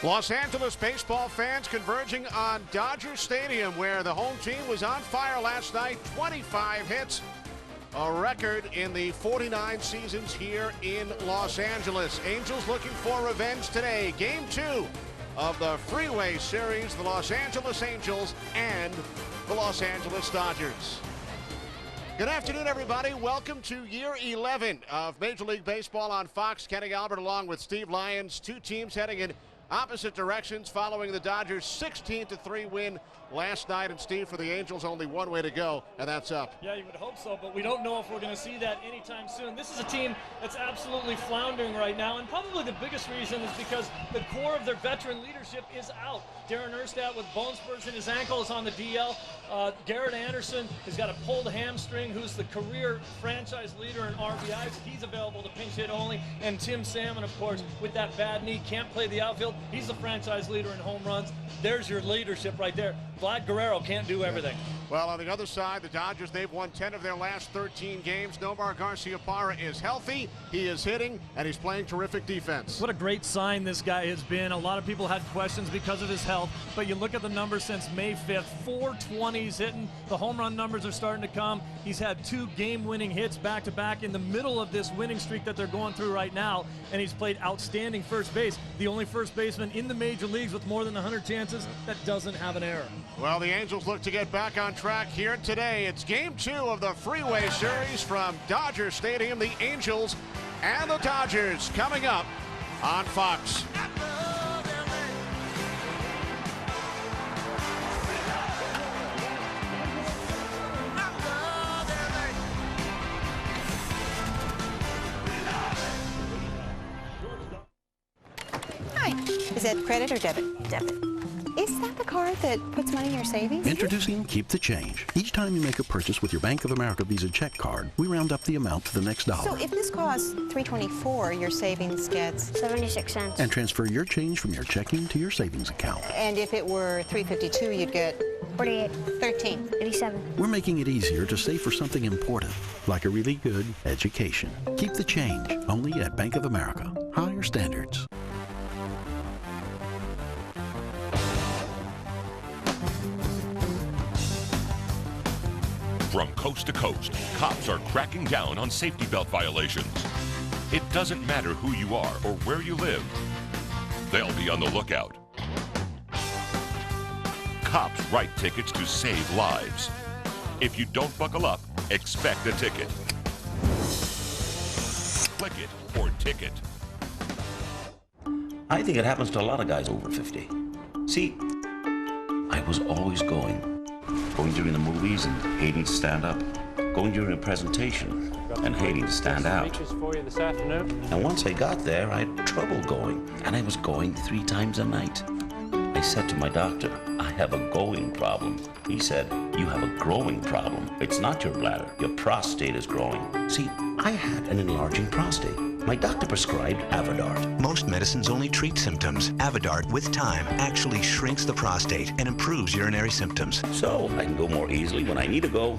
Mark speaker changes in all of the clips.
Speaker 1: Los Angeles baseball fans converging on Dodger Stadium, where the home team was on fire last night. 25 hits, a record in the 49 seasons here in Los Angeles. Angels looking for revenge today. Game 2 of the Freeway Series, the Los Angeles Angels and the Los Angeles Dodgers. Good afternoon, everybody. Welcome to year 11 of Major League Baseball on Fox. Kenny Albert along with Steve Lyons. Two teams heading in opposite directions following the Dodgers' 16-3 win last night. And Steve, for the Angels, only one way to go, and that's up.
Speaker 2: Yeah, you would hope so, but we don't know if we're going to see that anytime soon. This is a team that's absolutely floundering right now, and probably the biggest reason is because the core of their veteran leadership is out. Darren Erstad with bone spurs in his ankle is on the DL. Garrett Anderson has got a pulled hamstring, who's the career franchise leader in RBIs. He's available to pinch hit only. And Tim Salmon, of course, with that bad knee, can't play the outfield. He's the franchise leader in home runs. There's your leadership right there. Vlad Guerrero can't do everything.
Speaker 1: Well, on the other side, the Dodgers, they've won 10 of their last 13 games. Nomar Garciaparra is healthy, he is hitting, and he's playing terrific defense.
Speaker 2: What a great sign this guy has been. A lot of people had questions because of his health, but you look at the numbers since May 5th, 420s hitting. The home run numbers are starting to come. He's had 2 game-winning hits back-to-back in the middle of this winning streak that they're going through right now, and he's played outstanding first base. The only first baseman in the major leagues with more than 100 chances that doesn't have an error.
Speaker 1: Well, the Angels look to get back on track here today. It's game 2 of the Freeway Series from Dodger Stadium. The Angels and the Dodgers coming up on Fox.
Speaker 3: Hi, is that credit or debit? Debit. Is that the card that puts money in your savings?
Speaker 4: Introducing Keep the Change. Each time you make a purchase with your Bank of America Visa check card, we round up the amount to the next dollar.
Speaker 3: So if this costs $3.24, your savings gets
Speaker 5: 76 cents.
Speaker 4: And transfer your change from your checking to your savings account.
Speaker 3: And if it were $3.52, you'd get
Speaker 5: 48.
Speaker 3: 13.
Speaker 5: 87.
Speaker 4: We're making it easier to save for something important, like a really good education. Keep the change, only at Bank of America. Higher standards.
Speaker 6: From coast to coast, cops are cracking down on safety belt violations. It doesn't matter who you are or where you live. They'll be on the lookout. Cops write tickets to save lives. If you don't buckle up, expect a ticket. Click it or ticket.
Speaker 7: I think it happens to a lot of guys over 50. See, I was always going during the movies and hating to stand up, going during a presentation and hating to stand out. And once I got there, I had trouble going, and I was going 3 times a night. I said to my doctor, I have a going problem. He said, you have a growing problem. It's not your bladder, your prostate is growing. See, I had an enlarging prostate. My doctor prescribed Avodart.
Speaker 8: Most medicines only treat symptoms. Avodart, with time, actually shrinks the prostate and improves urinary symptoms.
Speaker 7: So I can go more easily when I need to go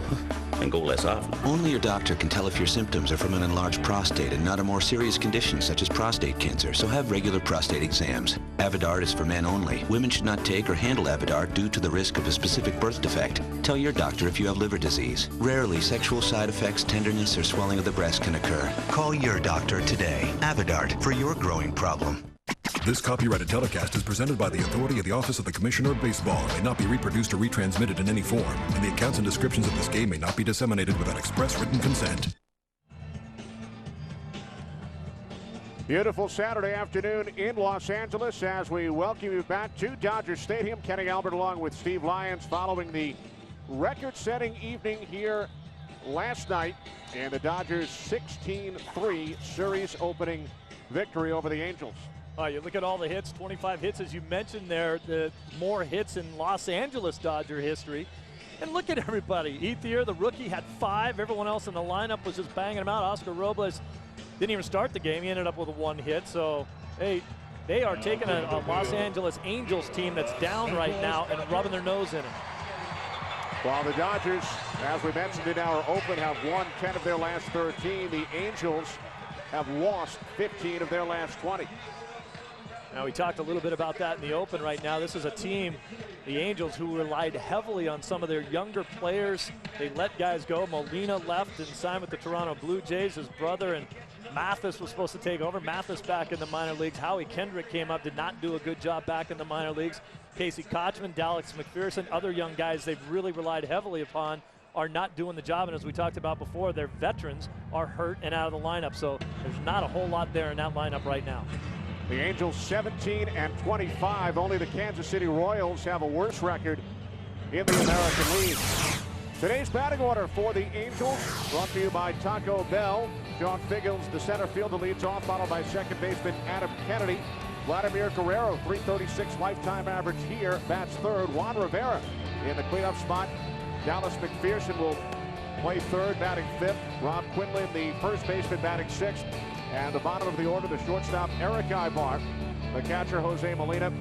Speaker 7: and go less often.
Speaker 8: Only your doctor can tell if your symptoms are from an enlarged prostate and not a more serious condition such as prostate cancer, so have regular prostate exams. Avodart is for men only. Women should not take or handle Avodart due to the risk of a specific birth defect. Tell your doctor if you have liver disease. Rarely, sexual side effects, tenderness, or swelling of the breast can occur. Call your doctor today. Avodart for your growing problem.
Speaker 9: This copyrighted telecast is presented by the authority of the Office of the Commissioner of Baseball and may not be reproduced or retransmitted in any form, and the accounts and descriptions of this game may not be disseminated without express written consent.
Speaker 1: Beautiful Saturday afternoon in Los Angeles as we welcome you back to Dodger Stadium. Kenny Albert along with Steve Lyons following the record-setting evening here last night and the Dodgers' 16-3 series opening victory over the Angels.
Speaker 2: You look at all the hits, 25 hits, as you mentioned there, the more hits in Los Angeles Dodger history. And look at everybody. Ethier, the rookie, had 5. Everyone else in the lineup was just banging them out. Oscar Robles didn't even start the game. He ended up with 1 hit. So, hey, they are taking a Los Angeles Angels team that's down right now and rubbing their nose in it.
Speaker 1: While the Dodgers, as we mentioned in our open, have won 10 of their last 13, the Angels have lost 15 of their last 20.
Speaker 2: Now, we talked a little bit about that in the open right now. This is a team, the Angels, who relied heavily on some of their younger players. They let guys go. Molina left and signed with the Toronto Blue Jays. His brother and Mathis was supposed to take over. Mathis back in the minor leagues. Howie Kendrick came up, did not do a good job back in the minor leagues. Casey Kochman, Dallas McPherson, other young guys they've really relied heavily upon are not doing the job. And as we talked about before, their veterans are hurt and out of the lineup. So there's not a whole lot there in that lineup right now.
Speaker 1: The Angels 17-25. Only the Kansas City Royals have a worse record in the American League. Today's batting order for the Angels brought to you by Taco Bell. John Figgins, the center fielder, leads off, followed by second baseman Adam Kennedy. Vladimir Guerrero, 336 lifetime average here, bats third. Juan Rivera in the cleanup spot. Dallas McPherson will play third, batting fifth. Rob Quinlan, the first baseman, batting sixth. And the bottom of the order, the shortstop Willie Eibar, the catcher Jose Molina,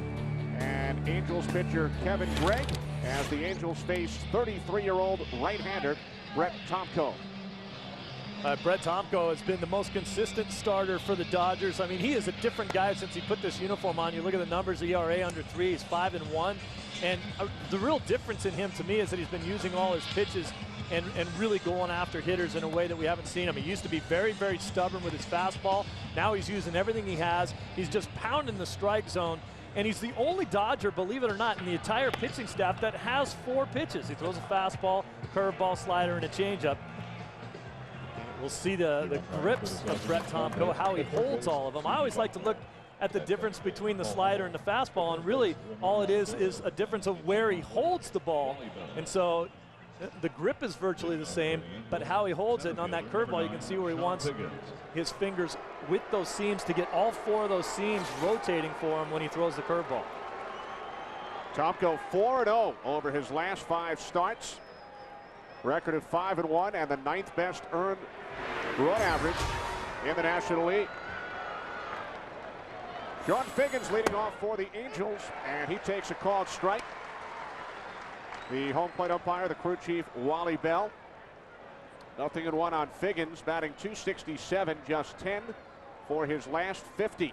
Speaker 1: and Angels pitcher Kevin Gregg, as the Angels face 33-year-old right-hander Brett Tomko.
Speaker 2: Brett Tomko has been the most consistent starter for the Dodgers. I mean, he is a different guy since he put this uniform on. You look at the numbers, ERA under 3, he's 5-1. And the real difference in him to me is that he's been using all his pitches and really going after hitters in a way that we haven't seen him. He used to be very, very stubborn with his fastball. Now he's using everything he has. He's just pounding the strike zone. And he's the only Dodger, believe it or not, in the entire pitching staff that has 4 pitches. He throws a fastball, curveball, slider, and a changeup. We'll see the grips of Brett Tomko, how he holds all of them. I always like to look at the difference between the slider and the fastball, and really all it is a difference of where he holds the ball. And so the grip is virtually the same, but how he holds it, and on that curveball you can see where he wants his fingers with those seams to get all 4 of those seams rotating for him when he throws the curveball.
Speaker 1: Tomko 4-0 over his last 5 starts. Record of 5-1 and the 9th best earned run average in the National League. John Figgins leading off for the Angels, and he takes a called strike. The home plate umpire, the crew chief, Wally Bell. 0-1 on Figgins, batting .267, just 10 for his last 50.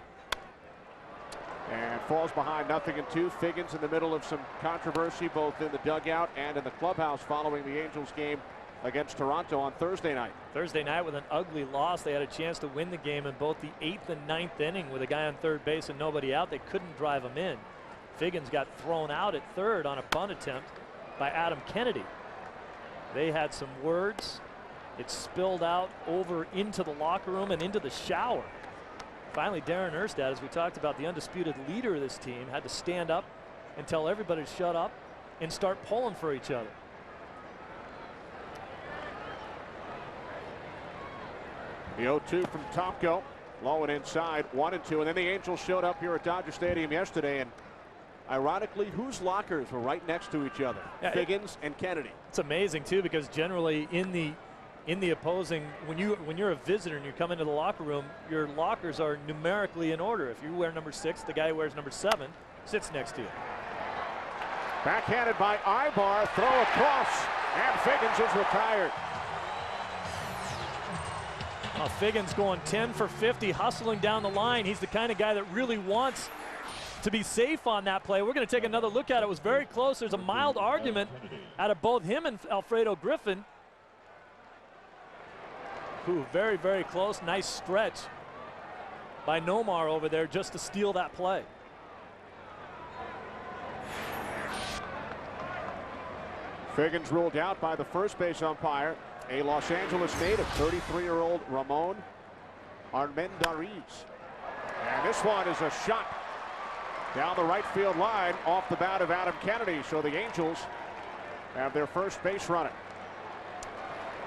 Speaker 1: And falls behind 0-2. Figgins in the middle of some controversy both in the dugout and in the clubhouse following the Angels game against Toronto on Thursday night.
Speaker 2: Thursday night with an ugly loss. They had a chance to win the game in both the 8th and 9th inning with a guy on third base and nobody out. They couldn't drive him in. Figgins got thrown out at third on a bunt attempt by Adam Kennedy. They had some words. It spilled out over into the locker room and into the shower. Finally, Darren Erstad, as we talked about, the undisputed leader of this team, had to stand up and tell everybody to shut up and start pulling for each other.
Speaker 1: The 0-2 from Tomko, low and inside, 1-2, and then the Angels showed up here at Dodger Stadium yesterday, and ironically, whose lockers were right next to each other? Yeah, Figgins and Kennedy.
Speaker 2: It's amazing too, because generally in the opposing, when you're a visitor and you come into the locker room, your lockers are numerically in order. If you wear number 6, the guy who wears number 7 sits next to you.
Speaker 1: Backhanded by Eibar, throw across, and Figgins is retired.
Speaker 2: Figgins going 10 for 50, hustling down the line. He's the kind of guy that really wants to be safe on that play. We're going to take another look at it. It was very close. There's a mild argument out of both him and Alfredo Griffin. Ooh, very, very close. Nice stretch by Nomar over there just to steal that play.
Speaker 1: Figgins ruled out by the first base umpire, a Los Angeles native, 33-year-old Ramon Armendariz. And this one is a shot down the right field line off the bat of Adam Kennedy. So the Angels have their first base runner.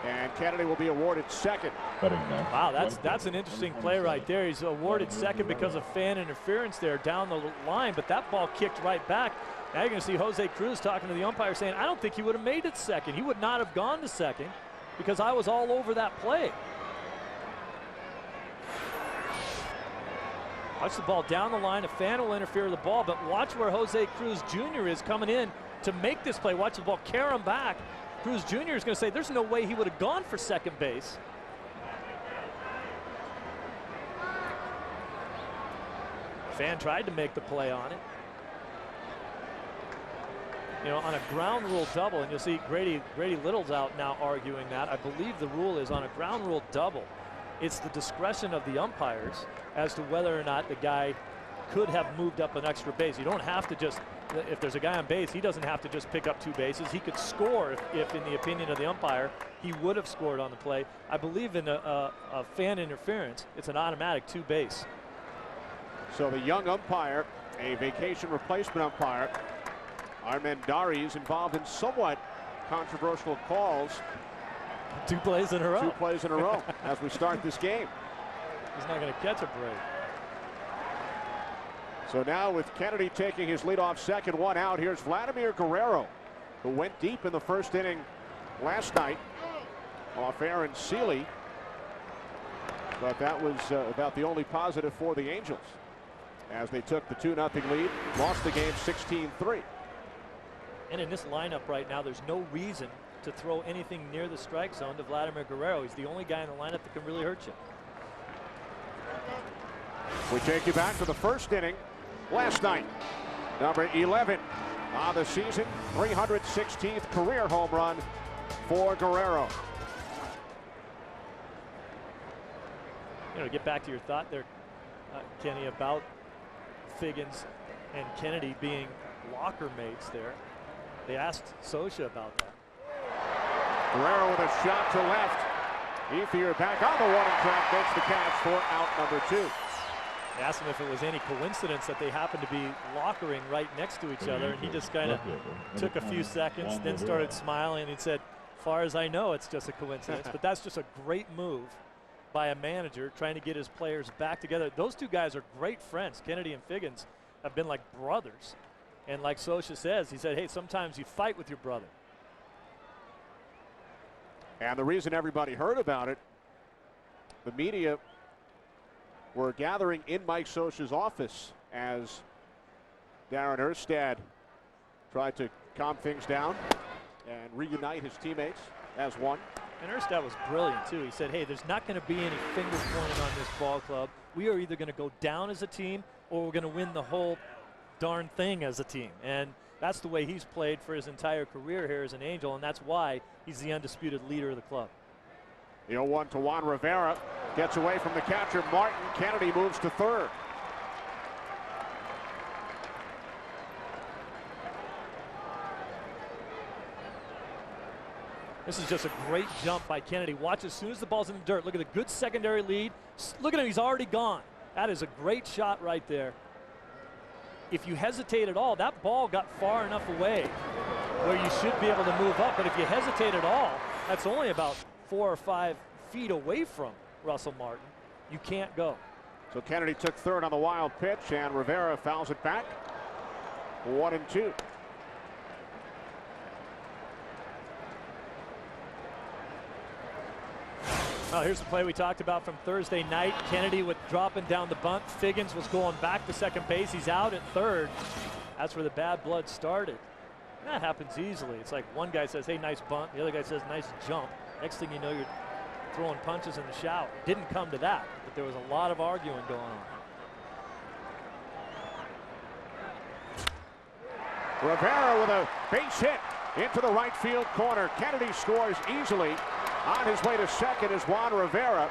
Speaker 1: And Kennedy will be awarded second.
Speaker 2: Wow, that's an interesting play right there. He's awarded second because of fan interference there down the line, but that ball kicked right back. Now you're going to see Jose Cruz talking to the umpire saying, I don't think he would have made it second. He would not have gone to second because I was all over that play. Watch the ball down the line. A fan will interfere with the ball, but watch where Jose Cruz Jr. is coming in to make this play. Watch the ball carry him back. Cruz Jr. is going to say there's no way he would have gone for second base. Fan tried to make the play on it. You know, on a ground rule double, and you'll see Grady Little's out now arguing that. I believe the rule is on a ground rule double, it's the discretion of the umpires as to whether or not the guy could have moved up an extra base. You don't have to just, if there's a guy on base, he doesn't have to just pick up 2 bases. He could score if in the opinion of the umpire, he would have scored on the play. I believe in a fan interference, it's an automatic 2 base.
Speaker 1: So the young umpire, a vacation replacement umpire, Armendari, is involved in somewhat controversial calls.
Speaker 2: 2 plays in a row.
Speaker 1: 2 plays in a row as we start this game.
Speaker 2: He's not going to catch a break.
Speaker 1: So now with Kennedy taking his leadoff second, 1 out, here's Vladimir Guerrero, who went deep in the first inning last night off Aaron Seeley. But that was about the only positive for the Angels as they took the 2-0 lead, lost the game 16-3.
Speaker 2: And in this lineup right now, there's no reason to throw anything near the strike zone to Vladimir Guerrero. He's the only guy in the lineup that can really hurt you.
Speaker 1: We take you back to the first inning last night. Number 11 on the season, 316th career home run for Guerrero.
Speaker 2: You know, to get back to your thought there, Kenny, about Figgins and Kennedy being locker mates there. They asked Scioscia about that.
Speaker 1: Guerrero with a shot to left. Ethier back on the warning track, makes the catch for out number 2.
Speaker 2: They asked him if it was any coincidence that they happened to be lockering right next to each other, and he just kind of took a few seconds, then started smiling, and he said, far as I know, it's just a coincidence. But that's just a great move by a manager trying to get his players back together. Those 2 guys are great friends. Kennedy and Figgins have been like brothers. And like Scioscia says, he said, hey, sometimes you fight with your brother.
Speaker 1: And the reason everybody heard about it, the media were gathering in Mike Scioscia's office as Darren Erstad tried to calm things down and reunite his teammates as one.
Speaker 2: And Erstad was brilliant, too. He said, hey, there's not going to be any finger pointing on this ball club. We are either going to go down as a team or we're going to win the whole darn thing as a team. And that's the way he's played for his entire career here as an Angel, and that's why he's the undisputed leader of the club.
Speaker 1: The 0-1 to Juan Rivera gets away from the catcher Martin. Kennedy moves to third.
Speaker 2: This is just a great jump by Kennedy. Watch as soon as the ball's in the dirt. Look at the good secondary lead. Look at him, he's already gone. That is a great shot right there. If you hesitate at all, that ball got far enough away where you should be able to move up. But if you hesitate at all, that's only about 4 or 5 feet away from Russell Martin. You can't go.
Speaker 1: So Kennedy took third on the wild pitch, and Rivera fouls it back. 1-2.
Speaker 2: Well, here's the play we talked about from Thursday night. Kennedy with dropping down the bunt. Figgins was going back to second base. He's out at third. That's where the bad blood started. And that happens easily. It's like one guy says, hey, nice bunt. The other guy says, nice jump. Next thing you know, you're throwing punches in the shower. Didn't come to that, but there was a lot of arguing going on.
Speaker 1: Rivera with a base hit into the right field corner. Kennedy scores easily. On his way to second is Juan Rivera.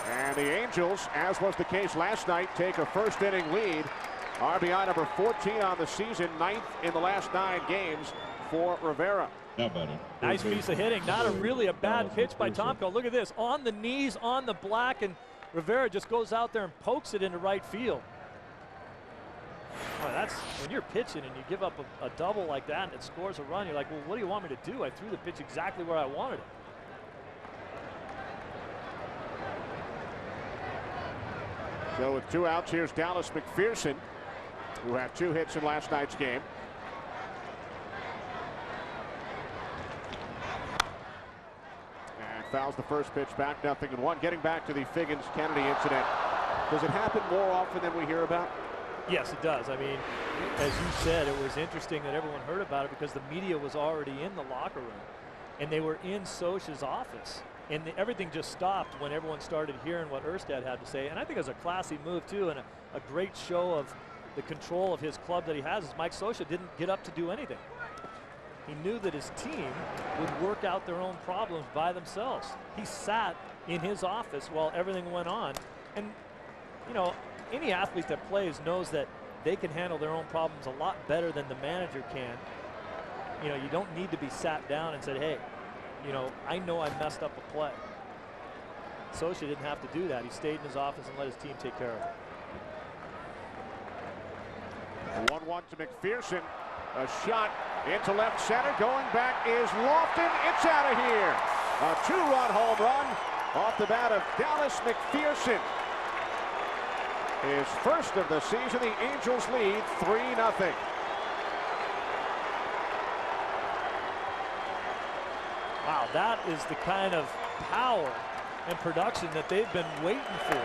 Speaker 1: And the Angels, as was the case last night, take a first inning lead. RBI number 14 on the season, 9th in the last 9 games for Rivera.
Speaker 2: Nice piece of hitting. Not really a bad pitch by Tomko. Look at this. On the knees, on the black, and Rivera just goes out there and pokes it into right field. Well, that's when you're pitching and you give up a double like that and it scores a run. You're like, well, what do you want me to do? I threw the pitch exactly where I wanted it.
Speaker 1: So with 2 outs, here's Dallas McPherson, who had 2 hits in last night's game. And fouls the first pitch back, 0-1. Getting back to the Figgins-Kennedy incident. Does it happen more often than we hear about?
Speaker 2: Yes, it does. I mean, as you said, it was interesting that everyone heard about it because the media was already in the locker room and they were in Scioscia's office And everything just stopped when everyone started hearing what Erstad had to say. And I think it was a classy move, too, and a great show of the control of his club that he has. Mike Scioscia didn't get up to do anything. He knew that his team would work out their own problems by themselves. He sat in his office while everything went on. And, you know, any athlete that plays knows that they can handle their own problems a lot better than the manager can. You know, you don't need to be sat down and said, hey, you know I messed up a play. Scioscia didn't have to do that. He stayed in his office and let his team take care of it.
Speaker 1: 1-1 to McPherson. A shot into left center. Going back is Lofton. It's out of here. A 2-run home run off the bat of Dallas McPherson. His first of the season. The Angels lead 3-0.
Speaker 2: Wow, that is the kind of power and production that they've been waiting for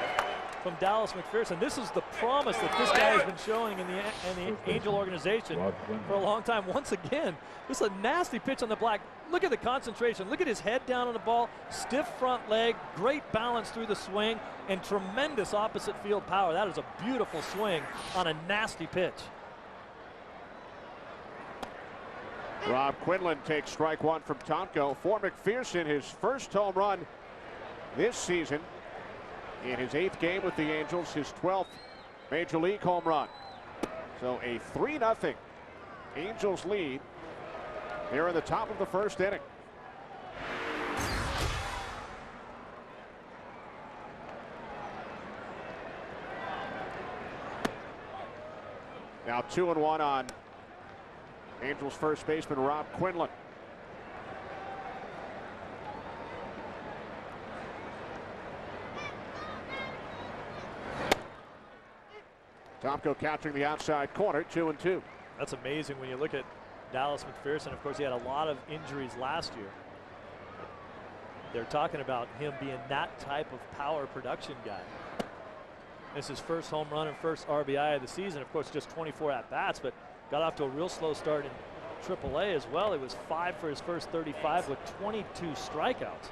Speaker 2: from Dallas McPherson. This is the promise that this guy has been showing in the Angel organization for a long time. Once again, this is a nasty pitch on the black. Look at the concentration. Look at his head down on the ball. Stiff front leg, great balance through the swing, and tremendous opposite field power. That is a beautiful swing on a nasty pitch.
Speaker 1: Rob Quinlan takes strike one from Tomko. For McPherson, his first home run this season in his 8th game with the Angels, his 12th Major League home run. So a 3-0 Angels lead here in the top of the first inning. Now 2-1 on Angels first baseman Rob Quinlan. Tomko capturing the outside corner, 2-2.
Speaker 2: That's amazing when you look at Dallas McPherson. Of course, he had a lot of injuries last year. They're talking about him being that type of power production guy. This is his first home run and first RBI of the season. Of course, just 24 at-bats, but got off to a real slow start in AAA as well. He was 5 for his first 35 with 22 strikeouts.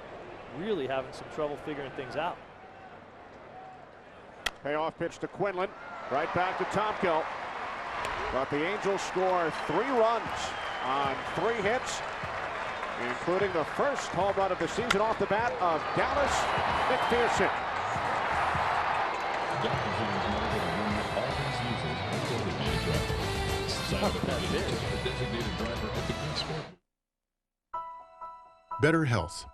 Speaker 2: Really having some trouble figuring things out.
Speaker 1: Payoff pitch to Quinlan. Right back to Tomko. But the Angels score 3 runs on 3 hits, including the first home run of the season off the bat of Dallas McPherson.
Speaker 5: Better health.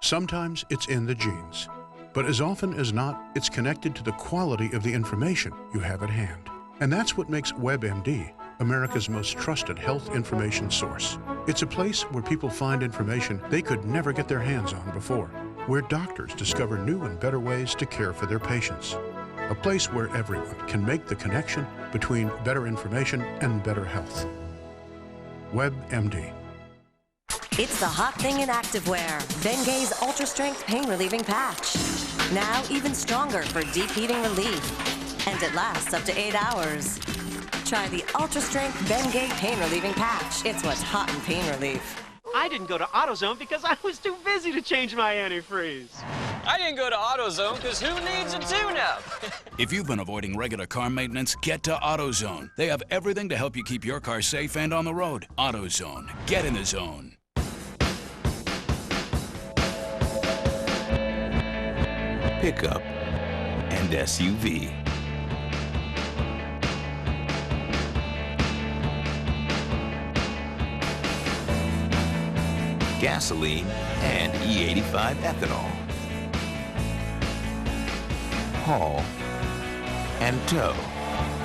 Speaker 5: Sometimes it's in the genes, but as often as not, it's connected to the quality of the information you have at hand. And that's what makes WebMD America's most trusted health information source. It's a place where people find information they could never get their hands on before, where doctors discover new and better ways to care for their patients. A place where everyone can make the connection between better information and better health. WebMD.
Speaker 10: It's the hot thing in activewear. Bengay's Ultra Strength Pain Relieving Patch. Now even stronger for deep heating relief. And it lasts up to 8 hours. Try the Ultra Strength Bengay Pain Relieving Patch. It's what's hot in pain relief.
Speaker 11: I didn't go to AutoZone because I was too busy to change my antifreeze.
Speaker 12: I didn't go to AutoZone because who needs a tune-up?
Speaker 13: If you've been avoiding regular car maintenance, get to AutoZone. They have everything to help you keep your car safe and on the road. AutoZone. Get in the zone.
Speaker 8: Pickup and SUV. Gasoline and E85 ethanol. Haul and tow.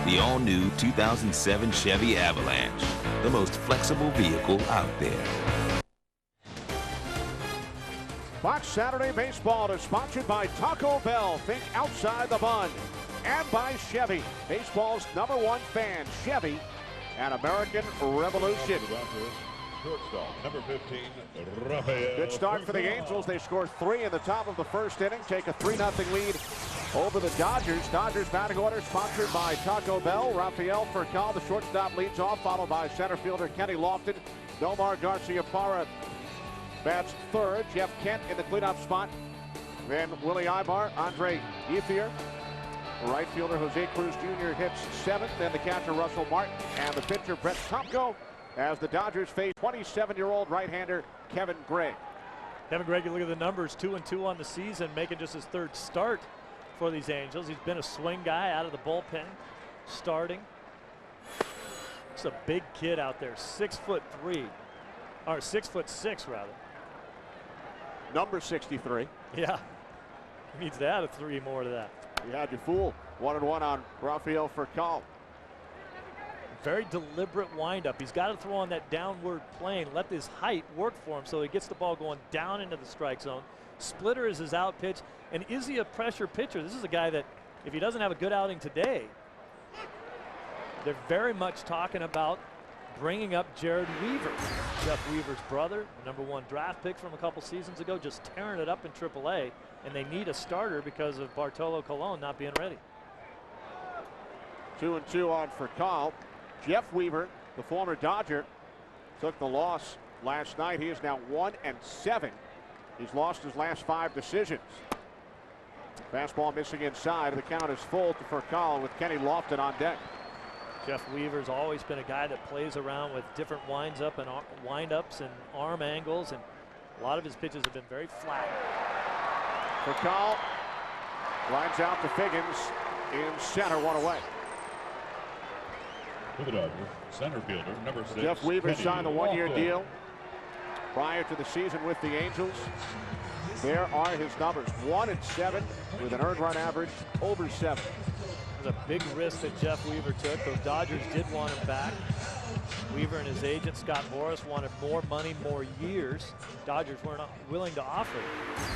Speaker 8: The all-new 2007 Chevy Avalanche, the most flexible vehicle out there.
Speaker 1: Fox Saturday Baseball is sponsored by Taco Bell. Think outside the bun. And by Chevy, baseball's #1 fan, Chevy, and American Revolution.
Speaker 14: Number 15, Rafael.
Speaker 1: Good start for the Angels. They score 3 in the top of the first inning, take a 3-0 lead over the Dodgers. Dodgers batting order sponsored by Taco Bell. Rafael Furcal, the shortstop, leads off, followed by center fielder Kenny Lofton. Nomar Garciaparra bats third. Jeff Kent in the cleanup spot. Then Willie Eibar, Andre Ethier. The right fielder Jose Cruz Jr. hits seventh. Then the catcher Russell Martin and the pitcher Brett Tomko as the Dodgers face 27-year-old right-hander Kevin Gregg.
Speaker 2: Kevin Gregg, you look at the numbers, 2-2 on the season, making just his third start for these Angels. He's been a swing guy out of the bullpen, starting. It's a big kid out there, 6'3", or 6'6" rather.
Speaker 1: Number 63.
Speaker 2: Yeah, he needs to add a 3 more to that.
Speaker 1: You had your fool. 1-1 on Rafael Furcal.
Speaker 2: Very deliberate windup. He's got to throw on that downward plane, let this height work for him so he gets the ball going down into the strike zone. Splitter is his out pitch. And is he a pressure pitcher? This is a guy that if he doesn't have a good outing today, they're very much talking about bringing up Jared Weaver. Jeff Weaver's brother, the #1 draft pick from a couple seasons ago, just tearing it up in AAA. And they need a starter because of Bartolo Colon not being ready.
Speaker 1: 2-2 on Furcal. Jeff Weaver, the former Dodger, took the loss last night. He is now 1-7. He's lost his last 5 decisions. Fastball missing inside. The count is full to Furcal with Kenny Lofton on deck.
Speaker 2: Jeff Weaver's always been a guy that plays around with different windups and arm angles, and a lot of his pitches have been very flat.
Speaker 1: Furcal lines out to Figgins in center, 1 away.
Speaker 14: For the Dodgers, center fielder, number 6.
Speaker 1: Jeff Weaver
Speaker 14: Kenny
Speaker 1: signed a 1-year
Speaker 14: Lofton.
Speaker 1: deal prior to the season with the Angels. There are his numbers: 1-7 with an earned run average over 7.
Speaker 2: It was a big risk that Jeff Weaver took. The Dodgers did want him back. Weaver and his agent Scott Boras wanted more money, more years. Dodgers were not willing to offer.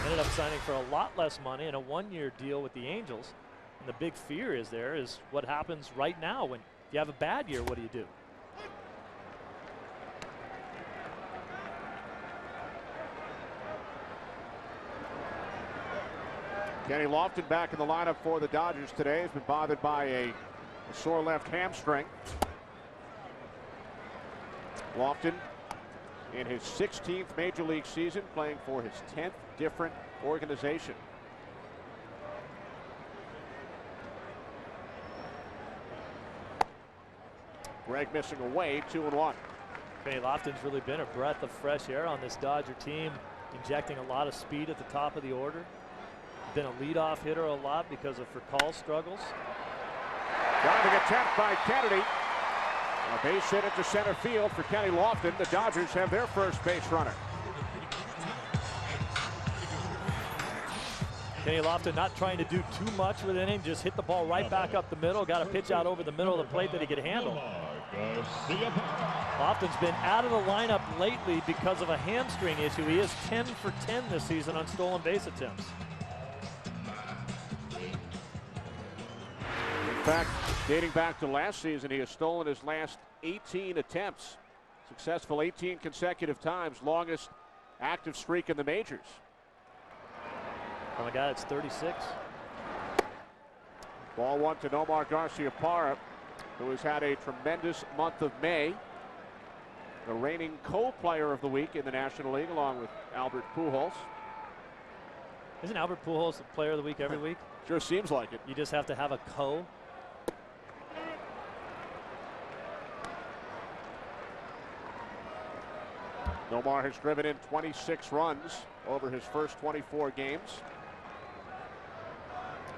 Speaker 2: Ended up signing for a lot less money in a 1-year deal with the Angels. And the big fear is what happens right now when you have a bad year. What do you do?
Speaker 1: Kenny Lofton back in the lineup for the Dodgers today. Has been bothered by a sore left hamstring. Lofton in his 16th major league season, playing for his 10th different organization. Gregg missing away, 2-1.
Speaker 2: Kenny Lofton's really been a breath of fresh air on this Dodger team, injecting a lot of speed at the top of the order. Been a leadoff hitter a lot because of Furcal's struggles.
Speaker 1: Diving attempt by Kennedy. A base hit into center field for Kenny Lofton. The Dodgers have their first base runner.
Speaker 2: Kenny Lofton not trying to do too much with an inning, just hit the ball right back up the middle. Got a pitch out over the middle of the plate that he could handle. Lofton's been out of the lineup lately because of a hamstring issue. He is 10 for 10 this season on stolen base attempts.
Speaker 1: In fact, dating back to last season, he has stolen his last 18 attempts. Successful 18 consecutive times, longest active streak in the majors.
Speaker 2: From a guy that's 36.
Speaker 1: Ball 1 to Nomar Garciaparra, who has had a tremendous month of May. The reigning co-player of the week in the National League, along with Albert Pujols.
Speaker 2: Isn't Albert Pujols the player of the week every week?
Speaker 1: Sure seems like it.
Speaker 2: You just have to have a co.
Speaker 1: Nomar has driven in 26 runs over his first 24 games.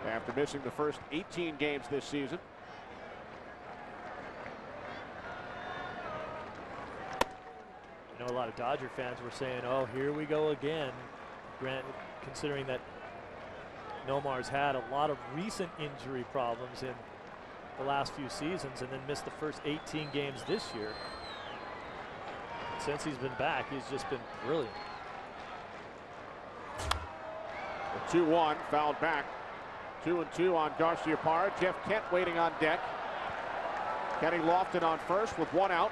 Speaker 1: After missing the first 18 games this season.
Speaker 2: I know a lot of Dodger fans were saying, oh, here we go again. Granted, considering that Nomar's had a lot of recent injury problems in the last few seasons and then missed the first 18 games this year. Since he's been back, he's just been brilliant.
Speaker 1: The 2-1 fouled back. 2-2 on Garciaparra. Jeff Kent waiting on deck. Kenny Lofton on first with 1 out.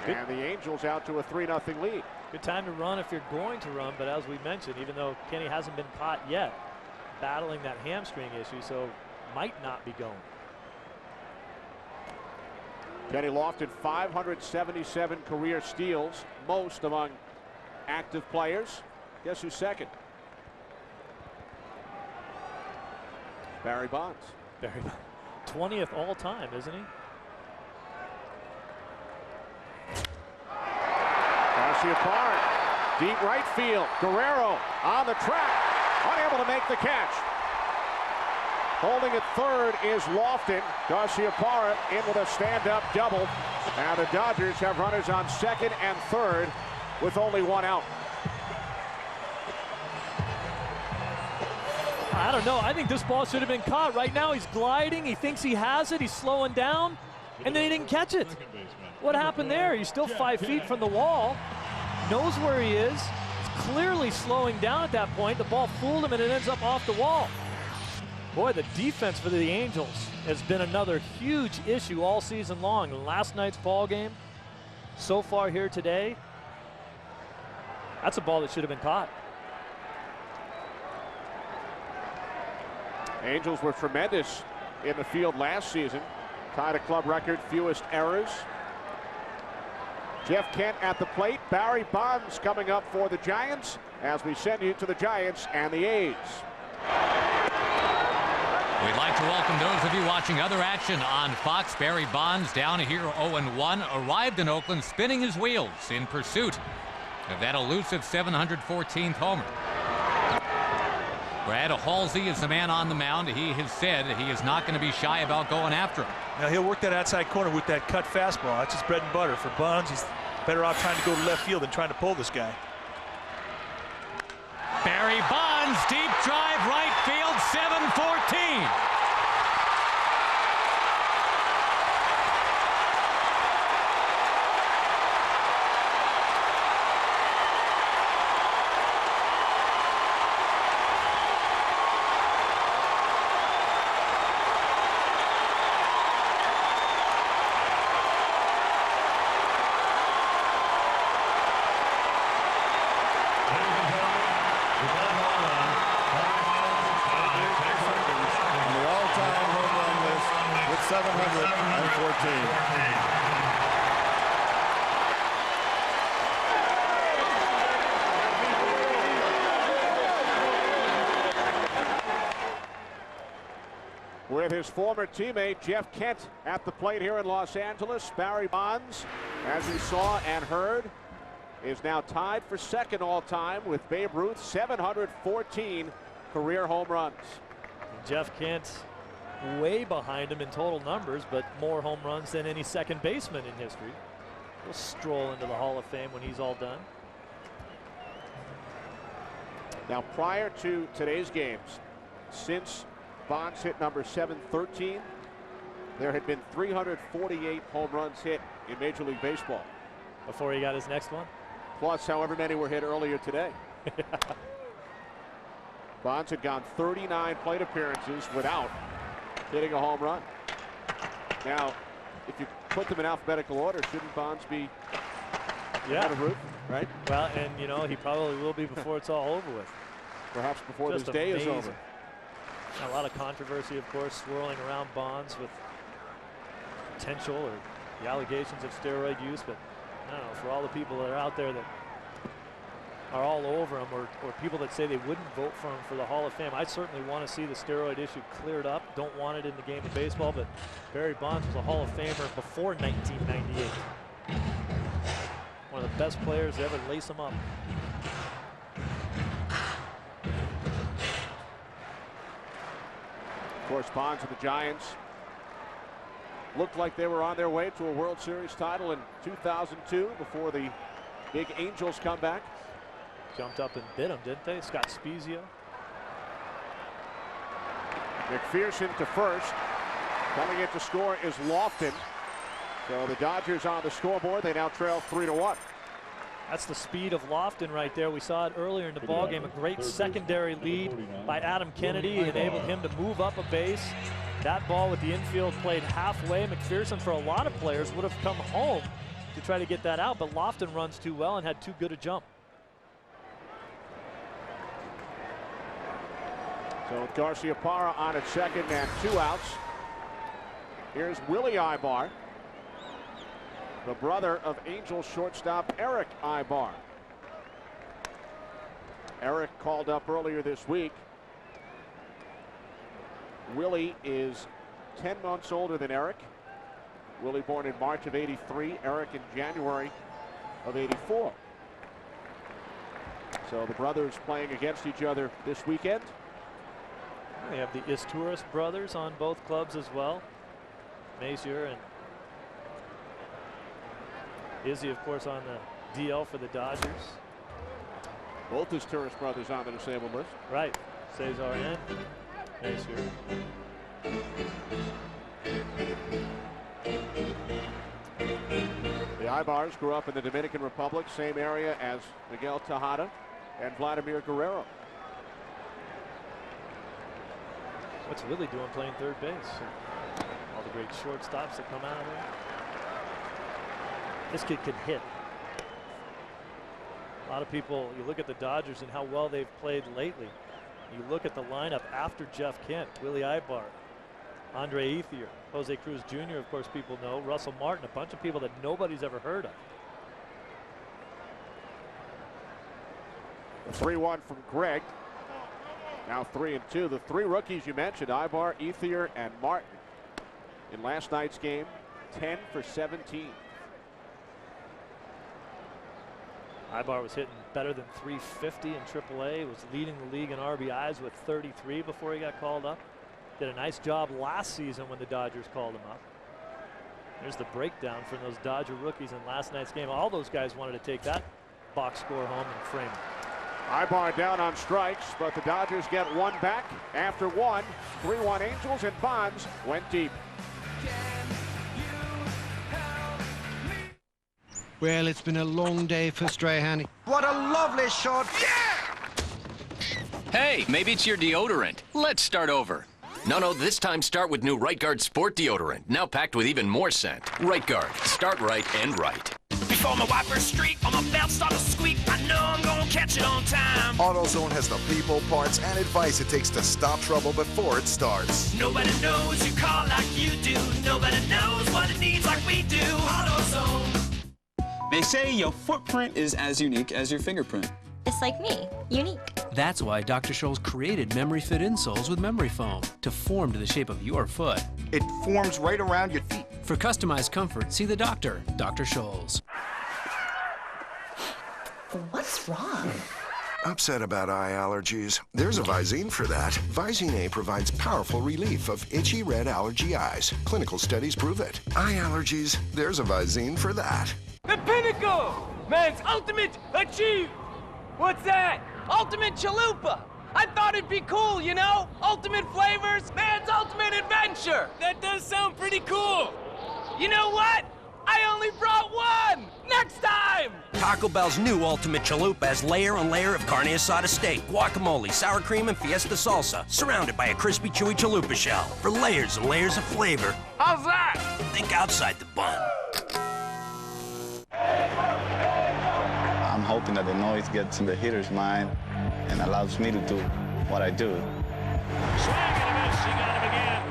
Speaker 1: And the Angels out to a 3-0 lead.
Speaker 2: Good time to run if you're going to run, but as we mentioned, even though Kenny hasn't been caught yet, battling that hamstring issue, so might not be going.
Speaker 1: Kenny Lofton, 577 career steals, most among active players. Guess who's second? Barry Bonds.
Speaker 2: 20th all time, isn't he?
Speaker 1: Garcia Park, deep right field. Guerrero on the track, unable to make the catch. Holding at third is Lofton. Garcia Parra in with a stand-up double. And the Dodgers have runners on second and third with only one out.
Speaker 2: I don't know. I think this ball should have been caught. Right now he's gliding. He thinks he has it. He's slowing down. And then he didn't catch it. What happened there? He's still 5 feet from the wall. Knows where he is. He's clearly slowing down at that point. The ball fooled him and it ends up off the wall. Boy, the defense for the Angels has been another huge issue all season long. Last night's ball game, so far here today, that's a ball that should have been caught.
Speaker 1: Angels were tremendous in the field last season. Tied a club record, fewest errors. Jeff Kent at the plate. Barry Bonds coming up for the Giants as we send you to the Giants and the A's.
Speaker 15: We'd like to welcome those of you watching other action on Fox. Barry Bonds down here 0-1, arrived in Oakland spinning his wheels in pursuit of that elusive 714th homer. Brad Halsey is the man on the mound. He has said he is not going to be shy about going after him.
Speaker 16: Now he'll work that outside corner with that cut fastball. That's his bread and butter. For Bonds, he's better off trying to go to left field than trying to pull this guy.
Speaker 15: Barry Bonds, deep drive, right field, 7-14.
Speaker 1: With his former teammate Jeff Kent at the plate here in Los Angeles, Barry Bonds, as we saw and heard, is now tied for second all-time with Babe Ruth, 714 career home runs.
Speaker 2: Jeff Kent way behind him in total numbers, but more home runs than any second baseman in history. He'll stroll into the Hall of Fame when he's all done.
Speaker 1: Now, prior to today's games, since Bonds hit number 713, there had been 348 home runs hit in Major League Baseball.
Speaker 2: Before he got his next one?
Speaker 1: Plus however many were hit earlier today. Bonds had gone 39 plate appearances without hitting a home run. Now, if you put them in alphabetical order, shouldn't Bonds be ahead of Ruth, right?
Speaker 2: Well, and you know, he probably will be before it's all over with.
Speaker 1: Perhaps before
Speaker 2: Just
Speaker 1: this day
Speaker 2: amazing.
Speaker 1: is over.
Speaker 2: A lot of controversy, of course, swirling around Bonds with potential or the allegations of steroid use, but I don't know, for all the people that are out there that are all over him, or people that say they wouldn't vote for him for the Hall of Fame, I certainly want to see the steroid issue cleared up. Don't want it in the game of baseball, but Barry Bonds was a Hall of Famer before 1998. One of the best players to ever lace him up.
Speaker 1: Of course, Bonds and the Giants looked like they were on their way to a World Series title in 2002 before the big Angels comeback.
Speaker 2: Jumped up and bit him, didn't they? Scott Spezia.
Speaker 1: McPherson to first. Coming in to score is Lofton. So the Dodgers on the scoreboard. They now trail 3-1.
Speaker 2: That's the speed of Lofton right there. We saw it earlier in the ballgame. A great secondary lead by Adam Kennedy enabled him to move up a base. That ball with the infield played halfway. McPherson, for a lot of players, would have come home to try to get that out, but Lofton runs too well and had too good a jump.
Speaker 1: So with Garcia Parra on at second and 2 outs, here's Willie Eibar. the brother of Angels shortstop Gregg Eibar. Eric called up earlier this week. Willie is 10 months older than Eric. Willie born in March of '83, Eric in January of '84. So the brothers playing against each other this weekend.
Speaker 2: We have the Isturis brothers on both clubs as well. Mazier and Izzy, of course, on the DL for the Dodgers.
Speaker 1: Both Isturis brothers on the disabled list.
Speaker 2: Right. Cesar and Mazier.
Speaker 1: The Eibars grew up in the Dominican Republic, same area as Miguel Tejada and Vladimir Guerrero.
Speaker 2: What's Willie doing playing third base? All the great shortstops that come out of there. This kid can hit. A lot of people, you look at the Dodgers and how well they've played lately. You look at the lineup after Jeff Kent, Willie Eibar, Andre Ethier, Jose Cruz Jr., of course, people know, Russell Martin, a bunch of people that nobody's ever heard of.
Speaker 1: The 3-1 from Gregg. Now 3-2. The three rookies you mentioned, Eibar, Ethier, and Martin. In last night's game, 10 for 17.
Speaker 2: Eibar was hitting better than 350 in AAA, was leading the league in RBIs with 33 before he got called up. Did a nice job last season when the Dodgers called him up. There's the breakdown from those Dodger rookies in last night's game. All those guys wanted to take that box score home and frame it.
Speaker 1: Eibar down on strikes, but the Dodgers get one back after one. 3-1 Angels, and Bonds went deep.
Speaker 17: Well, it's been a long day for Strahan.
Speaker 18: What a lovely shot.
Speaker 12: Hey, maybe it's your deodorant. Let's start over. No, this time start with new Right Guard Sport Deodorant, now packed with even more scent. Right Guard, start right and right.
Speaker 19: Before my wipers streak or my belt start to squeak, I know I'm gonna catch it on time.
Speaker 20: AutoZone has the people, parts, and advice it takes to stop trouble before it starts.
Speaker 19: Nobody knows your car like you do. Nobody knows what it needs like we do. AutoZone.
Speaker 21: They say your footprint is as unique as your fingerprint.
Speaker 22: Just like me, unique.
Speaker 23: That's why Dr. Scholl's created memory fit insoles with memory foam to form to the shape of your foot.
Speaker 20: It forms right around your feet.
Speaker 23: For customized comfort, see the doctor, Dr. Scholl's.
Speaker 22: What's wrong?
Speaker 20: Upset about eye allergies? There's a Visine for that. Visine A provides powerful relief of itchy red allergy eyes. Clinical studies prove it. Eye allergies? There's a Visine for that.
Speaker 19: The pinnacle! Man's ultimate achieve! What's that? Ultimate chalupa! I thought it'd be cool, you know? Ultimate flavors, man's ultimate adventure! That does sound pretty cool! You know what? I only brought one! Next time!
Speaker 18: Taco Bell's new Ultimate Chalupa has layer on layer of carne asada steak, guacamole, sour cream, and fiesta salsa, surrounded by a crispy, chewy chalupa shell for layers and layers of flavor.
Speaker 19: How's that?
Speaker 18: Think outside the bun.
Speaker 24: I'm hoping that the noise gets in the hitter's mind and allows me to do what I do.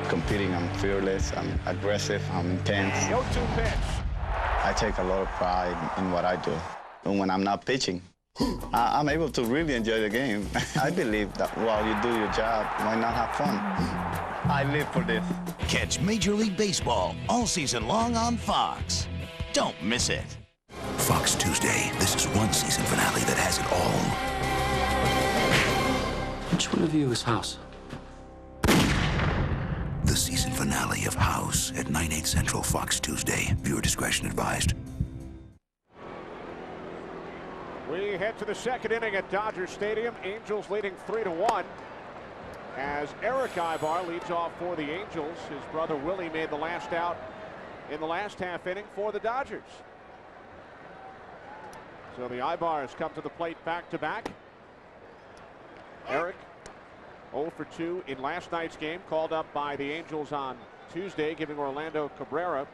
Speaker 24: Competing, I'm fearless, I'm aggressive, I'm intense.
Speaker 1: 0-2 pitch.
Speaker 24: I take a lot of pride in what I do. And when I'm not pitching, I'm able to really enjoy the game. I believe that while you do your job, why not have fun? I live for this.
Speaker 18: Catch Major League Baseball all season long on Fox. Don't miss it. Fox Tuesday. This is one season finale that has it all.
Speaker 25: Which one of you is House?
Speaker 18: The season finale of House at 9/8 Central, Fox Tuesday. Viewer discretion advised.
Speaker 1: We head to the second inning at Dodger Stadium. Angels leading 3-1. As Gregg Eibar leads off for the Angels. His brother Willie made the last out in the last half inning for the Dodgers. So the Eibars come to the plate back-to-back. Gregg 0 for 2 in last night's game, called up by the Angels on Tuesday, giving Orlando Cabrera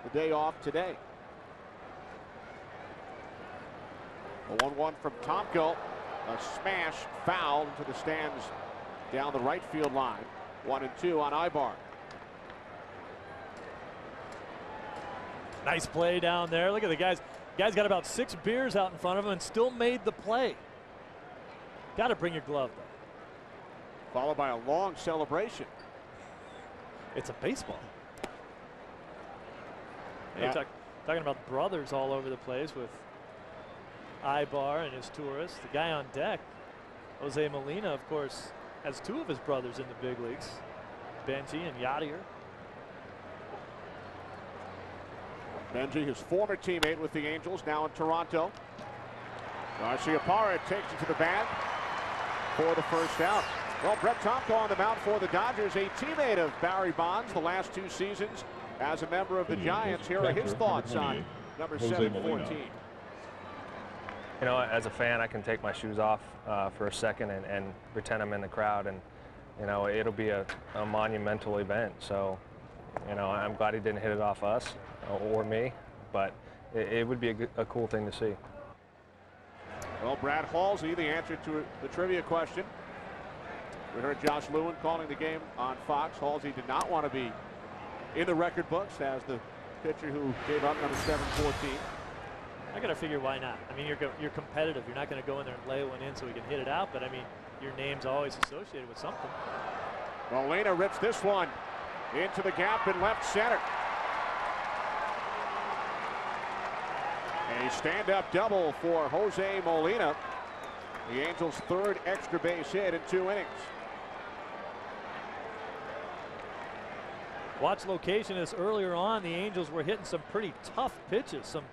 Speaker 1: the day off today. A 1-1 from Tomko. A smash foul into the stands down the right field line. 1-2 on Eibar.
Speaker 2: Nice play down there. Look at the guys. Guy's got about 6 beers out in front of him and still made the play. Got to bring your glove, though.
Speaker 1: Followed by a long celebration.
Speaker 2: It's a baseball.
Speaker 1: Yeah.
Speaker 2: You're talking about brothers all over the place with Eibar and his tourists. The guy on deck, Jose Molina, of course, has 2 of his brothers in the big leagues, Benji and Yadier.
Speaker 1: Benji, his former teammate with the Angels, now in Toronto. Garciaparra takes it to the bag for the first out. Well, Brett Tomko on the mound for the Dodgers, a teammate of Barry Bonds the last 2 seasons as a member of the Giants. Here are his thoughts on number 714.
Speaker 3: You know, as a fan, I can take my shoes off for a second and pretend I'm in the crowd, and you know, it'll be a monumental event. So, you know, I'm glad he didn't hit it off us or me, but it would be a cool thing to see.
Speaker 1: Well, Brad Halsey, the answer to the trivia question. We heard Josh Lewin calling the game on Fox. Halsey did not want to be in the record books as the pitcher who gave up number 714.
Speaker 2: I got to figure why not. I mean, you're competitive. You're not going to go in there and lay one in so he can hit it out, but I mean, your name's always associated with something.
Speaker 1: Molina rips this one into the gap in left center. A stand-up double for Jose Molina. The Angels' 3rd extra base hit in 2 innings.
Speaker 2: Watch location as earlier on the Angels were hitting some pretty tough pitches, some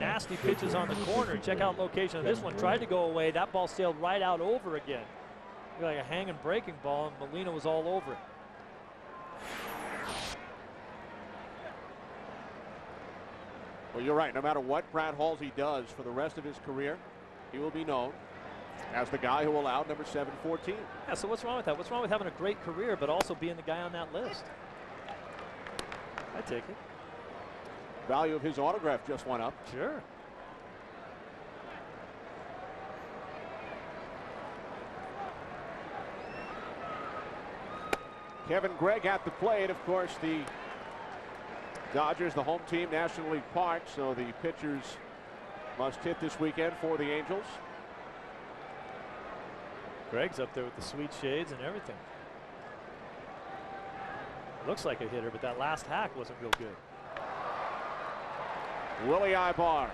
Speaker 2: nasty pitches on the corner. Check out location of this one. Tried to go away. That ball sailed right out over again. Like a hanging breaking ball, and Molina was all over it.
Speaker 1: Well, you're right. No matter what Brad Halsey does for the rest of his career, he will be known as the guy who allowed number 714.
Speaker 2: Yeah, so what's wrong with that? What's wrong with having a great career but also being the guy on that list? I take it.
Speaker 1: Value of his autograph just went up.
Speaker 2: Sure.
Speaker 1: Kevin Gregg at the plate. Of course, the Dodgers, the home team, National League Park, so the pitchers must hit this weekend for the Angels.
Speaker 2: Gregg's up there with the sweet shades and everything. Looks like a hitter, but that last hack wasn't real good.
Speaker 1: Willie Eibar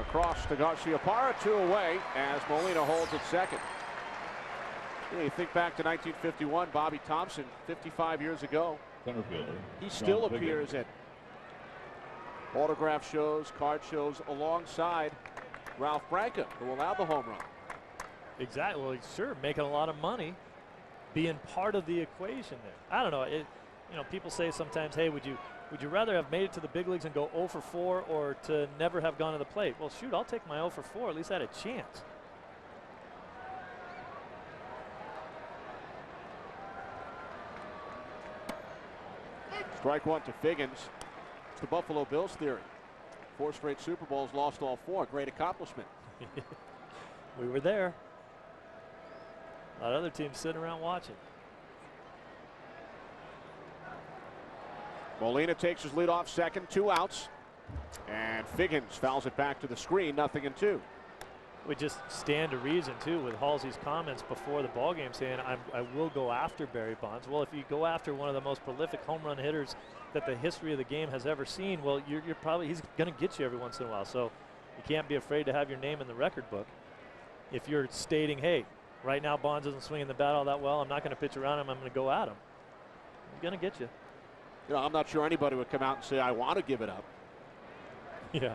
Speaker 1: across to Garciaparra, 2 away as Molina holds at second. Yeah, you think back to 1951, Bobby Thompson, 55 years ago. He still appears at autograph shows, card shows alongside Ralph Branca, who allowed the home run.
Speaker 2: Exactly. Well, sure, making a lot of money, being part of the equation there. I don't know. You know, people say sometimes, hey, would you rather have made it to the big leagues and go 0 for 4 or to never have gone to the plate? Well, shoot, I'll take my 0 for 4. At least I had a chance.
Speaker 1: Strike 1 to Figgins. It's the Buffalo Bills theory. 4 straight Super Bowls, lost all 4. Great accomplishment.
Speaker 2: We were there. A lot of other teams sitting around watching.
Speaker 1: Molina takes his lead off second, 2 outs. And Figgins fouls it back to the screen, 0-2.
Speaker 2: We just stand to reason, too, with Halsey's comments before the ballgame saying, I will go after Barry Bonds. Well, if you go after one of the most prolific home run hitters that the history of the game has ever seen, well, you're probably, he's going to get you every once in a while. So you can't be afraid to have your name in the record book. If you're stating, hey, right now Bonds isn't swinging the bat all that well, I'm not going to pitch around him, I'm going to go at him. He's going to get you.
Speaker 1: You know, I'm not sure anybody would come out and say, I want to give it up.
Speaker 2: Yeah.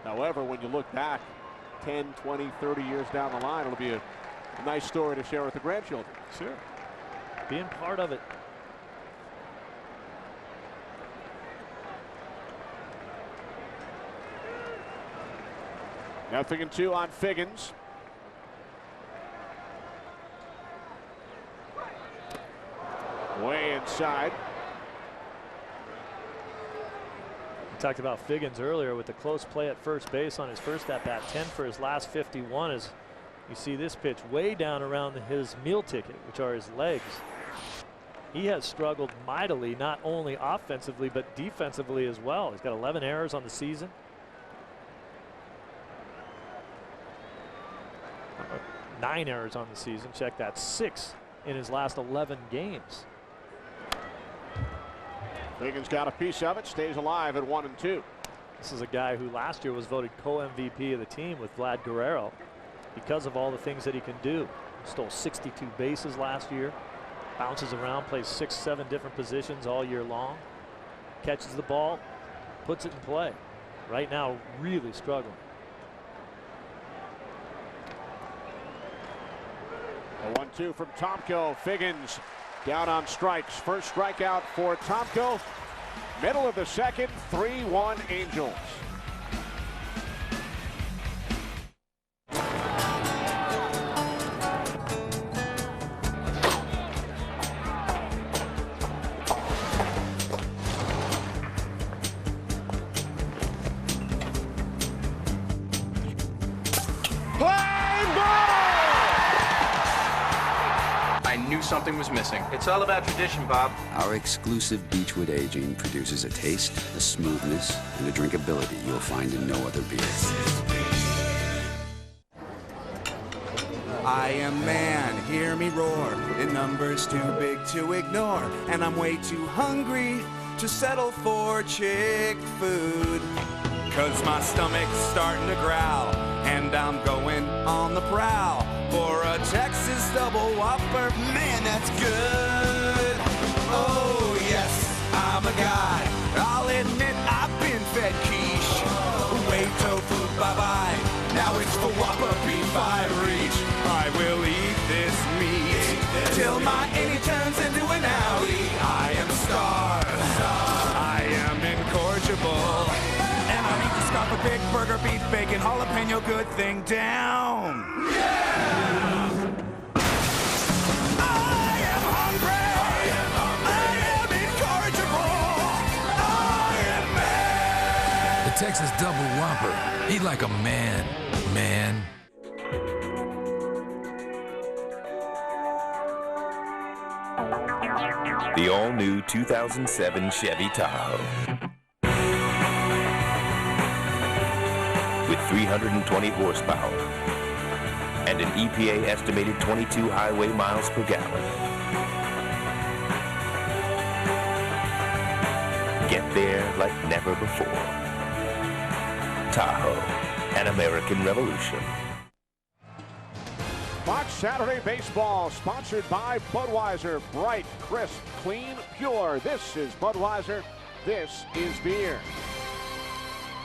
Speaker 1: However, when you look back 10, 20, 30 years down the line, it'll be a nice story to share with the grandchildren.
Speaker 2: Sure. Being part of it.
Speaker 1: Nothing in 2 on Figgins. Way inside.
Speaker 2: We talked about Figgins earlier with the close play at first base on his first at-bat, 10 for his last 51 as you see this pitch way down around his meal ticket, which are his legs. he has struggled mightily, not only offensively, but defensively as well. He's got 11 errors on the season. 9 errors on the season. Check that. 6 in his last 11 games.
Speaker 1: Wiggins got a piece of it, stays alive at 1-2.
Speaker 2: This is a guy who last year was voted co-MVP of the team with Vlad Guerrero because of all the things that he can do. Stole 62 bases last year. Bounces around, plays 6-7 different positions all year long. Catches the ball, puts it in play. Right now, really struggling.
Speaker 1: A 1-2 from Tomko. Figgins down on strikes. First strikeout for Tomko. Middle of the second, 3-1 Angels.
Speaker 4: Something was missing. It's all about tradition, Bob.
Speaker 5: Our exclusive Beechwood aging produces a taste, a smoothness, and a drinkability you'll find in no other beer.
Speaker 6: I am man, hear me roar. The number's too big to ignore, and I'm way too hungry to settle for chick food. 'Cause my stomach's starting to growl, and I'm going on the prowl for a Texas double whopper. Man, that's good. Oh yes, I'm a guy. I'll admit I've been fed quiche. Whey tofu, bye-bye. Now it's the Whopper beef I reach. I will eat this meat till my innie turns into an outie. I am starved. I am incorrigible. And I need to scarf a big burger, beef, bacon, jalapeno, good thing down. Yeah!
Speaker 7: Texas double whopper. Eat like a man, man.
Speaker 9: The all-new 2007 Chevy Tahoe. With 320 horsepower and an EPA estimated 22 highway miles per gallon. Get there like never before. Tahoe, an American revolution.
Speaker 1: Fox Saturday Baseball, sponsored by Budweiser. Bright, crisp, clean, pure. This is Budweiser. This is beer.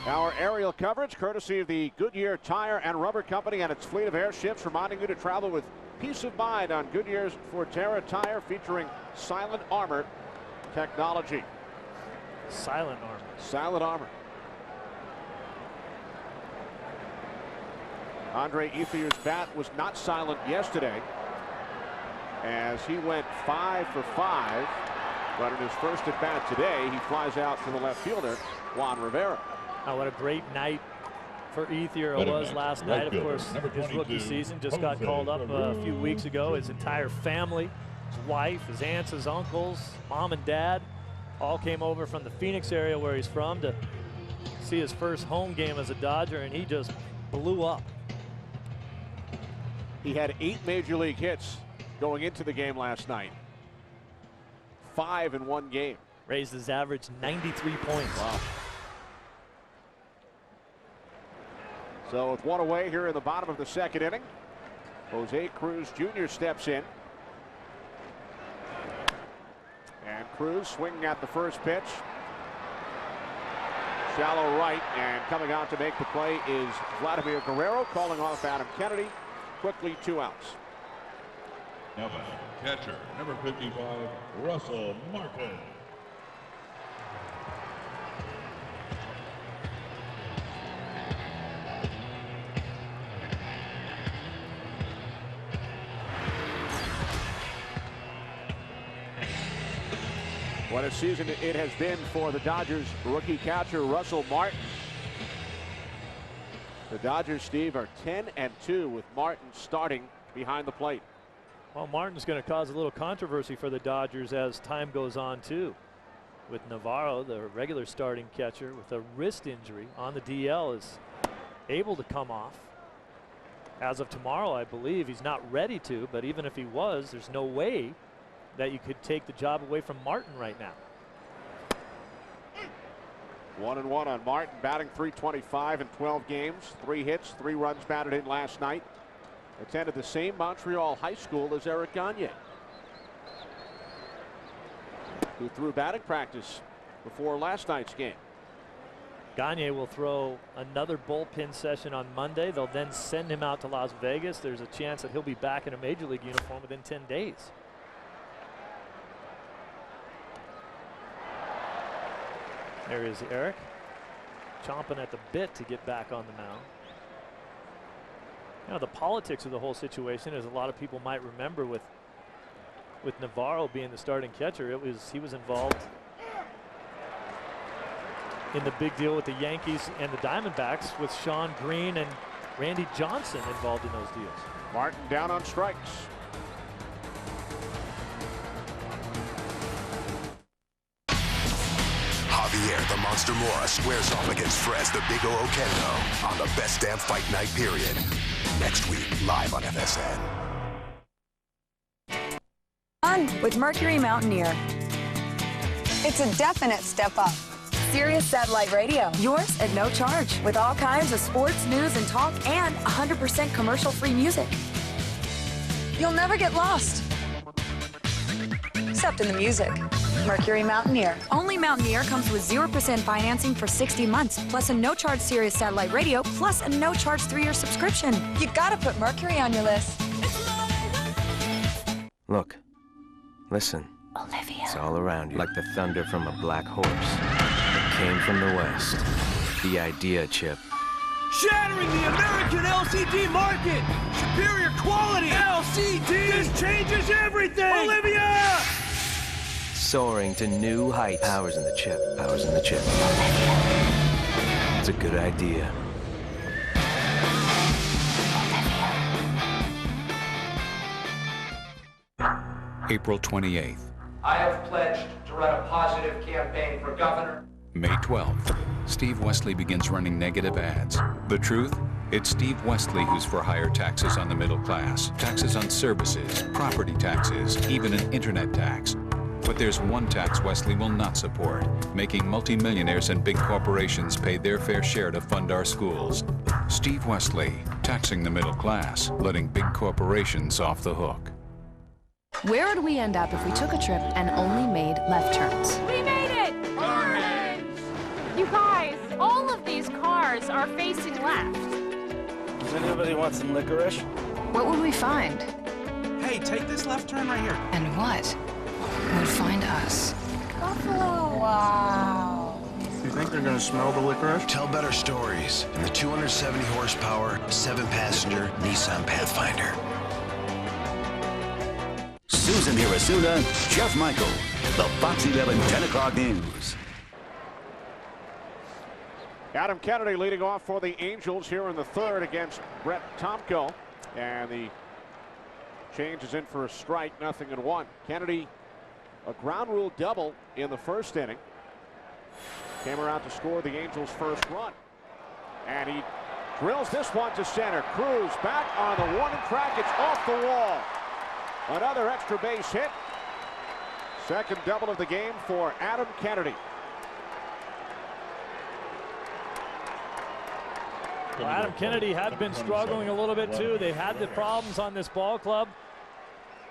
Speaker 1: Our aerial coverage, courtesy of the Goodyear Tire and Rubber Company and its fleet of airships, reminding you to travel with peace of mind on Goodyear's Forterra tire, featuring Silent Armor technology.
Speaker 2: Silent Armor.
Speaker 1: Silent Armor. Andre Ethier's bat was not silent yesterday as he went 5 for 5, but in his first at bat today, he flies out to the left fielder, Juan Rivera.
Speaker 2: Oh, what a great night for Ethier it was last night. Of course, his rookie season just got called up a few weeks ago. His entire family, his wife, his aunts, his uncles, mom and dad, all came over from the Phoenix area where he's from to see his first home game as a Dodger, and he just blew up.
Speaker 1: He had 8 major league hits going into the game last night. 5 in one game.
Speaker 2: Raised his average 93 points.
Speaker 1: Wow. So with one away here in the bottom of the second inning, Jose Cruz Jr. steps in. And Cruz swinging at the first pitch. Shallow right, and coming out to make the play is Vladimir Guerrero, calling off Adam Kennedy. Quickly 2 outs.
Speaker 14: Now catcher, number 55, Russell Martin.
Speaker 1: What a season it has been for the Dodgers rookie catcher Russell Martin. The Dodgers, Steve, are 10-2 with Martin starting behind the plate.
Speaker 8: Well, Martin's going to cause a little controversy for the Dodgers as time goes on, too. With Navarro, the regular starting catcher, with a wrist injury on the DL, is able to come off. As of tomorrow, I believe he's not ready to, but even if he was, there's no way that you could take the job away from Martin right now.
Speaker 1: 1-1 on Martin, batting .325 in 12 games, 3 hits, 3 runs batted in last night. Attended the same Montreal high school as Eric Gagne, who threw batting practice before last night's game.
Speaker 8: Gagne will throw another bullpen session on Monday. They'll then send him out to Las Vegas. There's a chance that he'll be back in a major league uniform within 10 days. There is Eric, chomping at the bit to get back on the mound. You know, the politics of the whole situation, as a lot of people might remember, with Navarro being the starting catcher, he was involved in the big deal with the Yankees and the Diamondbacks, with Sean Green and Randy Johnson involved in those deals.
Speaker 1: Martin down on strikes.
Speaker 10: Javier the Monster Mora squares off against Frez the Big O Kendo on the best damn fight night period. Next week, live on FSN.
Speaker 11: On with Mercury Mountaineer. It's a definite step up. Sirius Satellite Radio. Yours at no charge. With all kinds of sports, news, and talk, and 100% commercial-free music. You'll never get lost. Except in the music. Mercury Mountaineer. Only Mountaineer comes with 0% financing for 60 months, plus a no-charge Sirius Satellite Radio, plus a no-charge 3-year subscription. You gotta put Mercury on your list.
Speaker 13: Look. Listen.
Speaker 22: Olivia.
Speaker 13: It's all around you, like the thunder from a black horse. It came from the west. The idea chip.
Speaker 19: Shattering the American LCD market! Superior quality! LCD! This changes everything! Olivia!
Speaker 13: Soaring to new heights. Powers in the chip. Powers in the chip. It's a good idea.
Speaker 16: April 28th.
Speaker 26: I have pledged to run a positive campaign for governor.
Speaker 16: May 12th. Steve Wesley begins running negative ads. The truth? It's Steve Wesley who's for higher taxes on the middle class. Taxes on services, property taxes, even an internet tax. But there's one tax Wesley will not support, making multimillionaires and big corporations pay their fair share to fund our schools. Steve Wesley, taxing the middle class, letting big corporations off the hook.
Speaker 27: Where would we end up if we took a trip and only made left turns?
Speaker 28: We made it! Orange! You guys, all of these cars are facing left.
Speaker 29: Does anybody want some licorice?
Speaker 27: What would we find?
Speaker 29: Hey, take this left turn right here.
Speaker 27: And what would find us?
Speaker 22: Buffalo. Wow.
Speaker 29: You think they're gonna smell the licorice?
Speaker 10: Tell better stories in the 270 horsepower, 7-passenger Nissan Pathfinder.
Speaker 5: Susan Hirasuna, Jeff Michael, the Fox 11 10 o'clock news.
Speaker 1: Adam Kennedy leading off for the Angels here in the third against Brett Tomko. And the change is in for a strike, 0-1. Kennedy, a ground rule double in the first inning. Came around to score the Angels' first run. And he drills this one to center. Cruz back on the warning track. It's off the wall. Another extra base hit. Second double of the game for Adam Kennedy.
Speaker 8: Well, Adam Kennedy had been struggling a little bit too. They had the problems on this ball club.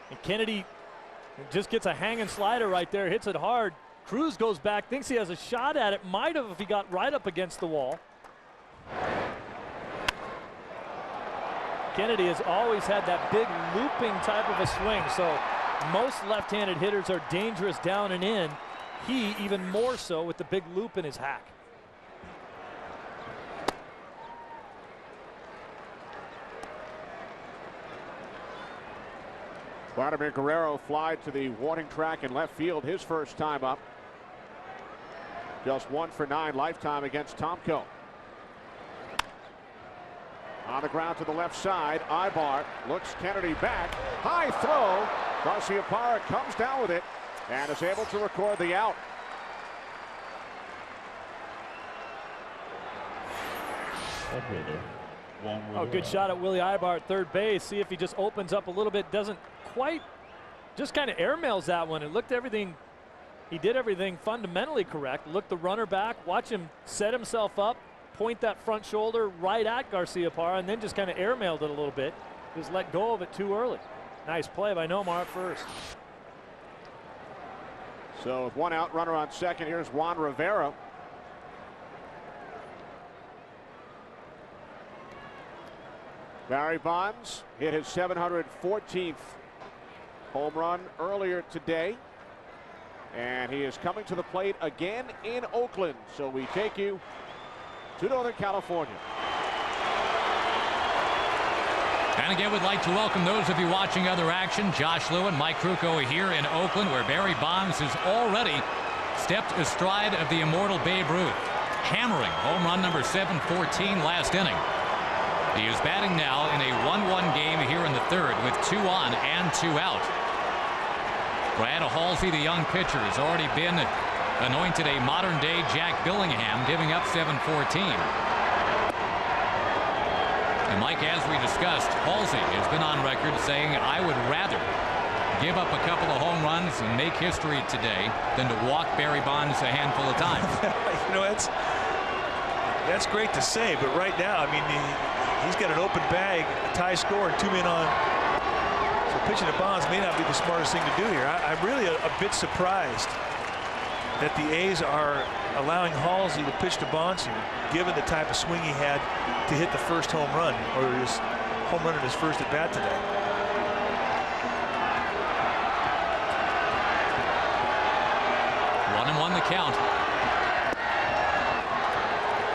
Speaker 8: And Kennedy just gets a hanging slider right there, hits it hard. Cruz goes back, thinks he has a shot at it. Might have if he got right up against the wall. Kennedy has always had that big looping type of a swing, so most left-handed hitters are dangerous down and in. He even more so with the big loop in his hack.
Speaker 1: Vladimir Guerrero fly to the warning track in left field his first time up. Just 1 for 9 lifetime against Tomko. On the ground to the left side, Eibar looks Kennedy back. High throw. Garciaparra comes down with it and is able to record the out.
Speaker 8: Oh, good shot at Willie Eibar at third base. See if he just opens up a little bit. Doesn't quite, just kind of airmails that one. It looked everything, he did everything fundamentally correct. Looked the runner back, watch him set himself up, point that front shoulder right at Garciaparra, and then just kind of airmailed it a little bit. Just let go of it too early. Nice play by Nomar at first.
Speaker 1: So with one out, runner on second, here's Juan Rivera. Barry Bonds hit his 714th home run earlier today. And he is coming to the plate again in Oakland. So we take you to Northern California.
Speaker 12: And again, we'd like to welcome those of you watching other action. Josh Lewin, Mike Krukow here in Oakland, where Barry Bonds has already stepped astride of the immortal Babe Ruth, hammering home run number 714 last inning. He is batting now in a 1-1 game here in the third with 2 on and 2 out. Brad Halsey, the young pitcher, has already been anointed a modern-day Jack Billingham, giving up 714. And Mike, as we discussed, Halsey has been on record saying, I would rather give up a couple of home runs and make history today than to walk Barry Bonds a handful of times.
Speaker 15: You know, that's great to say, but right now, I mean, he's got an open bag, a tie score, and 2 men on. So pitching to Bonds may not be the smartest thing to do here. I'm really a bit surprised that the A's are allowing Halsey to pitch to Bonds here, given the type of swing he had to hit the first home run, or his home run in his first at bat today.
Speaker 12: 1-1 the count.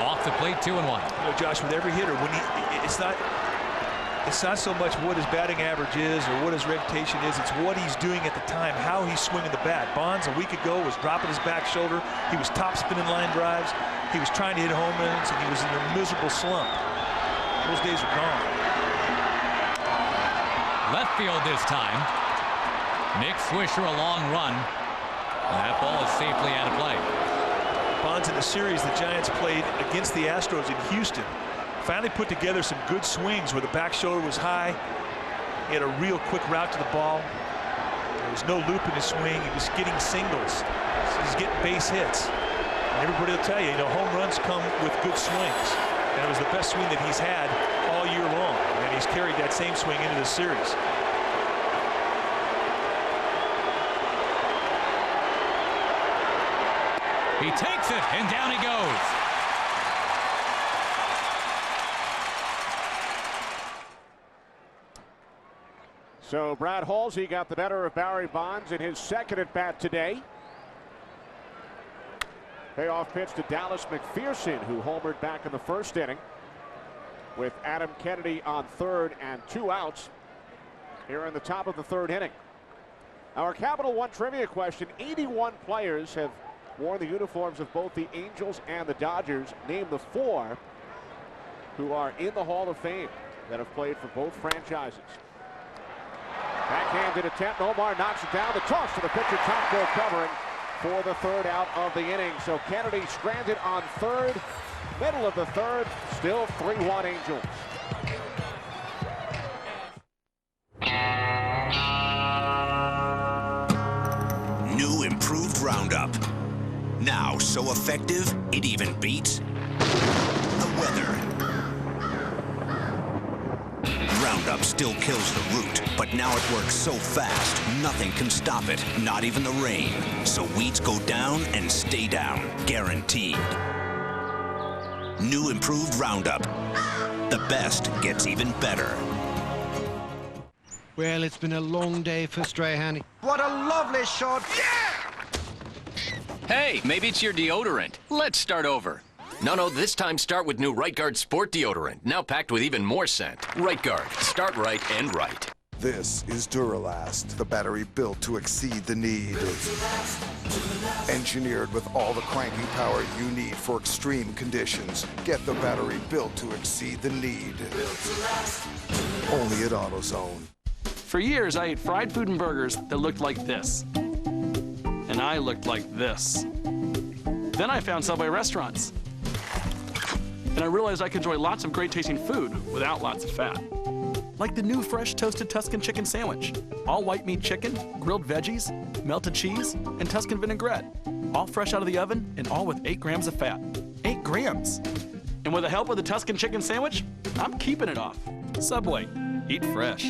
Speaker 12: Off the plate, 2-1.
Speaker 15: You know, Josh, with every hitter, when it's not so much what his batting average is or what his reputation is, it's what he's doing at the time, how he's swinging the bat. Bonds a week ago was dropping his back shoulder. He was top spinning line drives. He was trying to hit home runs, and he was in a miserable slump. Those days are gone.
Speaker 12: Left field this time. Nick Swisher, a long run. And that ball is safely out of play.
Speaker 15: Bonds in the series the Giants played against the Astros in Houston finally put together some good swings where the back shoulder was high. He had a real quick route to the ball. There was no loop in his swing. He was getting singles. He's getting base hits. And everybody will tell you, home runs come with good swings. And it was the best swing that he's had all year long. And he's carried that same swing into the series.
Speaker 12: He takes it, and down he goes.
Speaker 1: So Brad Halsey got the better of Barry Bonds in his second at bat today. Payoff pitch to Dallas McPherson, who homered back in the first inning with Adam Kennedy on third and 2 outs here in the top of the third inning. Our Capital One trivia question: 81 players have worn the uniforms of both the Angels and the Dodgers. Name the 4 who are in the Hall of Fame that have played for both franchises. Backhanded attempt. Nomar knocks it down. The toss to the pitcher. Tomko covering for the third out of the inning. So Kennedy stranded on third. Middle of the third. Still 3-1 Angels.
Speaker 10: New improved Roundup. Now so effective, it even beats the weather. Roundup still kills the root, but now it works so fast, nothing can stop it, not even the rain. So weeds go down and stay down, guaranteed. New improved Roundup. The best gets even better.
Speaker 17: Well, it's been a long day for Strahan.
Speaker 18: What a lovely shot! Yeah!
Speaker 20: Hey, maybe it's your deodorant. Let's start over. No, this time start with new Right Guard Sport Deodorant, now packed with even more scent. Right Guard, start right and right.
Speaker 21: This is Duralast, the battery built to exceed the need.
Speaker 3: Engineered with all the cranking power you need for extreme conditions. Get the battery built to exceed the need. Built to last. Only at AutoZone.
Speaker 4: For years, I ate fried food and burgers that looked like this. And I looked like this. Then I found Subway restaurants. And I realized I could enjoy lots of great tasting food without lots of fat. Like the new fresh toasted Tuscan chicken sandwich. All white meat chicken, grilled veggies, melted cheese, and Tuscan vinaigrette. All fresh out of the oven and all with 8 grams of fat. 8 grams. And with the help of the Tuscan chicken sandwich, I'm keeping it off. Subway, eat fresh.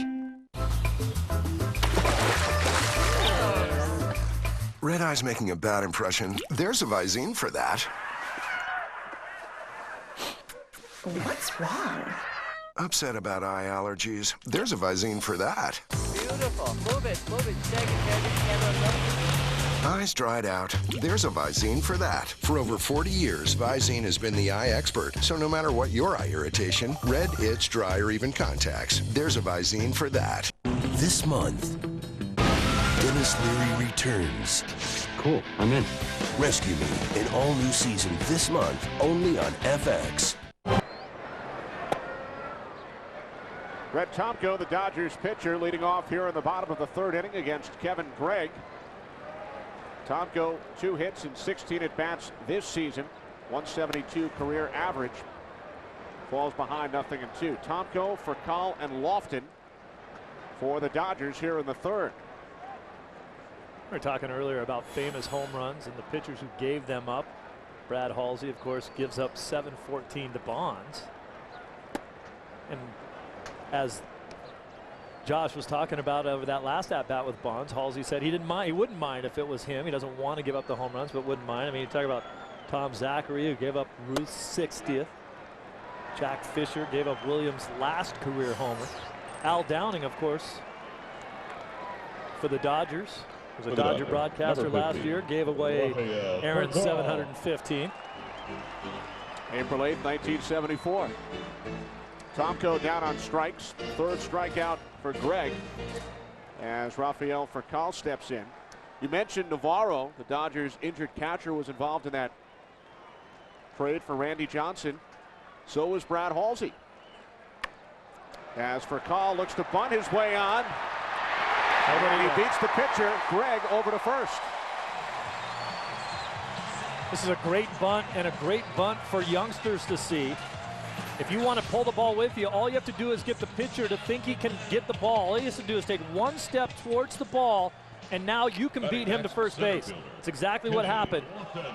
Speaker 3: Red eye's making a bad impression. There's a Visine for that.
Speaker 6: What's wrong?
Speaker 3: Upset about eye allergies. There's a Visine for that.
Speaker 19: Beautiful. Move it, shake it, camera.
Speaker 3: Eyes dried out. There's a Visine for that. For over 40 years, Visine has been the eye expert. So no matter what your eye irritation, red, itch, dry, or even contacts, there's a Visine for that.
Speaker 7: This month, Dennis Leary returns.
Speaker 9: Cool, I'm in.
Speaker 7: Rescue Me, an all-new season this month, only on FX.
Speaker 1: Brett Tomko, the Dodgers pitcher, leading off here in the bottom of the 3rd inning against Kevin Gregg. Tomko, 2 hits and 16 at-bats this season. 172 career average. Falls behind 0-2. Tomko, Furcal, and Lofton for the Dodgers here in the 3rd.
Speaker 8: We were talking earlier about famous home runs and the pitchers who gave them up. Brad Halsey, of course, gives up 7-14 to Bonds. And as Josh was talking about over that last at-bat with Bonds, Halsey said he didn't mind. He wouldn't mind if it was him. He doesn't want to give up the home runs, but wouldn't mind. I mean, you talk about Tom Zachary, who gave up Ruth's 60th. Jack Fisher gave up Williams' last career homer. Al Downing, of course, for the Dodgers, was a Dodger broadcaster last year, gave away Aaron's 715th.
Speaker 1: April 8th, 1974. Tomko down on strikes. 3rd strikeout for Gregg as Rafael Furcal steps in. You mentioned Navarro, the Dodgers' injured catcher, was involved in that trade for Randy Johnson. So was Brad Halsey. As Furcal looks to bunt his way on. And he beats the pitcher, Gregg, over to first.
Speaker 8: This is a great bunt and a great bunt for youngsters to see. If you want to pull the ball with you, all you have to do is get the pitcher to think he can get the ball. All he has to do is take 1 step towards the ball, and now you can beat him to first base. It's exactly what happened.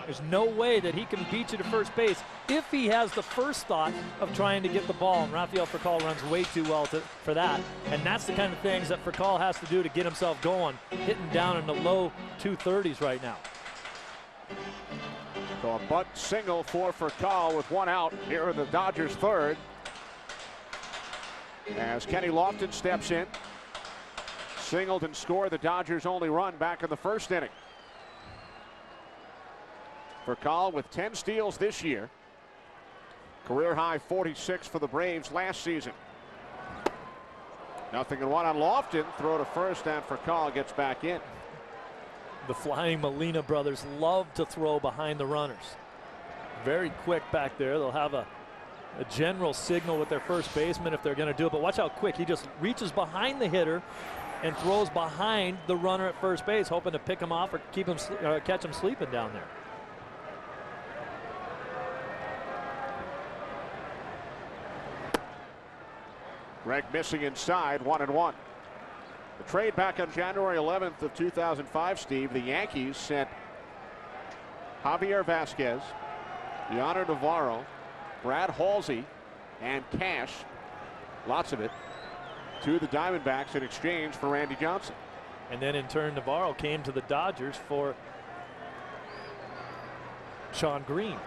Speaker 8: There's no way that he can beat you to first base if he has the first thought of trying to get the ball, and Rafael Furcal runs way too well for that. And that's the kind of things that Furcal has to do to get himself going, hitting down in the low 230s right now.
Speaker 1: So a bunt single for Furcal with 1 out here in the Dodgers' 3rd. As Kenny Lofton steps in. Singled and scored the Dodgers' only run back in the 1st inning. Furcal with 10 steals this year. Career high 46 for the Braves last season. 0-1 on Lofton. Throw to first, and Furcal gets back in.
Speaker 8: The Flying Molina brothers love to throw behind the runners. Very quick back there. They'll have a general signal with their first baseman if they're going to do it. But watch how quick. He just reaches behind the hitter and throws behind the runner at first base, hoping to pick him off or keep him catch him sleeping down there.
Speaker 1: Gregg missing inside, 1-1. The trade back on January 11th of 2005, Steve, the Yankees sent Javier Vasquez, Yonder Navarro, Brad Halsey, and cash, lots of it, to the Diamondbacks in exchange for Randy Johnson.
Speaker 8: And then in turn, Navarro came to the Dodgers for Sean Green.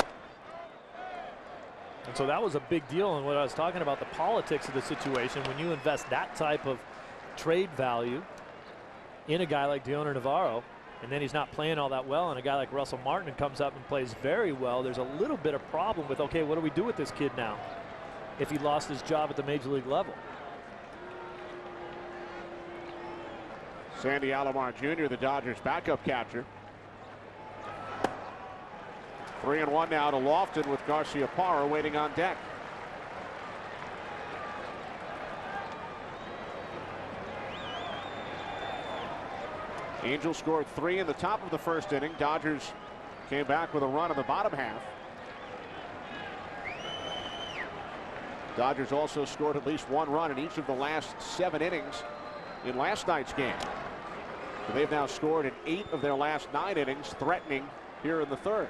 Speaker 8: And so that was a big deal. And what I was talking about, the politics of the situation, when you invest that type of trade value in a guy like Dioner Navarro, and then he's not playing all that well, and a guy like Russell Martin comes up and plays very well, there's a little bit of problem with, okay, what do we do with this kid now if he lost his job at the major league level?
Speaker 1: Sandy Alomar Jr., the Dodgers backup catcher. 3-1 now to Lofton with Garcia Parra waiting on deck. Angels scored 3 in the top of the first inning. Dodgers came back with a run in the bottom half. Dodgers also scored at least 1 run in each of the last 7 innings in last night's game. So they've now scored in 8 of their last 9 innings, threatening here in the third.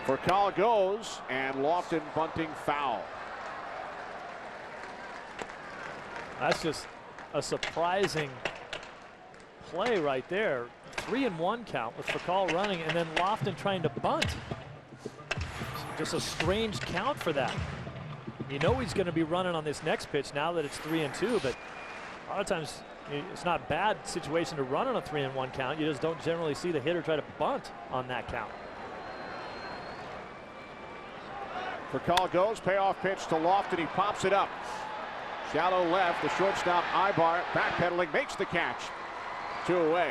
Speaker 1: For call goes, and Lofton bunting foul.
Speaker 8: That's just a surprising play right there. 3-1 count with Fakal running, and then Lofton trying to bunt. Just a strange count for that. You know he's going to be running on this next pitch now that it's 3-2, but a lot of times it's not a bad situation to run on a 3-1 count. You just don't generally see the hitter try to bunt on that count.
Speaker 1: For call goes, payoff pitch to Lofton. He pops it up. Shallow left. The shortstop Eibar backpedaling makes the catch. 2 away.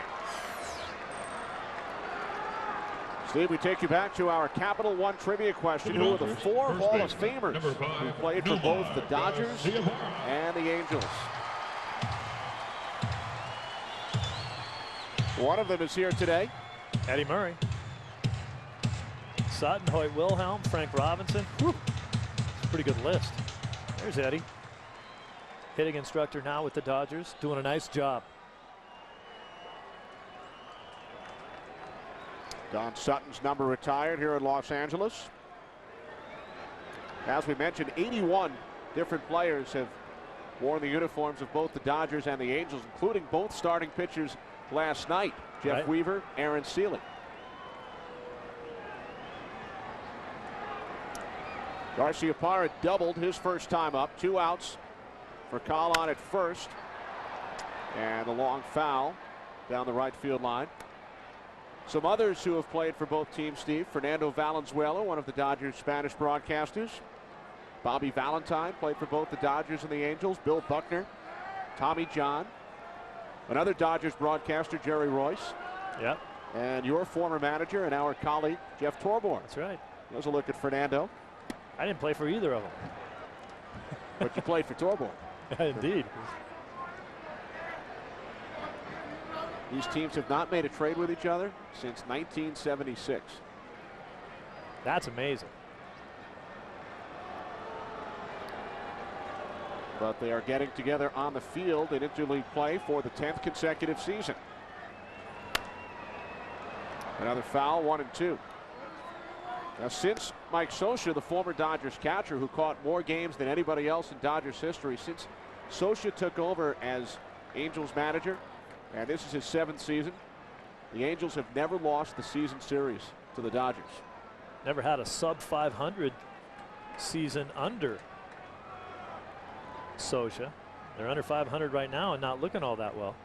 Speaker 1: Steve, we take you back to our Capital One trivia question. Who are the 4 Hall of Famers who played for both the Dodgers and the Angels? One of them is here today.
Speaker 8: Eddie Murray. Sutton, Hoyt Wilhelm, Frank Robinson. Whew. It's a pretty good list. There's Eddie. Hitting instructor now with the Dodgers, doing a nice job.
Speaker 1: Don Sutton's number retired here in Los Angeles. As we mentioned, 81 different players have worn the uniforms of both the Dodgers and the Angels, including both starting pitchers last night, Jeff Weaver, Aaron Seeley. Garcia Parra doubled his first time up. 2 outs for Colon at first. And a long foul down the right field line. Some others who have played for both teams, Steve. Fernando Valenzuela, one of the Dodgers' Spanish broadcasters. Bobby Valentine played for both the Dodgers and the Angels. Bill Buckner, Tommy John. Another Dodgers broadcaster, Jerry Royce.
Speaker 8: Yep.
Speaker 1: And your former manager and our colleague, Jeff Torborg.
Speaker 8: That's right.
Speaker 1: There's a look at Fernando.
Speaker 8: I didn't play for either of them.
Speaker 1: But you played for Torborg.
Speaker 8: Indeed.
Speaker 1: These teams have not made a trade with each other since 1976.
Speaker 8: That's amazing.
Speaker 1: But they are getting together on the field in interleague play for the 10th consecutive season. Another foul, 1-2. Now, since Mike Scioscia, the former Dodgers catcher who caught more games than anybody else in Dodgers history, since Scioscia took over as Angels manager, and this is his 7th season, the Angels have never lost the season series to the Dodgers.
Speaker 8: Never had a sub 500 season under Scioscia. They're under 500 right now and not looking all that well.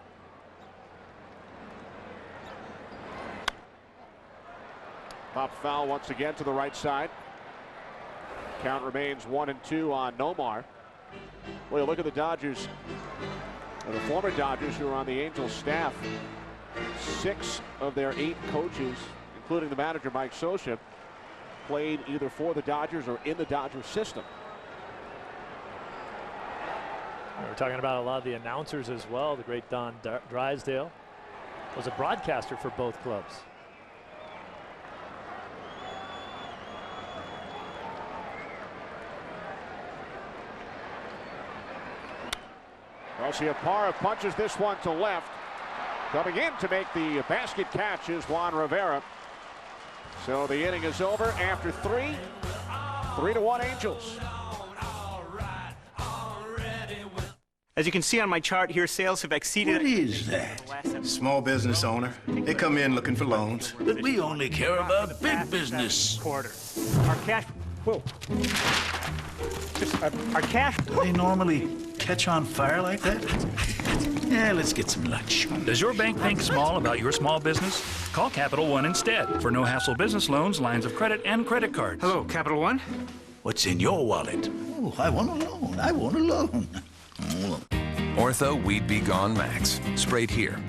Speaker 1: Pop foul once again to the right side. Count remains 1-2 on Nomar. Well, look at the Dodgers, the former Dodgers who are on the Angels staff. 6 of their 8 coaches, including the manager Mike Scioscia, played either for the Dodgers or in the Dodgers system.
Speaker 8: We're talking about a lot of the announcers as well. The great Don Drysdale was a broadcaster for both clubs.
Speaker 1: Garcia Parra punches this one to left. Coming in to make the basket catch is Juan Rivera. So the inning is over after 3. 3-1 Angels.
Speaker 2: As you can see on my chart here, sales have exceeded...
Speaker 9: What is that? Small business owner. They come in looking for loans. But we only care about big business.
Speaker 2: Quarter. Our cash... Whoa. Our cash...
Speaker 9: Do they normally catch on fire like that? Yeah, let's get some lunch.
Speaker 11: Does your bank think small about your small business? Call Capital One instead for no-hassle business loans, lines of credit, and credit cards.
Speaker 9: Hello, Capital One? What's in your wallet? Oh, I want a loan. I want a loan.
Speaker 13: Ortho Weed Be Gone Max, sprayed here.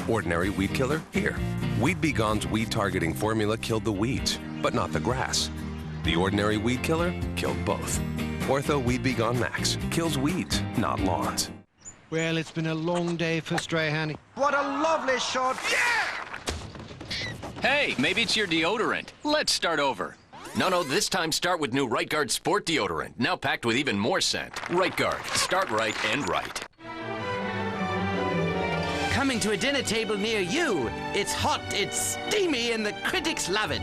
Speaker 13: Ordinary weed killer, here. Weed Be Gone's weed targeting formula killed the weeds, but not the grass. The ordinary weed killer killed both. Ortho Weed Be Gone Max kills weeds, not lawns.
Speaker 17: Well, it's been a long day for Strahan.
Speaker 18: What a lovely shot.
Speaker 20: Hey, maybe it's your deodorant. Let's start over. No, this time start with new Right Guard Sport Deodorant, now packed with even more scent. Right Guard, start right and right.
Speaker 14: Coming to a dinner table near you. It's hot, it's steamy, and the critics love it.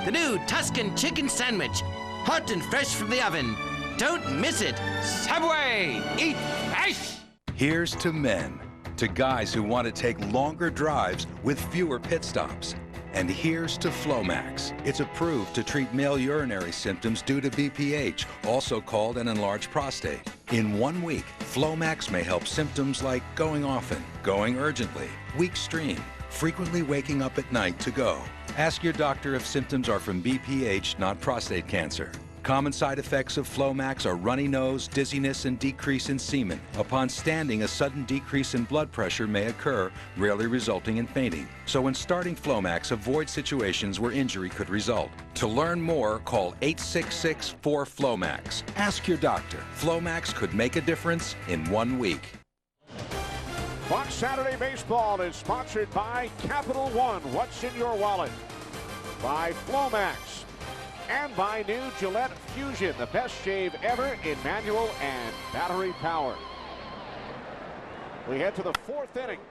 Speaker 14: The new Tuscan chicken sandwich, hot and fresh from the oven. Don't miss it. Subway, eat fresh.
Speaker 16: Here's to men, to guys who want to take longer drives with fewer pit stops. And here's to Flomax. It's approved to treat male urinary symptoms due to BPH, also called an enlarged prostate. In 1 week, Flomax may help symptoms like going often, going urgently, weak stream, frequently waking up at night to go. Ask your doctor if symptoms are from BPH, not prostate cancer. Common side effects of Flomax are runny nose, dizziness, and decrease in semen. Upon standing, a sudden decrease in blood pressure may occur, rarely resulting in fainting. So when starting Flomax, avoid situations where injury could result. To learn more, call 866-4FLOMAX. Ask your doctor. Flomax could make a difference in 1 week.
Speaker 1: Fox Saturday Baseball is sponsored by Capital One. What's in your wallet? By Flomax. And by new Gillette Fusion, the best shave ever in manual and battery power. We head to the 4th inning.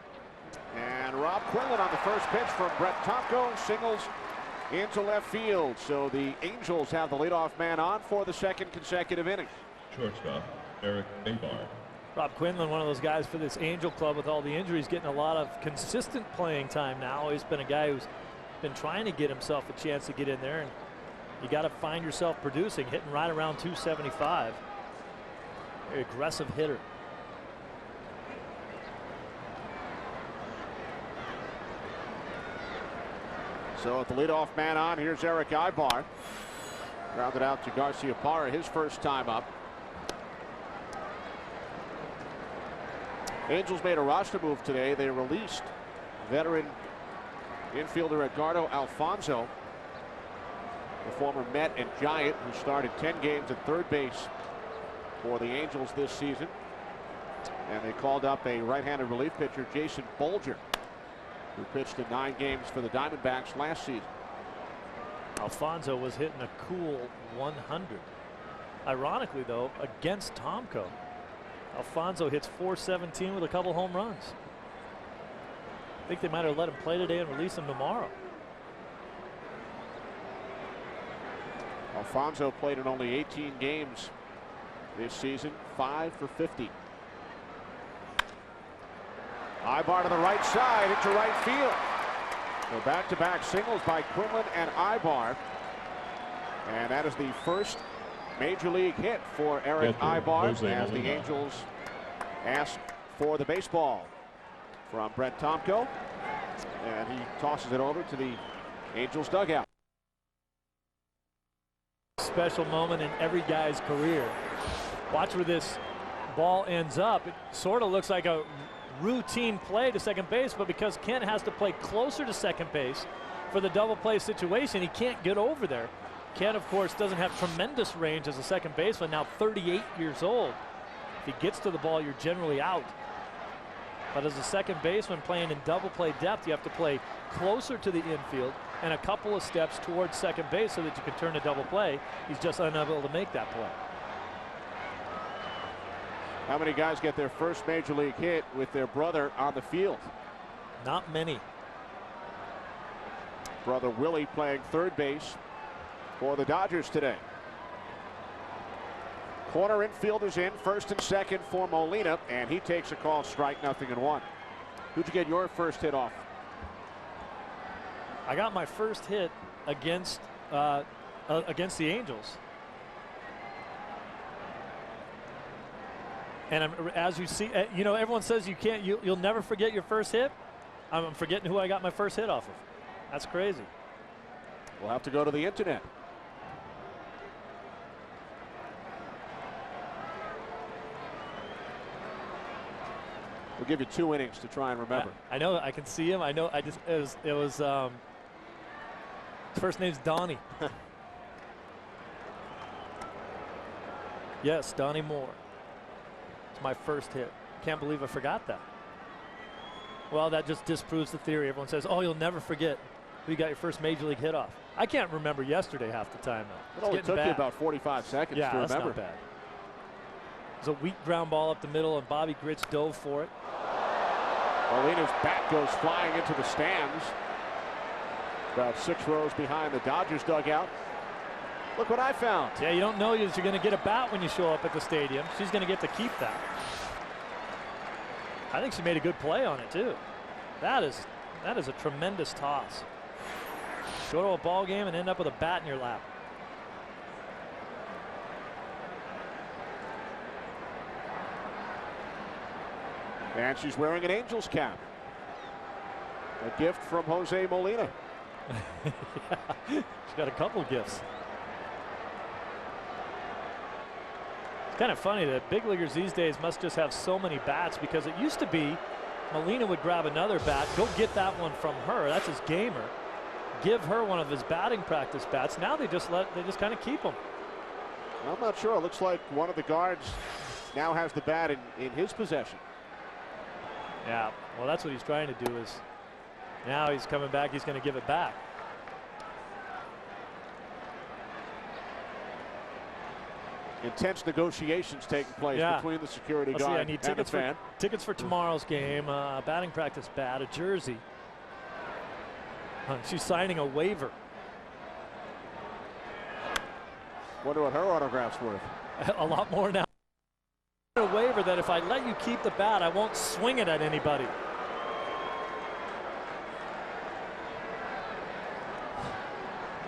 Speaker 1: And Rob Quinlan on the first pitch from Brett Tomko, singles into left field. So the Angels have the leadoff man on for the 2nd consecutive inning.
Speaker 21: Shortstop, Willie Eibar.
Speaker 8: Rob Quinlan, one of those guys for this Angel club with all the injuries, getting a lot of consistent playing time now. He's been a guy who's been trying to get himself a chance to get in there. And you got to find yourself producing, hitting right around 275. Very aggressive hitter.
Speaker 1: So at the leadoff man on, here's Willie Eibar. Grounded out to Garcia Parra, his first time up. Angels made a roster move today. They released veteran infielder Edgardo Alfonso, the former Met and Giant, who started 10 games at third base for the Angels this season. And they called up a right-handed relief pitcher, Jason Bolger, who pitched in 9 games for the Diamondbacks last season.
Speaker 8: Alfonso was hitting a cool 100. Ironically, though, against Tomko, Alfonso hits .417 with a couple home runs. I think they might have let him play today and release him tomorrow.
Speaker 1: Alfonso played in only 18 games this season, 5 for 50. Eibar to the right side into right field. So back-to-back singles by Quinlan and Eibar. And that is the first major league hit for Willie Eibar as the Angels ask for the baseball from Brett Tomko. And he tosses it over to the Angels dugout.
Speaker 8: Special moment in every guy's career. Watch where this ball ends up. It sort of looks like a routine play to second base, but because Kent has to play closer to second base for the double play situation, he can't get over there. Kent, of course, doesn't have tremendous range as a second baseman, now 38 years old. If he gets to the ball, you're generally out. But as a second baseman playing in double play depth, you have to play closer to the infield and a couple of steps towards second base so that you can turn a double play. He's just unable to make that play.
Speaker 1: How many guys get their first major league hit with their brother on the field?
Speaker 8: Not many.
Speaker 1: Brother Willie playing third base for the Dodgers today. Corner infielders in, first and second for Molina, and he takes a call, strike, 0-1. Who'd you get your first hit off?
Speaker 8: I got my first hit against the Angels. And as you see, you know, everyone says you can't, you'll never forget your first hit. I'm forgetting who I got my first hit off of. That's crazy.
Speaker 1: We'll have to go to the internet. We'll give you 2 innings to try and remember.
Speaker 8: I know. I can see him. I know. It was first name's Donnie. Yes, Donnie Moore. It's my first hit. Can't believe I forgot that. Well, that just disproves the theory. Everyone says, oh, you'll never forget who you got your first major league hit off. I can't remember yesterday half the time, though.
Speaker 1: It only took you about 45 seconds to remember.
Speaker 8: That's not bad. It was a weak ground ball up the middle, and Bobby Grich dove for it.
Speaker 1: Molina's bat goes flying into the stands. About 6 rows behind the Dodgers dugout. Look what I found.
Speaker 8: Yeah, you don't know that you're going to get a bat when you show up at the stadium. She's going to get to keep that. I think she made a good play on it, too. That is a tremendous toss. Go to a ball game and end up with a bat in your lap.
Speaker 1: And she's wearing an Angels cap. A gift from Jose Molina.
Speaker 8: Yeah, she's got a couple gifts. It's kind of funny that big leaguers these days must just have so many bats, because it used to be Molina would grab another bat, go get that one from her. That's his gamer. Give her one of his batting practice bats. Now they just kind of keep them.
Speaker 1: I'm not sure. It looks like one of the guards now has the bat in his possession.
Speaker 8: Yeah, well, that's what he's trying to do. Is now he's coming back. He's going to give it back.
Speaker 1: Intense negotiations taking place between the security guard
Speaker 8: I need
Speaker 1: and the fan.
Speaker 8: Tickets for tomorrow's game, batting practice bat, a jersey. She's signing a waiver.
Speaker 1: Wonder what her autograph's worth.
Speaker 8: A lot more now. A waiver that if I let you keep the bat, I won't swing it at anybody.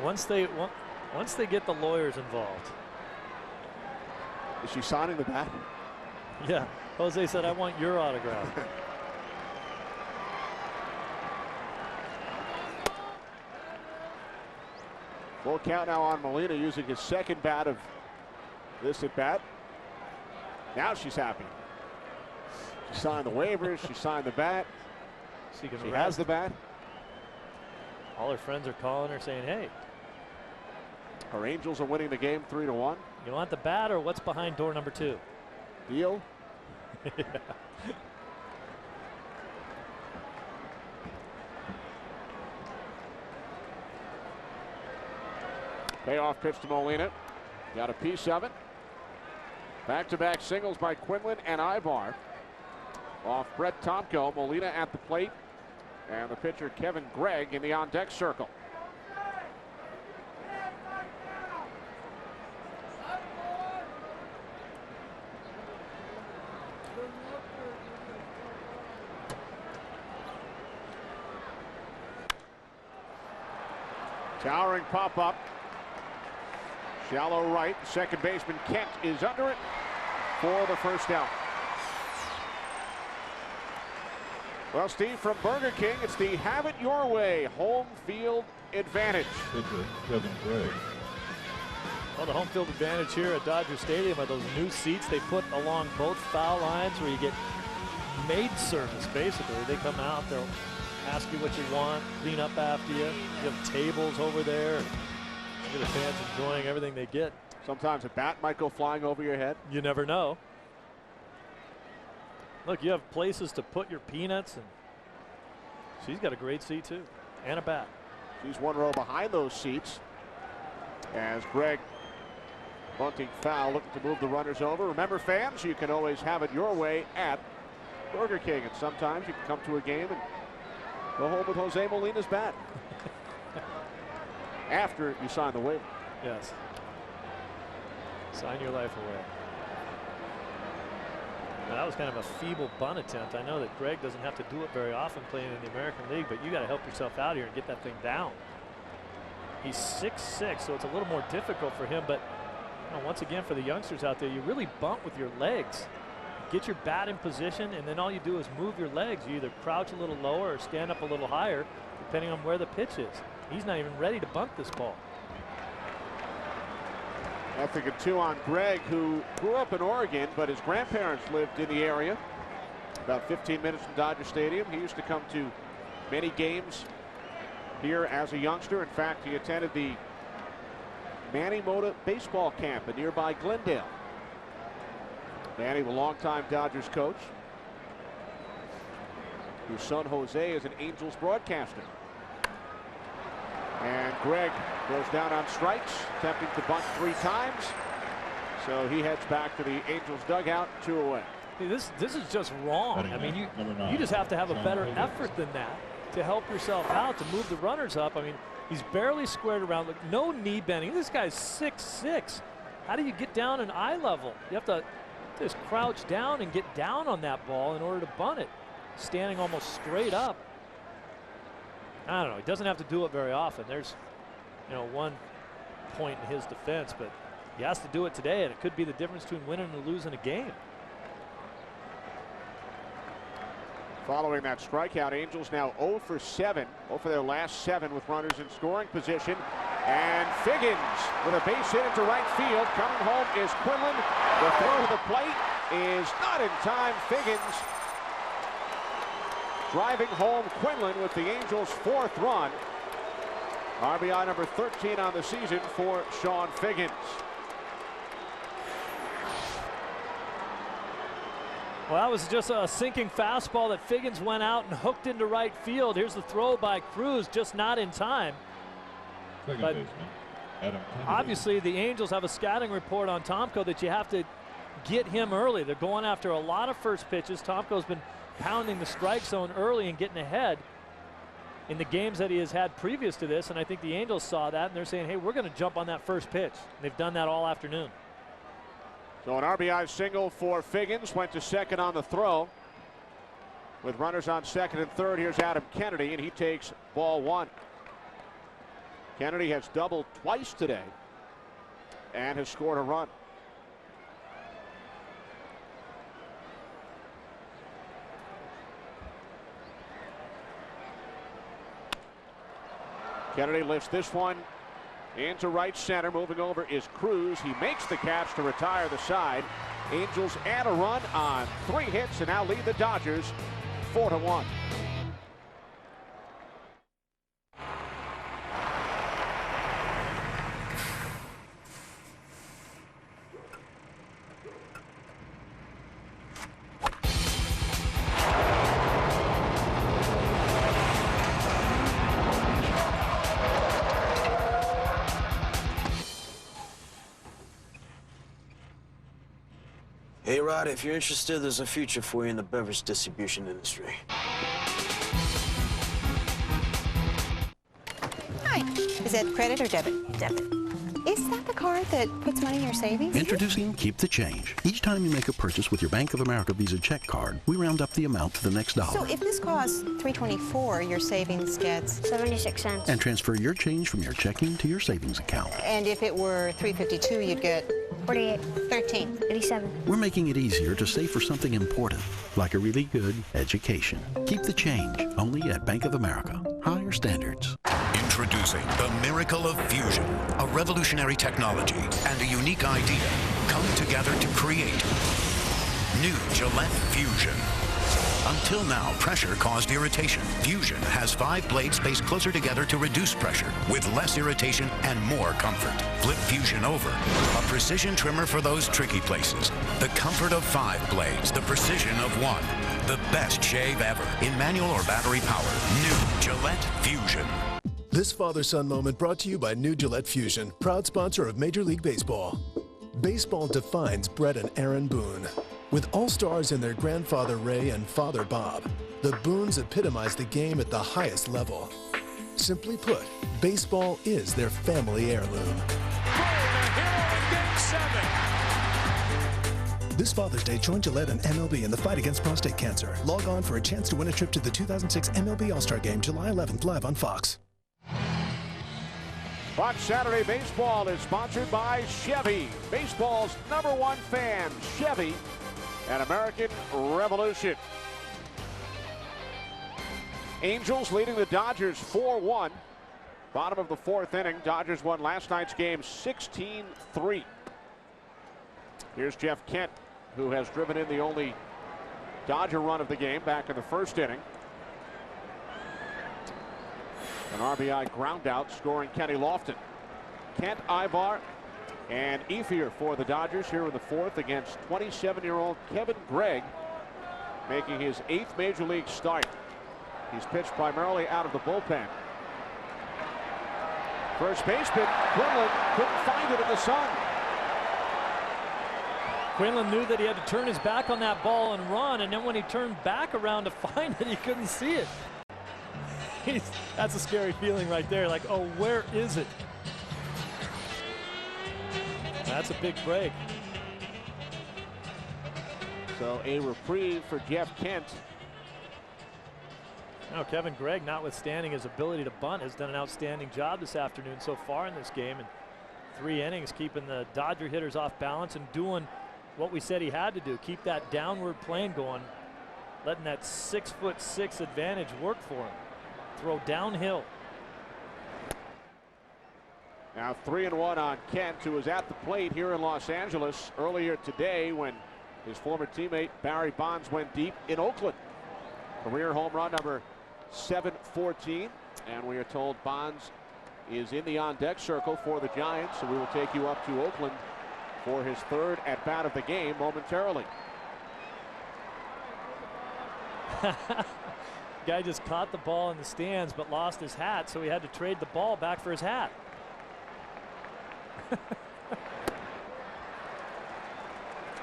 Speaker 8: Once they get the lawyers involved.
Speaker 1: Is she signing the bat?
Speaker 8: Yeah. Jose said, I want your autograph.
Speaker 1: Full count now on Molina, using his second bat of this at bat. Now she's happy. She signed the waivers. She signed the bat. She has the bat.
Speaker 8: All her friends are calling her saying, hey.
Speaker 1: Her Angels are winning the game 3-1.
Speaker 8: You want the bat or what's behind door number 2?
Speaker 1: Deal. Payoff pitch to Molina. Got a piece of it. Back-to-back singles by Quinlan and Eibar. Off Brett Tomko. Molina at the plate. And the pitcher Kevin Gregg in the on-deck circle. Towering pop-up. Shallow right. Second baseman Kent is under it for the first out. Well, Steve, from Burger King, it's the have it your way home field advantage.
Speaker 21: Gregg.
Speaker 8: Well, the home field advantage here at Dodger Stadium are those new seats they put along both foul lines where you get maid service, basically. They come out, they'll ask you what you want, clean up after you. You have tables over there. Look at the fans enjoying everything they get.
Speaker 1: Sometimes a bat might go flying over your head.
Speaker 8: You never know. Look, you have places to put your peanuts, and she's got a great seat too, and a bat.
Speaker 1: She's one row behind those seats as Gregg bunting foul, looking to move the runners over. Remember, fans, you can always have it your way at Burger King, and sometimes you can come to a game and go home with Jose Molina's bat after you sign the waiver.
Speaker 8: Yes. Sign your life away. Now, that was kind of a feeble bunt attempt. I know that Gregg doesn't have to do it very often playing in the American League, but you got to help yourself out here and get that thing down. He's 6'6", so it's a little more difficult for him, but you know, once again, for the youngsters out there, you really bunt with your legs. Get your bat in position, and then all you do is move your legs. You either crouch a little lower or stand up a little higher, depending on where the pitch is. He's not even ready to bunt this ball.
Speaker 1: I think a 2 on Gregg, who grew up in Oregon, but his grandparents lived in the area. about 15 minutes from Dodger Stadium. He used to come to many games here as a youngster. In fact, he attended the Manny Mota baseball camp in nearby Glendale. Manny, the longtime Dodgers coach, whose son Jose is an Angels broadcaster. And Gregg goes down on strikes, attempting to bunt 3 times. So he heads back to the Angels dugout, 2 away.
Speaker 8: This is just wrong. I mean, you just have to have a better effort than that to help yourself out, to move the runners up. I mean, he's barely squared around. Look, no knee bending. This guy's 6'6". How do you get down in eye level? You have to just crouch down and get down on that ball in order to bunt it. Standing almost straight up. I don't know. He doesn't have to do it very often. There's, one point in his defense, but he has to do it today, and it could be the difference between winning and losing a game.
Speaker 1: Following that strikeout, Angels now 0 for 7, 0 for their last 7 with runners in scoring position. And Figgins with a base hit into right field. Coming home is Quinlan. The throw to the plate is not in time. Figgins driving home Quinlan with the Angels' 4th run. RBI number 13 on the season for Sean Figgins.
Speaker 8: Well, that was just a sinking fastball that Figgins went out and hooked into right field. Here's the throw by Cruz, just not in time. But obviously the Angels have a scouting report on Tomko that you have to get him early. They're going after a lot of first pitches. Tomko's been pounding the strike zone early and getting ahead in the games that he has had previous to this, and I think the Angels saw that and they're saying, hey, we're going to jump on that first pitch. And they've done that all afternoon.
Speaker 1: So an RBI single for Figgins, went to second on the throw. With runners on second and third, here's Adam Kennedy, and he takes ball 1. Kennedy has doubled twice today and has scored a run. Kennedy lifts this one into right center. Moving over is Cruz. He makes the catch to retire the side. Angels add a run on 3 hits and now lead the Dodgers 4-1.
Speaker 5: Hey, Rod, if you're interested, there's a future for you in the beverage distribution industry.
Speaker 6: Hi. Is it credit or debit? Debit. Is that the card that puts money in your savings?
Speaker 22: Introducing Keep the Change. Each time you make a purchase with your Bank of America Visa check card, we round up the amount to the next dollar.
Speaker 6: So if this costs $3.24, your savings gets
Speaker 22: 76 cents. And transfer your change from your checking to your savings account.
Speaker 6: And if it were $3.52, you'd get 48, 13, 87.
Speaker 22: We're making it easier to save for something important, like a really good education. Keep the change, only at Bank of America. Higher standards.
Speaker 10: Introducing the miracle of fusion, a revolutionary technology and a unique idea come together to create new Gillette Fusion. Until now, pressure caused irritation. Fusion has 5 blades spaced closer together to reduce pressure, with less irritation and more comfort. Flip Fusion over, a precision trimmer for those tricky places. The comfort of 5 blades, the precision of 1. The best shave ever, in manual or battery power. New Gillette Fusion.
Speaker 23: This father-son moment brought to you by New Gillette Fusion, proud sponsor of Major League Baseball. Baseball defines Brett and Aaron Boone. With all-stars in their grandfather Ray and father Bob, the Boones epitomize the game at the highest level. Simply put, baseball is their family heirloom. This Father's Day, join Gillette and MLB in the fight against prostate cancer. Log on for a chance to win a trip to the 2006 MLB All-Star Game, July 11th, live on Fox.
Speaker 1: Fox Saturday Baseball is sponsored by Chevy, baseball's #1 fan, Chevy, and American Revolution. Angels leading the Dodgers 4-1. Bottom of the 4th inning. Dodgers won last night's game 16-3. Here's Jeff Kent, who has driven in the only Dodger run of the game back in the first inning. An RBI ground out scoring Kenny Lofton. Kent, Eibar, and Ethier for the Dodgers here in the fourth against 27-year-old Kevin Gregg, making his 8th major league start. He's pitched primarily out of the bullpen. First baseman Quinlan couldn't find it in the sun.
Speaker 8: Quinlan knew that he had to turn his back on that ball and run, and then when he turned back around to find it, he couldn't see it. That's a scary feeling right there, like, oh, where is it? That's a big break.
Speaker 1: So a reprieve for Jeff Kent.
Speaker 8: Now Kevin Gregg, notwithstanding his ability to bunt, has done an outstanding job this afternoon so far in this game. In 3 innings, keeping the Dodger hitters off balance and doing what we said he had to do, keep that downward plane going, letting that 6'6" advantage work for him. Throw downhill.
Speaker 1: Now 3-1 on Kent, who was at the plate here in Los Angeles earlier today when his former teammate Barry Bonds went deep in Oakland. Career home run number 714, and we are told Bonds is in the on-deck circle for the Giants, so we will take you up to Oakland for his 3rd at-bat of the game momentarily.
Speaker 8: Guy just caught the ball in the stands but lost his hat, so he had to trade the ball back for his hat.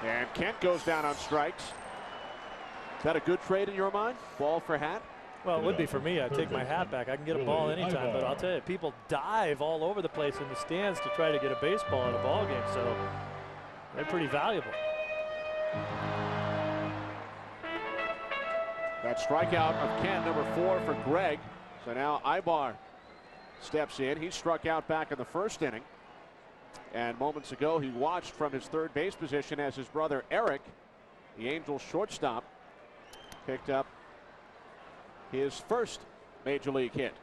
Speaker 1: And Kent goes down on strikes. Is that a good trade in your mind? Ball for hat?
Speaker 8: Well, it would be for me. I'd take my hat back. I can get a ball anytime, but I'll tell you, people dive all over the place in the stands to try to get a baseball in a ball game, so they're pretty valuable.
Speaker 1: That strikeout of Kent, number 4 for Gregg. So now Eibar steps in. He struck out back in the first inning. And moments ago, he watched from his 3rd base position as his brother Eric, the Angels shortstop, picked up his first major league hit.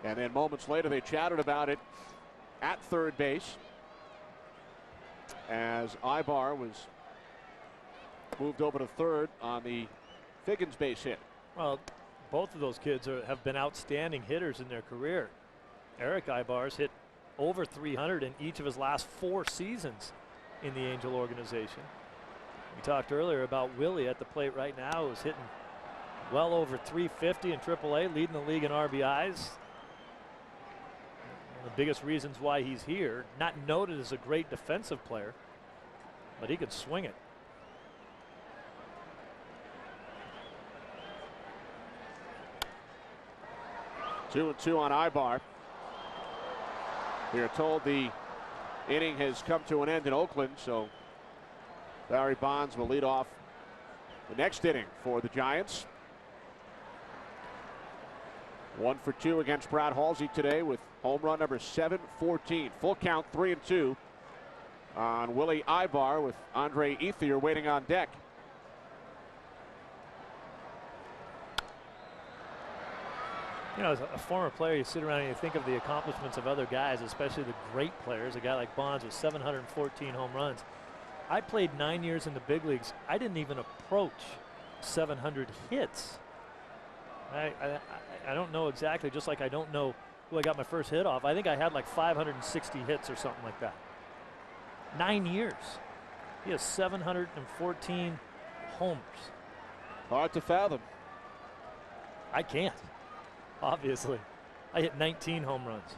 Speaker 1: And then moments later, they chatted about it at 3rd base as Eibar was moved over to 3rd on the Figgins base hit.
Speaker 8: Well, both of those kids have been outstanding hitters in their career. Eric Eibar's hit over 300 in each of his last 4 seasons in the Angel organization. We talked earlier about Willie at the plate right now, who's hitting well over 350 in AAA, leading the league in RBIs. One of the biggest reasons why he's here, not noted as a great defensive player, but he can swing it.
Speaker 1: 2-2 on Eibar. We are told the inning has come to an end in Oakland, so Barry Bonds will lead off the next inning for the Giants. 1 for 2 against Brad Halsey today with home run number 714. Full count, 3-2 on Willie Eibar with Andre Ethier waiting on deck.
Speaker 8: You know, as a former player, you sit around and you think of the accomplishments of other guys, especially the great players. A guy like Bonds with 714 home runs. I played 9 years in the big leagues. I didn't even approach 700 hits. I don't know exactly, just like I don't know who I got my first hit off. I think I had like 560 hits or something like that. 9 years. He has 714 homers.
Speaker 1: Hard to fathom.
Speaker 8: I can't. Obviously. I hit 19 home runs.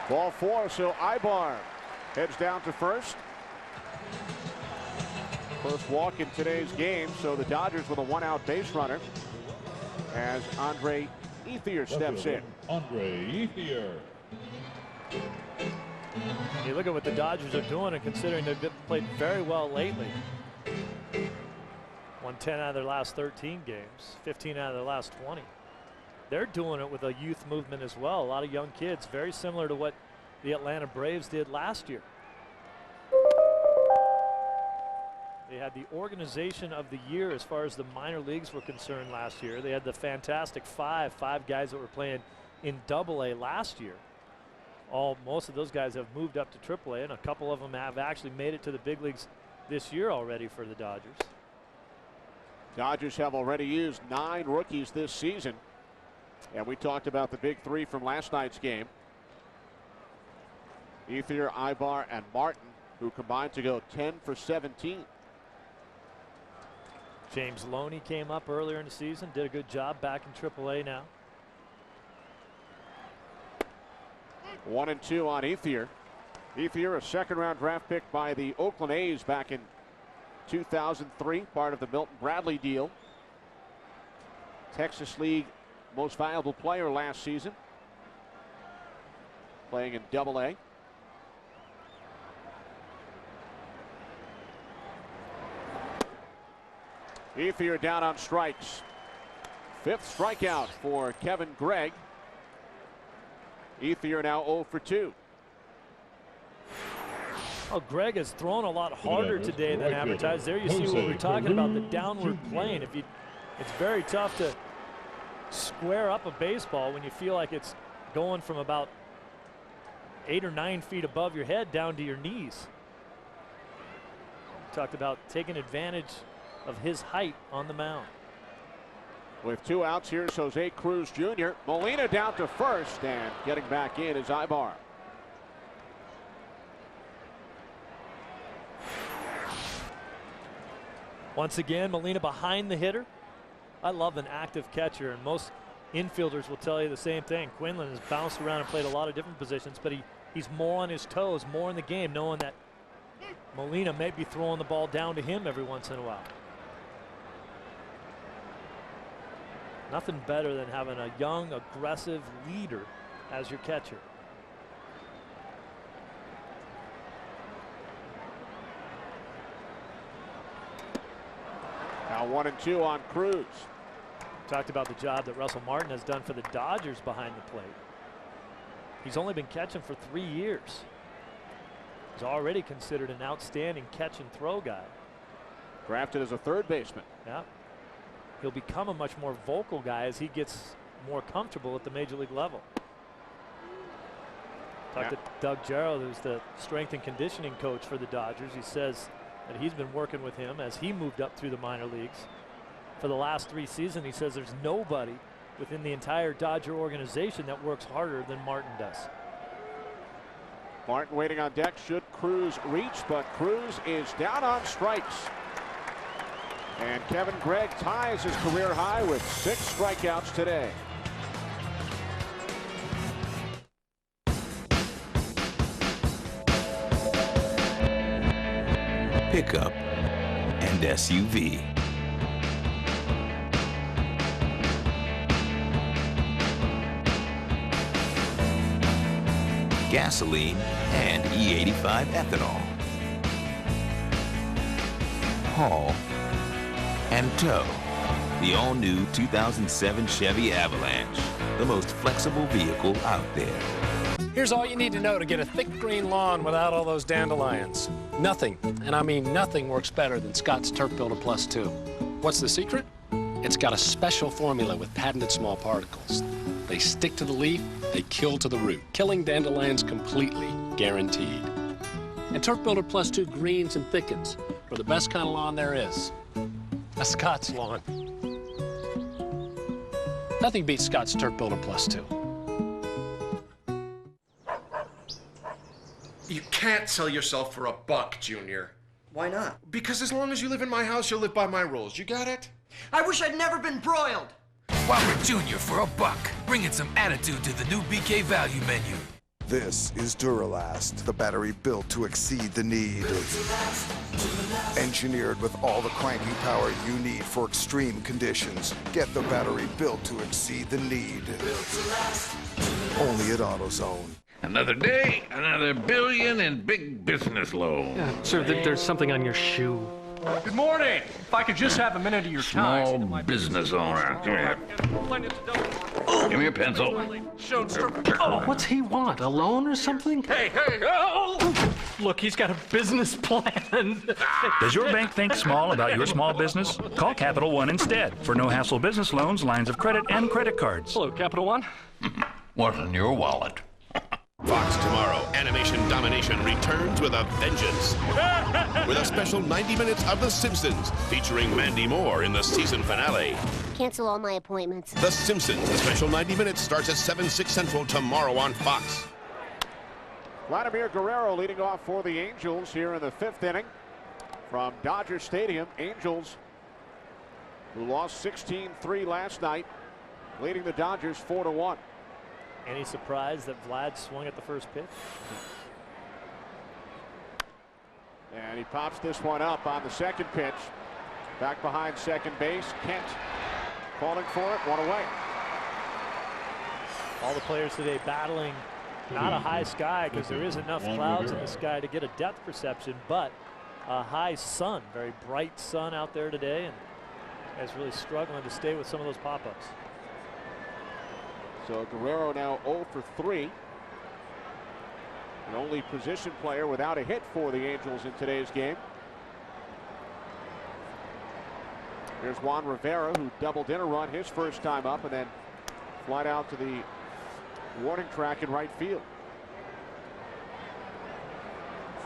Speaker 1: Ball 4, so Eibar heads down to first. First walk in today's game, so the Dodgers with a 1-out base runner as Andre Ethier steps in.
Speaker 21: Andre Ethier.
Speaker 8: You look at what the Dodgers are doing, and considering they've played very well lately. Won 10 out of their last 13 games, 15 out of their last 20. They're doing it with a youth movement as well. A lot of young kids, very similar to what the Atlanta Braves did last year. They had had the organization of the year as far as the minor leagues were concerned last year. They had the Fantastic Five guys that were playing in AA last year. Most of those guys have moved up to AAA, and a couple of them have actually made it to the big leagues this year already for the Dodgers.
Speaker 1: Dodgers have already used 9 rookies this season. And we talked about the big 3 from last night's game. Ethier, Eibar, and Martin, who combined to go 10 for 17.
Speaker 8: James Loney came up earlier in the season, did a good job back in AAA now.
Speaker 1: 1-2 on Ethier. Ethier, a second-round draft pick by the Oakland A's back in 2003, part of the Milton Bradley deal. Texas League most valuable player last season, playing in AA. Ethier down on strikes. 5th strikeout for Kevin Gregg. Ethier now 0 for 2.
Speaker 8: Oh, Gregg has thrown a lot harder today than advertised. There you see what we're talking about, the downward plane. It's very tough to square up a baseball when you feel like it's going from about 8 or 9 feet above your head down to your knees. Talked about taking advantage of his height on the mound.
Speaker 1: With 2 outs, here's Jose Cruz Jr. Molina down to first, and getting back in is Eibar.
Speaker 8: Once again, Molina behind the hitter. I love an active catcher, and most infielders will tell you the same thing. Quinlan has bounced around and played a lot of different positions, but he's more on his toes, more in the game, knowing that Molina may be throwing the ball down to him every once in a while. Nothing better than having a young, aggressive leader as your catcher.
Speaker 1: Now 1-2 on Cruz.
Speaker 8: Talked about the job that Russell Martin has done for the Dodgers behind the plate. He's only been catching for 3 years. He's already considered an outstanding catch and throw guy.
Speaker 1: Drafted as a third baseman.
Speaker 8: Yeah. He'll become a much more vocal guy as he gets more comfortable at the major league level. Talked to Doug Jarrell, who's the strength and conditioning coach for the Dodgers. He says that he's been working with him as he moved up through the minor leagues. For the last 3 seasons, he says there's nobody within the entire Dodger organization that works harder than Martin does.
Speaker 1: Martin waiting on deck should Cruz reach, but Cruz is down on strikes. And Kevin Gregg ties his career high with 6 strikeouts today.
Speaker 4: Pickup and SUV. Gasoline and E85 ethanol. Haul and tow. The all-new 2007 Chevy Avalanche, the most flexible vehicle out there.
Speaker 12: Here's all you need to know to get a thick green lawn without all those dandelions. Nothing, and I mean nothing, works better than Scott's Turf Builder Plus 2. What's the secret? It's got a special formula with patented small particles. They stick to the leaf, they kill to the root, killing dandelions completely, guaranteed. And Turf Builder Plus 2 greens and thickens for the best kind of lawn there is. A Scott's lawn. Nothing beats Scott's Turf Builder Plus 2.
Speaker 15: You can't sell yourself for $1, Junior.
Speaker 24: Why not?
Speaker 15: Because as long as you live in my house, you'll live by my rules. You got it?
Speaker 24: I wish I'd never been broiled.
Speaker 25: Whopper Junior for $1. Bringing some attitude to the new BK value menu.
Speaker 26: This is Duralast, the battery built to exceed the need. Engineered with all the cranking power you need for extreme conditions. Get the battery built to exceed the need. Only at AutoZone.
Speaker 27: Another day, another billion in big business loans.
Speaker 12: Yeah, sir, there's something on your shoe. Good morning. If I could just have a minute of your time.
Speaker 2: Small business owner. Come here. Give me a pencil.
Speaker 12: Oh, what's he want? A loan or something? Hey, hey! Oh! Look, he's got a business plan.
Speaker 3: Does your bank think small about your small business? Call Capital One instead for no-hassle business loans, lines of credit, and credit cards.
Speaker 12: Hello, Capital One.
Speaker 2: What's in your wallet?
Speaker 7: Fox tomorrow, Animation Domination returns with a vengeance. With a special 90 minutes of The Simpsons, featuring Mandy Moore in the season finale.
Speaker 9: Cancel all my appointments.
Speaker 7: The Simpsons, a special 90 minutes, starts at 7, 6 Central tomorrow on Fox.
Speaker 1: Vladimir Guerrero leading off for the Angels here in the 5th inning from Dodger Stadium. Angels, who lost 16-3 last night, leading the Dodgers 4-1.
Speaker 8: Any surprise that Vlad swung at the first pitch?
Speaker 1: And he pops this one up on the second pitch. Back behind second base, Kent calling for it, one away.
Speaker 8: All the players today battling not a high sky because there isn't enough clouds in the sky to get a depth perception, but a high sun, very bright sun out there today, and guys really struggling to stay with some of those pop-ups.
Speaker 1: So Guerrero now 0 for 3. The only position player without a hit for the Angels in today's game. Here's Juan Rivera, who doubled in a run his first time up and then flied out to the warning track in right field.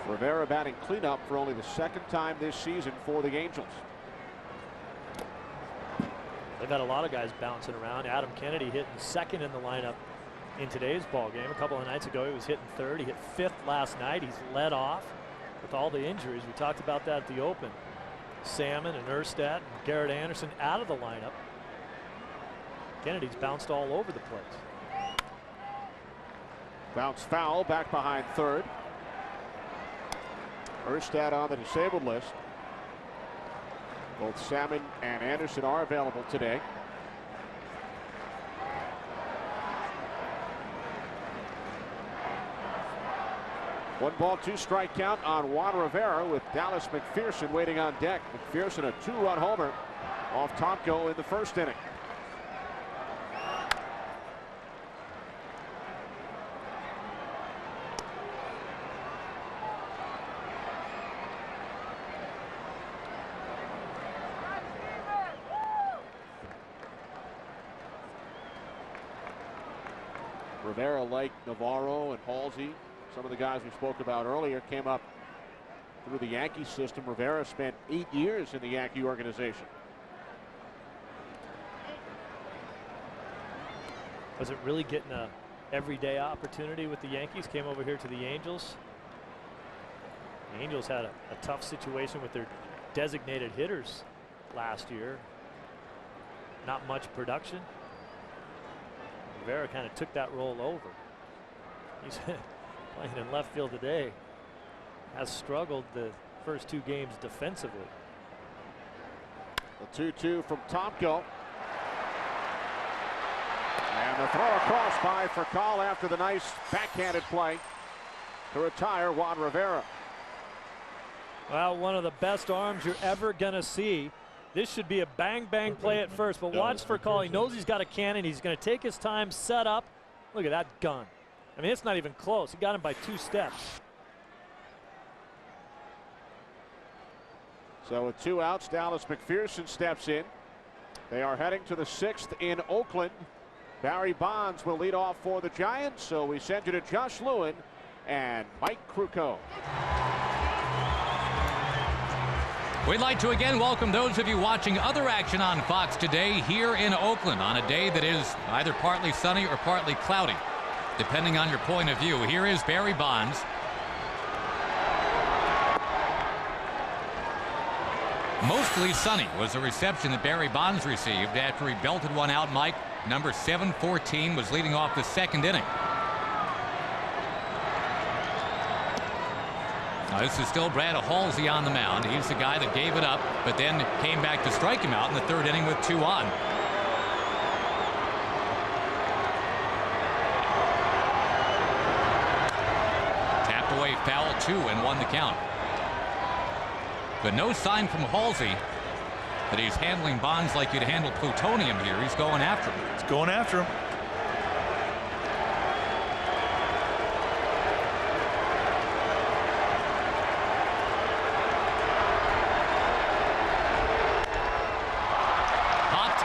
Speaker 1: Rivera batting cleanup for only the 2nd time this season for the Angels.
Speaker 8: They've had a lot of guys bouncing around. Adam Kennedy hitting 2nd in the lineup in today's ball game. A couple of nights ago he was hitting 3rd. He hit 5th last night. He's led off with all the injuries. We talked about that at the open. Salmon and Erstad and Garrett Anderson out of the lineup. Kennedy's bounced all over the place.
Speaker 1: Bounce foul back behind 3rd. Erstad on the disabled list. Both Salmon and Anderson are available today. One ball, 2 strike count on Juan Rivera with Dallas McPherson waiting on deck. McPherson a 2-run homer off Tomko in the 1st inning. Rivera, like Navarro and Halsey, some of the guys we spoke about earlier, came up through the Yankee system. Rivera spent 8 years in the Yankee organization.
Speaker 8: Wasn't really getting a everyday opportunity with the Yankees. Came over here to the Angels. The Angels had a tough situation with their designated hitters last year. Not much production. Rivera kind of took that role over. He's playing in left field today. Has struggled the first 2 games defensively.
Speaker 1: The 2-2 from Tomko. And the throw across by Furcal after the nice backhanded play to retire Juan Rivera.
Speaker 8: Well, one of the best arms you're ever going to see. This should be a bang-bang play at first, but watch Furcal. He knows he's got a cannon. He's going to take his time, set up. Look at that gun. I mean, it's not even close. He got him by 2 steps.
Speaker 1: So with 2 outs, Dallas McPherson steps in. They are heading to the 6th in Oakland. Barry Bonds will lead off for the Giants. So we send you to Josh Lewin and Mike Krukow.
Speaker 11: We'd like to again welcome those of you watching other action on Fox today here in Oakland on a day that is either partly sunny or partly cloudy, depending on your point of view. Here is Barry Bonds. Mostly sunny was the reception that Barry Bonds received after he belted one out. Mike, number 714, was leading off the 2nd inning. Now, this is still Brad Halsey on the mound. He's the guy that gave it up, but then came back to strike him out in the 3rd inning with 2 on. Tapped away foul 2 and won the count. But no sign from Halsey that he's handling Bonds like you'd handle plutonium here. He's going after him.
Speaker 13: He's going after him.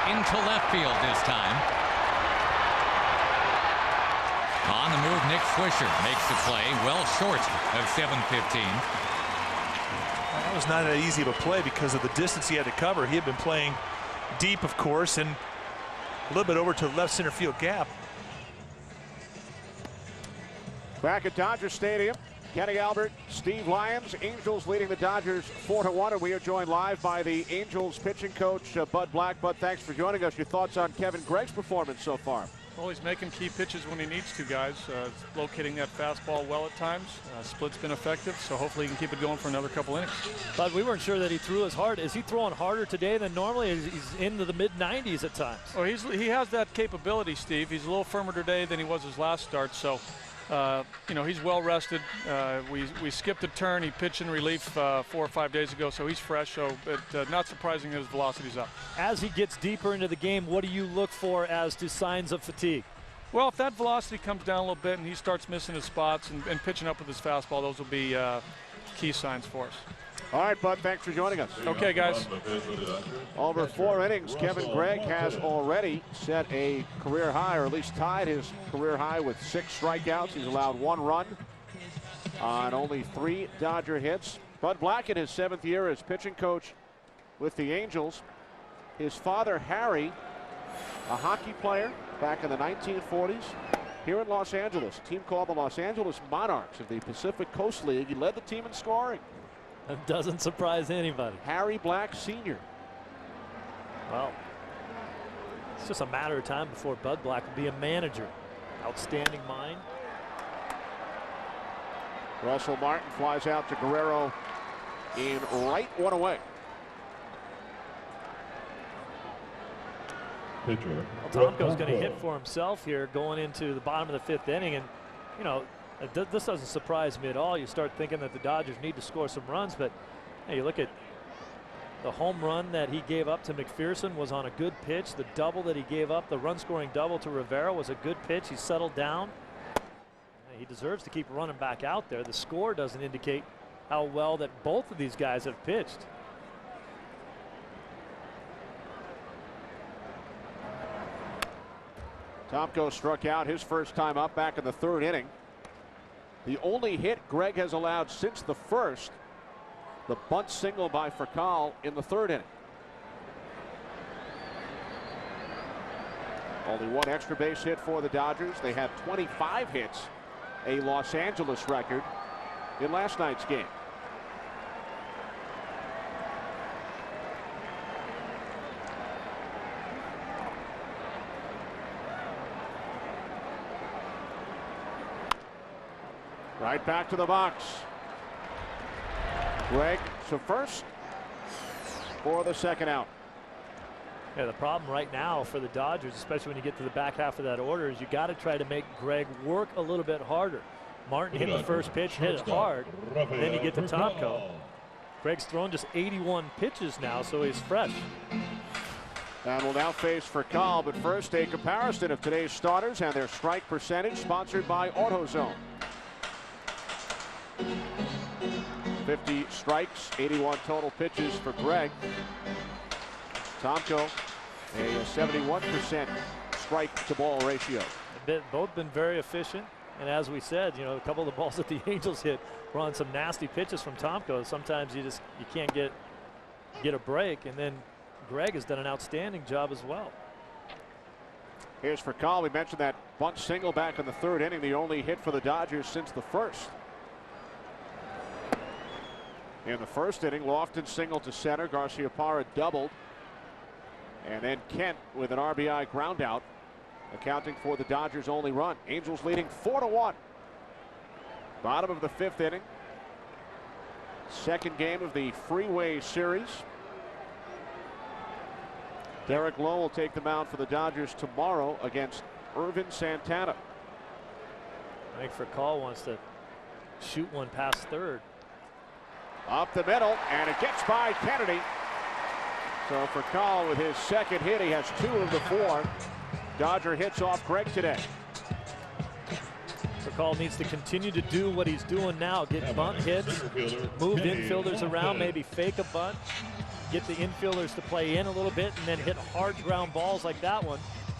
Speaker 11: Into left field this time. On the move, Nick Swisher makes the play well short of 7:15.
Speaker 13: That was not that easy of a play because of the distance he had to cover. He had been playing deep, of course, and a little bit over to the left center field gap.
Speaker 1: Back at Dodger Stadium, Kenny Albert, Steve Lyons, Angels leading the Dodgers 4-1, and we are joined live by the Angels pitching coach, Bud Black. Bud, thanks for joining us. Your thoughts on Kevin Gregg's performance so far?
Speaker 14: Well, he's making key pitches when he needs to, guys. Locating that fastball well at times. Split's been effective, so hopefully he can keep it going for another couple innings.
Speaker 8: But we weren't sure that he threw as hard. Is he throwing harder today than normally? He's into the mid-90s at times.
Speaker 14: Oh, he has that capability, Steve. He's a little firmer today than he was his last start, so you know, he's well rested. We skipped a turn. He pitched in relief 4 or 5 days ago, so he's fresh. So, but not surprising that his velocity's up.
Speaker 8: As he gets deeper into the game, what do you look for as to signs of fatigue?
Speaker 14: Well, if that velocity comes down a little bit and he starts missing his spots and pitching up with his fastball, those will be key signs for us.
Speaker 1: All right, Bud, thanks for joining us.
Speaker 14: Okay, guys.
Speaker 1: Over 4 innings, Kevin Gregg has already set a career high, or at least tied his career high with 6 strikeouts. He's allowed 1 run on only 3 Dodger hits. Bud Black in his 7th year as pitching coach with the Angels. His father, Harry, a hockey player back in the 1940s here in Los Angeles. A team called the Los Angeles Monarchs of the Pacific Coast League. He led the team in scoring.
Speaker 8: That doesn't surprise anybody.
Speaker 1: Harry Black Sr.
Speaker 8: Well, it's just a matter of time before Bud Black will be a manager. Outstanding mind.
Speaker 1: Russell Martin flies out to Guerrero in right, 1 away.
Speaker 21: Pitcher.
Speaker 8: Well, Tomko's going to hit for himself here going into the bottom of the 5th inning, and you know, this doesn't surprise me at all. You start thinking that the Dodgers need to score some runs, but hey, you look at the home run that he gave up to McPherson was on a good pitch. The double that he gave up, the run-scoring double to Rivera, was a good pitch. He settled down. He deserves to keep running back out there. The score doesn't indicate how well that both of these guys have pitched.
Speaker 1: Tomko struck out his first time up back in the 3rd inning. The only hit Gregg has allowed since the 1st, the bunt single by Furcal in the 3rd inning. Only 1 extra base hit for the Dodgers. They had 25 hits, a Los Angeles record in last night's game. Right back to the box. Gregg to first for the 2nd out.
Speaker 8: Yeah, the problem right now for the Dodgers, especially when you get to the back half of that order, is you got to try to make Gregg work a little bit harder. Martin hit the first pitch, hit it hard, and then you get to Tomko. Gregg's thrown just 81 pitches now, so he's fresh.
Speaker 1: And will now face Furcal, but first a comparison of today's starters and their strike percentage, sponsored by AutoZone. 50 strikes, 81 total pitches for Gregg. Tomko, a 71% strike to ball ratio.
Speaker 8: Both been very efficient, and as we said, you know, a couple of the balls that the Angels hit were on some nasty pitches from Tomko. Sometimes you can't get a break, and then Gregg has done an outstanding job as well.
Speaker 1: Here's Furcal. We mentioned that bunt single back in the 3rd inning, the only hit for the Dodgers since the 1st. In the 1st inning, Lofton singled to center. Garciaparra doubled. And then Kent with an RBI ground out, accounting for the Dodgers' only run. Angels leading 4-1. Bottom of the 5th inning. 2nd game of the Freeway Series. Derek Lowe will take the mound for the Dodgers tomorrow against Irvin Santana.
Speaker 8: I think Furcal wants to shoot one past 3rd.
Speaker 1: Up the middle, and it gets by Kennedy. So for Call with his second hit, he has 2 of the 4 Dodger hits off Gregg today.
Speaker 8: Call needs to continue to do what he's doing now. Get bunt hits, move infielders around, maybe fake a bunt, get the infielders to play in a little bit, and then hit hard ground balls like that one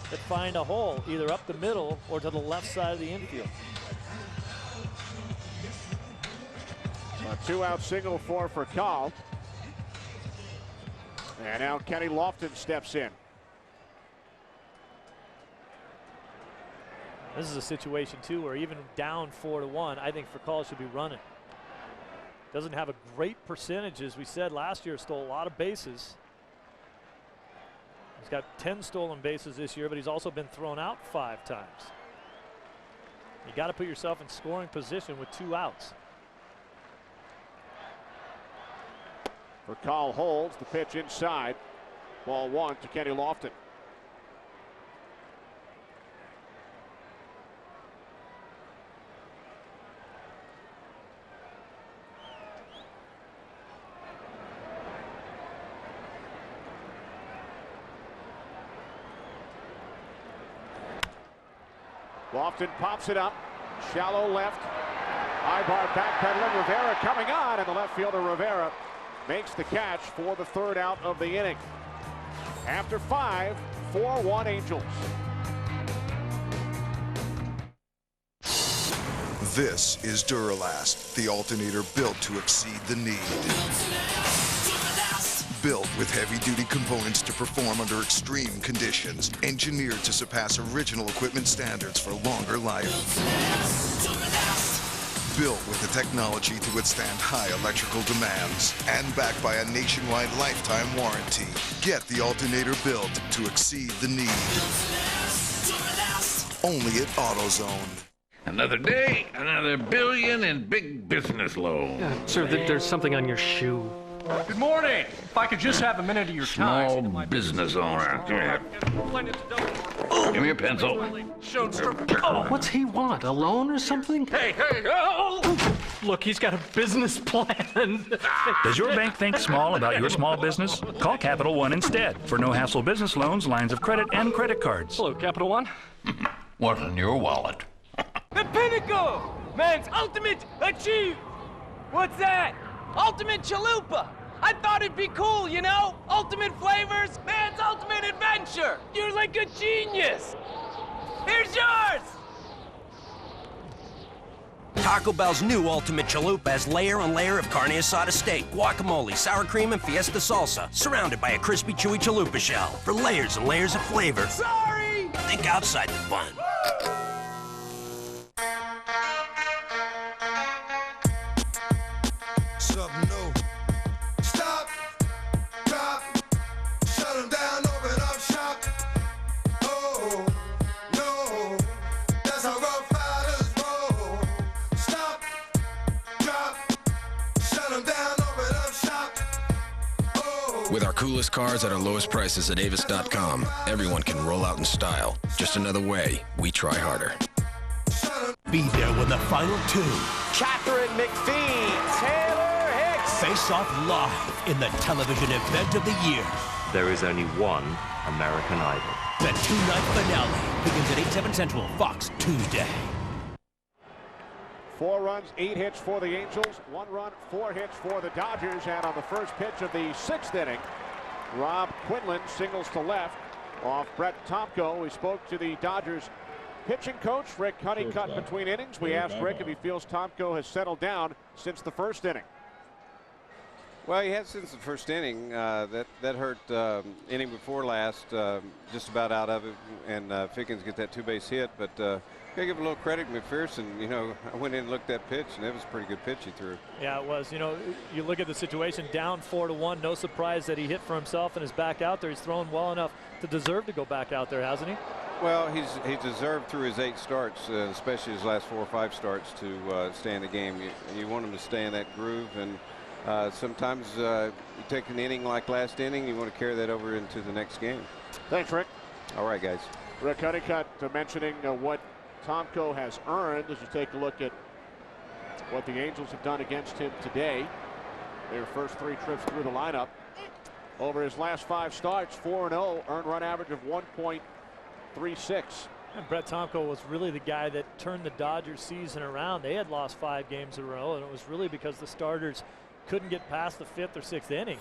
Speaker 8: that find a hole either up the middle or to the left side of the infield.
Speaker 1: A 2-out single for Call. And now Kenny Lofton steps in.
Speaker 8: This is a situation, too, where even down 4-1, I think Call should be running. Doesn't have a great percentage, as we said last year, stole a lot of bases. He's got 10 stolen bases this year, but he's also been thrown out 5 times. You got to put yourself in scoring position with 2 outs.
Speaker 1: Call holds the pitch inside. Ball 1 to Kenny Lofton. Lofton pops it up, shallow left. Eibar backpedaling, Rivera coming on, and the left fielder Rivera makes the catch for the 3rd out of the inning. After 5, 4-1 Angels.
Speaker 26: This is Duralast, the alternator built to exceed the need. Built with heavy-duty components to perform under extreme conditions. Engineered to surpass original equipment standards for longer life. Built with the technology to withstand high electrical demands. And backed by a nationwide lifetime warranty. Get the alternator built to exceed the need. Only at AutoZone.
Speaker 2: Another day, another billion in big business loans.
Speaker 12: Sir, there's something on your shoe.
Speaker 5: Good morning. If I could just have a minute of your time.
Speaker 2: Small business owner. Come here. Give me a pencil.
Speaker 12: Oh, what's he want? A loan or something?
Speaker 5: Hey, oh!
Speaker 12: Look, he's got a business plan.
Speaker 3: Does your bank think small about your small business? Call Capital One instead for no-hassle business loans, lines of credit, and credit cards.
Speaker 12: Hello, Capital One.
Speaker 2: What's in your wallet?
Speaker 5: The pinnacle! Man's ultimate achieve! What's that? Ultimate chalupa! I thought it'd be cool, you know? Ultimate flavors, man's ultimate adventure! You're like a genius! Here's yours!
Speaker 16: Taco Bell's new Ultimate Chalupa has layer on layer of carne asada steak, guacamole, sour cream, and fiesta salsa, surrounded by a crispy, chewy chalupa shell for layers and layers of flavor.
Speaker 5: Sorry!
Speaker 16: Think outside the bun.
Speaker 26: Something new. Stop, drop, shut them down, open up shop. Oh, no, that's how rough riders roll. Stop, drop, shut them down, open up shop. Oh.
Speaker 17: With our coolest cars at our lowest prices at Avis.com, everyone can roll out in style. Just another way we try harder.
Speaker 18: Be there when the final 2.
Speaker 5: Catherine McPhee, Taylor Hicks.
Speaker 18: Face off live in the television event of the year.
Speaker 19: There is only one American Idol.
Speaker 18: The 2-night finale begins at 8/7 Central, Fox, Tuesday.
Speaker 1: 4 runs, 8 hits for the Angels, 1 run, 4 hits for the Dodgers, and on the first pitch of the 6th inning, Rob Quinlan singles to left off Brett Tomko. We spoke to the Dodgers pitching coach Rick Honeycutt between innings. We asked Rick if he feels Tomko has settled down since the first inning.
Speaker 20: Well, he has since the first inning. That hurt inning before last, just about out of it, and Fickens get that 2-base hit. But gotta give a little credit to McPherson. You know, I went in and looked at that pitch, and it was a pretty good pitch he threw.
Speaker 8: Yeah, it was. You know, you look at the situation, down 4-1. No surprise that he hit for himself and is back out there. He's thrown well enough to deserve to go back out there, hasn't he?
Speaker 20: Well, he's deserved through his 8 starts, especially his last 4 or 5 starts, to stay in the game. You want him to stay in that groove, and sometimes you take an inning like last inning, you want to carry that over into the next game.
Speaker 1: Thanks, Rick.
Speaker 20: All right, guys.
Speaker 1: Rick Honeycutt mentioning what Tomko has earned as you take a look at what the Angels have done against him today. Their first 3 trips through the lineup. Over his last 5 starts, 4-0, earned run average of 1.36.
Speaker 8: And Brett Tomko was really the guy that turned the Dodgers season around. They had lost 5 games in a row, and it was really because the starters couldn't get past the 5th or 6th inning.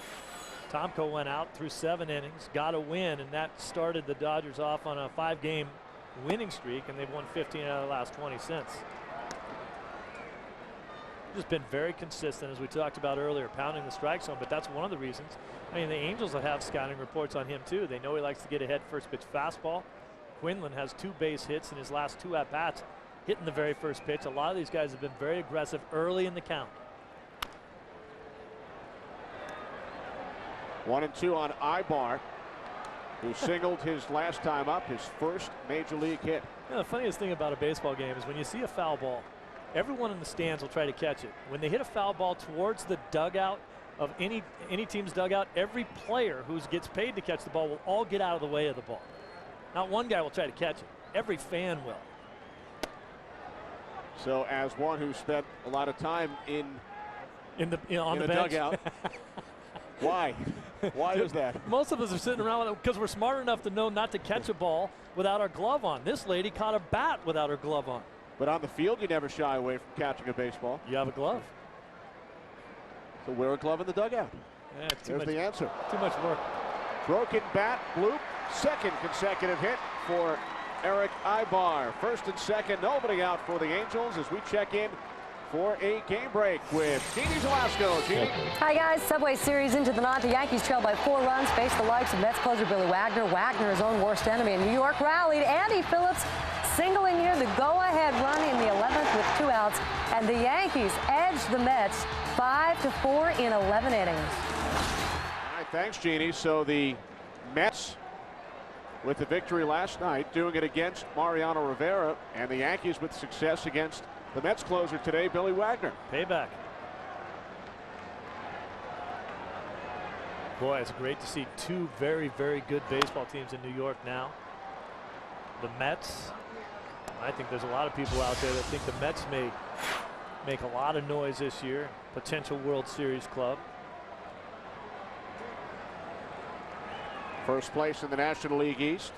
Speaker 8: Tomko went out through 7 innings, got a win, and that started the Dodgers off on a 5-game winning streak, and they've won 15 out of the last 20 since. Just been very consistent, as we talked about earlier, pounding the strike zone, but that's one of the reasons. I mean, the Angels will have scouting reports on him too. They know he likes to get ahead first pitch fastball. Quinlan has 2 base hits in his last 2 at-bats, hitting the very first pitch. A lot of these guys have been very aggressive early in the count.
Speaker 1: 1-2 on Eibar, who singled his last time up, his first major league hit.
Speaker 8: You know, the funniest thing about a baseball game is when you see a foul ball, everyone in the stands will try to catch it. When they hit a foul ball towards the dugout of any team's dugout, every player who gets paid to catch the ball will all get out of the way of the ball. Not one guy will try to catch it. Every fan will.
Speaker 1: So as one who spent a lot of time
Speaker 8: on the bench.
Speaker 1: dugout, why? Why is that?
Speaker 8: Most of us are sitting around because we're smart enough to know not to catch a ball without our glove on. This lady caught a bat without her glove on.
Speaker 1: But on the field, you never shy away from catching a baseball.
Speaker 8: You have a glove.
Speaker 1: So wear a glove in the dugout.
Speaker 8: Yeah,
Speaker 1: There's the answer.
Speaker 8: Too much work.
Speaker 1: Broken bat, bloop. Second consecutive hit for Eric Eibar. First and second, nobody out for the Angels as we check in for a game break with Jeannie Velasco. Jeannie.
Speaker 4: Hi guys, Subway Series into the ninth. The Yankees trail by 4 runs, face the likes of Mets closer Billy Wagner. Wagner, his own worst enemy in New York, rallied. Andy Phillips singling near the go-ahead run in the 11th with 2 outs, and the Yankees edged the Mets 5-4 in 11 innings.
Speaker 1: All right, thanks, Jeannie. So the Mets with the victory last night, doing it against Mariano Rivera, and the Yankees with success against the Mets closer today, Billy Wagner.
Speaker 8: Payback. Boy, it's great to see 2 very, very good baseball teams in New York now. The Mets, I think there's a lot of people out there that think the Mets may make a lot of noise this year. Potential World Series club.
Speaker 1: First place in the National League East.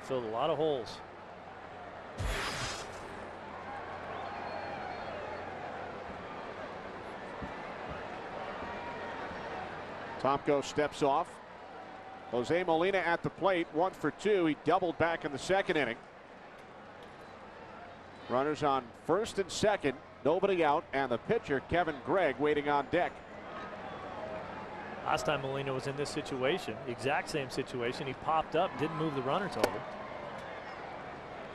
Speaker 8: Filled a lot of holes.
Speaker 1: Tomko steps off. Jose Molina at the plate, 1 for 2. He doubled back in the second inning. Runners on first and second, nobody out, and the pitcher, Kevin Gregg, waiting on deck.
Speaker 8: Last time Molina was in this situation, the exact same situation, he popped up, didn't move the runners over.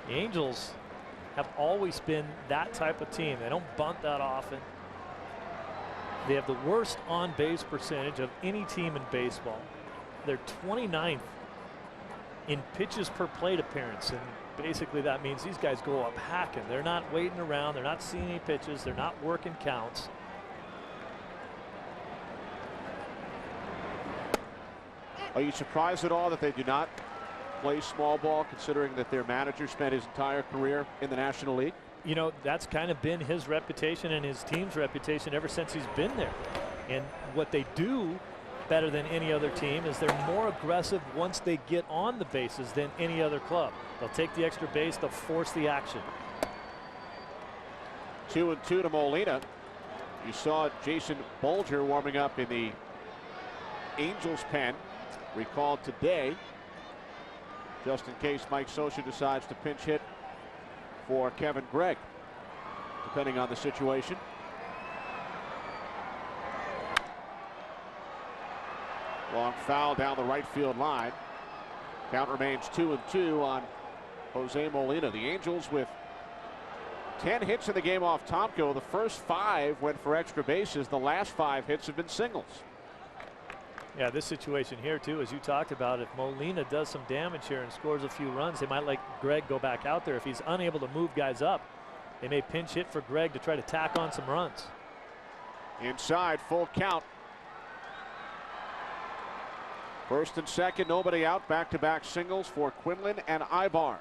Speaker 8: The Angels have always been that type of team. They don't bunt that often. They have the worst on-base percentage of any team in baseball. They're 29th in pitches per plate appearance, and basically that means these guys go up hacking. They're not waiting around. They're not seeing any pitches. They're not working counts.
Speaker 1: Are you surprised at all that they do not play small ball, considering that their manager spent his entire career in the National League?
Speaker 8: You know, that's kind of been his reputation and his team's reputation ever since he's been there. And what they do better than any other team is they're more aggressive once they get on the bases than any other club. They'll take the extra base, they'll force the action.
Speaker 1: 2-2 to Molina. You saw Jason Bolger warming up in the Angels pen. Recalled today, just in case Mike Scioscia decides to pinch hit for Kevin Gregg, depending on the situation. Long foul down the right field line. Count remains 2-2 on Jose Molina. The Angels with 10 hits in the game off Tomko. The first 5 went for extra bases. The last 5 hits have been singles.
Speaker 8: Yeah, this situation here too, as you talked about, if Molina does some damage here and scores a few runs, they might let Gregg go back out there. If he's unable to move guys up, they may pinch hit for Gregg to try to tack on some runs.
Speaker 1: Inside, full count. First and second, nobody out. Back-to-back singles for Quinlan and Eibar.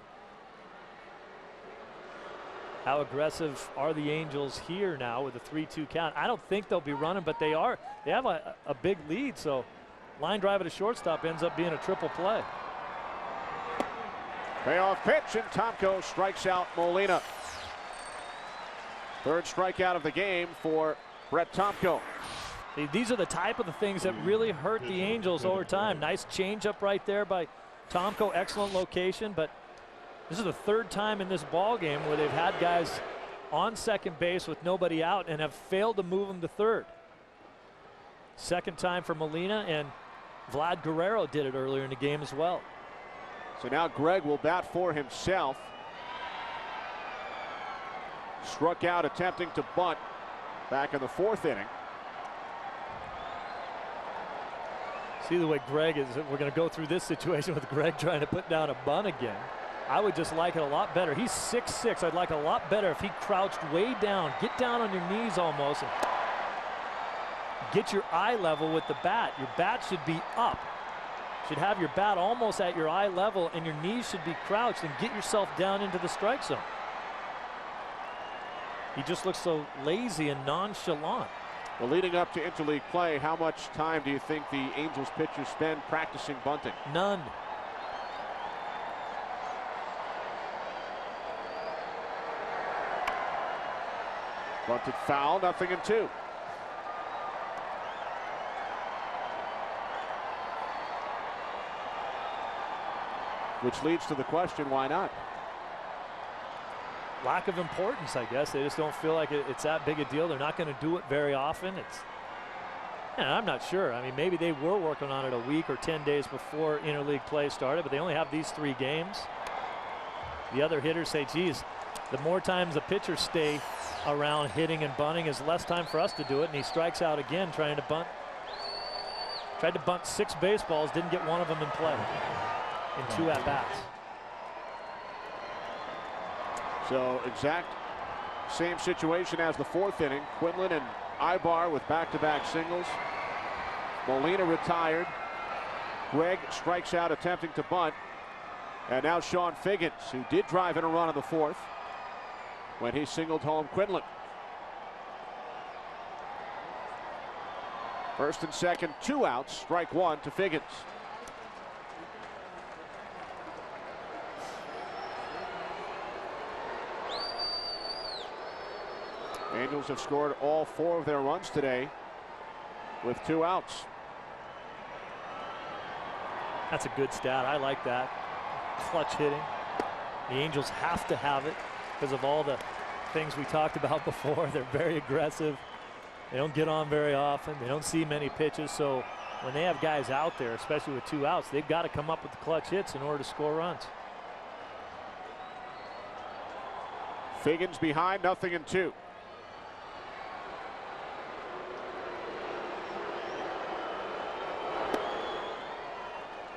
Speaker 8: How aggressive are the Angels here now with a 3-2 count? I don't think they'll be running, but they are. They have a big lead, so line drive at a shortstop ends up being a triple play.
Speaker 1: Payoff pitch, and Tomko strikes out Molina. Third strikeout of the game for Brett Tomko.
Speaker 8: These are the type of the things that really hurt the Angels over time. Nice changeup right there by Tomko, excellent location, but this is the third time in this ball game where they've had guys on second base with nobody out and have failed to move them to third. Second time for Molina, and Vlad Guerrero did it earlier in the game as well.
Speaker 1: So now Gregg will bat for himself. Struck out attempting to bunt back in the fourth inning.
Speaker 8: See the way Gregg is. We're going to go through this situation with Gregg trying to put down a bunt again. I would just like it a lot better. He's 6'6". I'd like a lot better if he crouched way down, get down on your knees almost, and get your eye level with the bat. Your bat should be up. Should have your bat almost at your eye level, and your knees should be crouched, and get yourself down into the strike zone. He just looks so lazy and nonchalant.
Speaker 1: Well, leading up to interleague play, how much time do you think the Angels pitchers spend practicing bunting?
Speaker 8: None.
Speaker 1: Bunted foul, 0-2. Which leads to the question, why not?
Speaker 8: Lack of importance, I guess. They just don't feel like it's that big a deal. They're not going to do it very often. I'm not sure. I mean, maybe they were working on it a week or 10 days before interleague play started, but they only have these 3 games. The other hitters say, geez, the more times the pitchers stay around hitting and bunting is less time for us to do it, and he strikes out again trying to bunt. Tried to bunt 6 baseballs, didn't get one of them in play in 2 at-bats.
Speaker 1: So exact same situation as the fourth inning. Quinlan and Eibar with back-to-back singles. Molina retired. Gregg strikes out attempting to bunt. And now Sean Figgins, who did drive in a run in the fourth when he singled home Quinlan. First and second, 2 outs, strike 1 to Figgins. Angels have scored all 4 of their runs today with 2 outs.
Speaker 8: That's a good stat. I like that. Clutch hitting. The Angels have to have it because of all the things we talked about before. They're very aggressive. They don't get on very often. They don't see many pitches. So when they have guys out there, especially with 2 outs, they've got to come up with the clutch hits in order to score runs.
Speaker 1: Figgins behind, 0-2.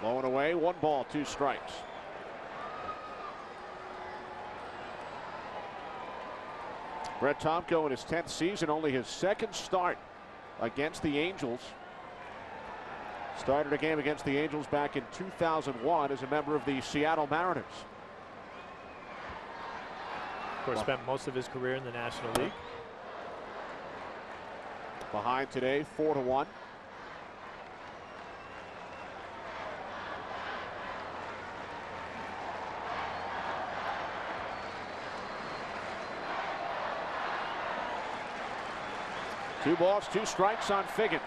Speaker 1: Low and away, 1 ball, 2 strikes. Brett Tomko in his 10th season, only his 2nd start against the Angels. Started a game against the Angels back in 2001 as a member of the Seattle Mariners.
Speaker 8: Of course, spent most of his career in the National League.
Speaker 1: Behind today, 4-1. Two balls, 2 strikes on Figgins.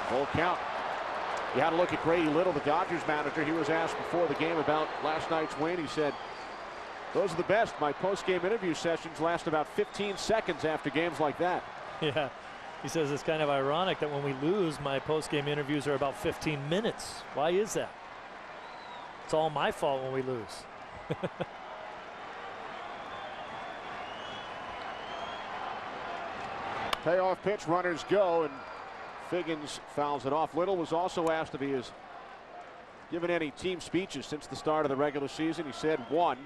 Speaker 1: Full count. You had to look at Grady Little, the Dodgers manager. He was asked before the game about last night's win. He said, those are the best. My post-game interview sessions last about 15 seconds after games like that.
Speaker 8: Yeah, he says it's kind of ironic that when we lose, my post-game interviews are about 15 minutes. Why is that? It's all my fault when we lose.
Speaker 1: Payoff pitch, runners go, and Figgins fouls it off. Little was also asked if he has given any team speeches since the start of the regular season. He said 1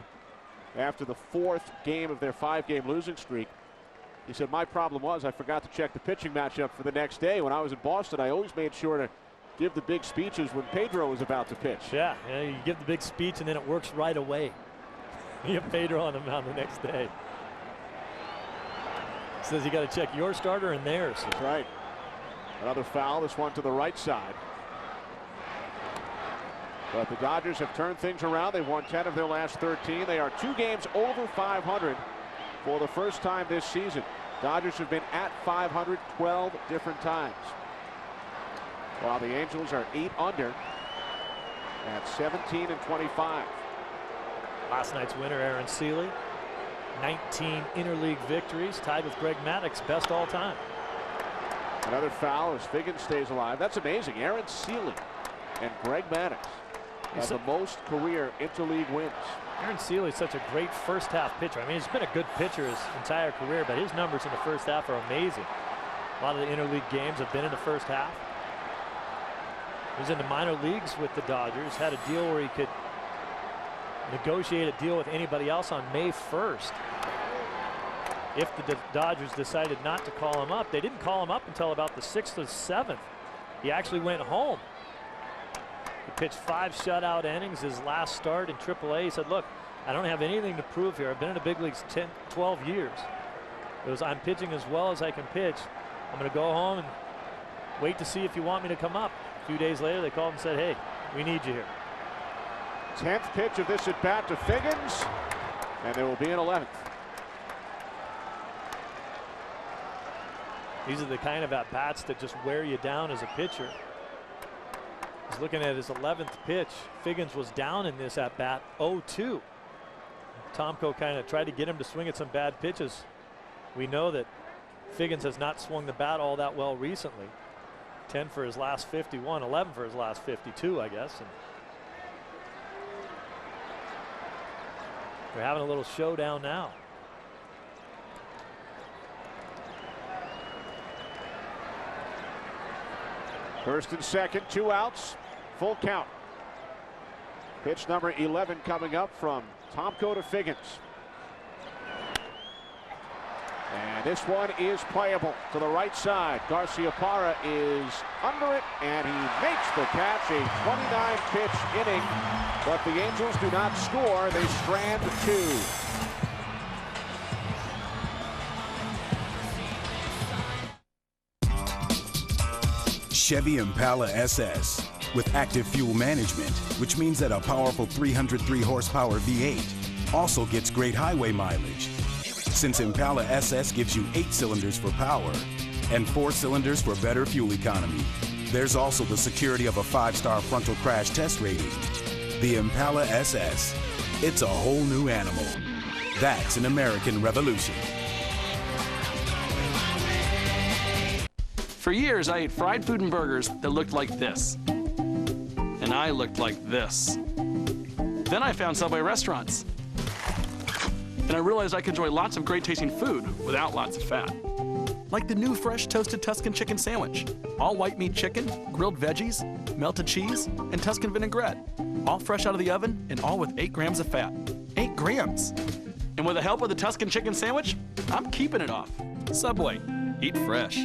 Speaker 1: after the 4th game of their 5-game losing streak. He said, my problem was I forgot to check the pitching matchup for the next day. When I was in Boston, I always made sure to give the big speeches when Pedro was about to pitch.
Speaker 8: Yeah, you give the big speech and then it works right away. You have Pedro on the mound the next day. Says you got to check your starter and theirs.
Speaker 1: That's right. Another foul, this one to the right side. But the Dodgers have turned things around. They've won 10 of their last 13. They are 2 games over 500 for the first time this season. Dodgers have been at 500 12 different times, while the Angels are 8 under at 17 and 25.
Speaker 8: Last night's winner, Aaron Seeley, 19 interleague victories, tied with Greg Maddox, best all time.
Speaker 1: Another foul as Figgins stays alive. That's amazing. Aaron Seeley and Greg Maddox have the most career interleague wins.
Speaker 8: Aaron Seeley's such a great first half pitcher. I mean, he's been a good pitcher his entire career, but his numbers in the first half are amazing. A lot of the interleague games have been in the first half. He was in the minor leagues with the Dodgers, had a deal where he could negotiate a deal with anybody else on May 1st. If the Dodgers decided not to call him up, they didn't call him up until about the 6th or 7th. He actually went home. He pitched 5 shutout innings his last start in AAA. He said, look, I don't have anything to prove here. I've been in the big leagues 10, 12 years. It was, I'm pitching as well as I can pitch. I'm going to go home and wait to see if you want me to come up. A few days later, they called and said, hey, we need you here.
Speaker 1: 10th pitch of this at bat to Figgins, and there will be an 11th.
Speaker 8: These are the kind of at-bats that just wear you down as a pitcher. He's looking at his 11th pitch. Figgins was down in this at-bat 0-2. Tomko kind of tried to get him to swing at some bad pitches. We know that Figgins has not swung the bat all that well recently. 10 for his last 51, 11 for his last 52, I guess. And they're having a little showdown now.
Speaker 1: First and second, 2 outs, full count. Pitch number 11 coming up from Tomko to Figgins. And this one is playable to the right side. Garciaparra is under it, and he makes the catch. A 29-pitch inning, but the Angels do not score. They strand 2.
Speaker 6: Chevy Impala SS with active fuel management, which means that a powerful 303 horsepower V8 also gets great highway mileage. Since Impala SS gives you 8 cylinders for power and 4 cylinders for better fuel economy, there's also the security of a 5-star frontal crash test rating. The Impala SS, it's a whole new animal. That's an American revolution.
Speaker 10: For years, I ate fried food and burgers that looked like this. And I looked like this. Then I found Subway restaurants. And I realized I could enjoy lots of great tasting food without lots of fat. Like the new fresh toasted Tuscan chicken sandwich. All white meat chicken, grilled veggies, melted cheese, and Tuscan vinaigrette. All fresh out of the oven and all with 8 grams of fat. 8 grams. And with the help of the Tuscan chicken sandwich, I'm keeping it off. Subway, eat fresh.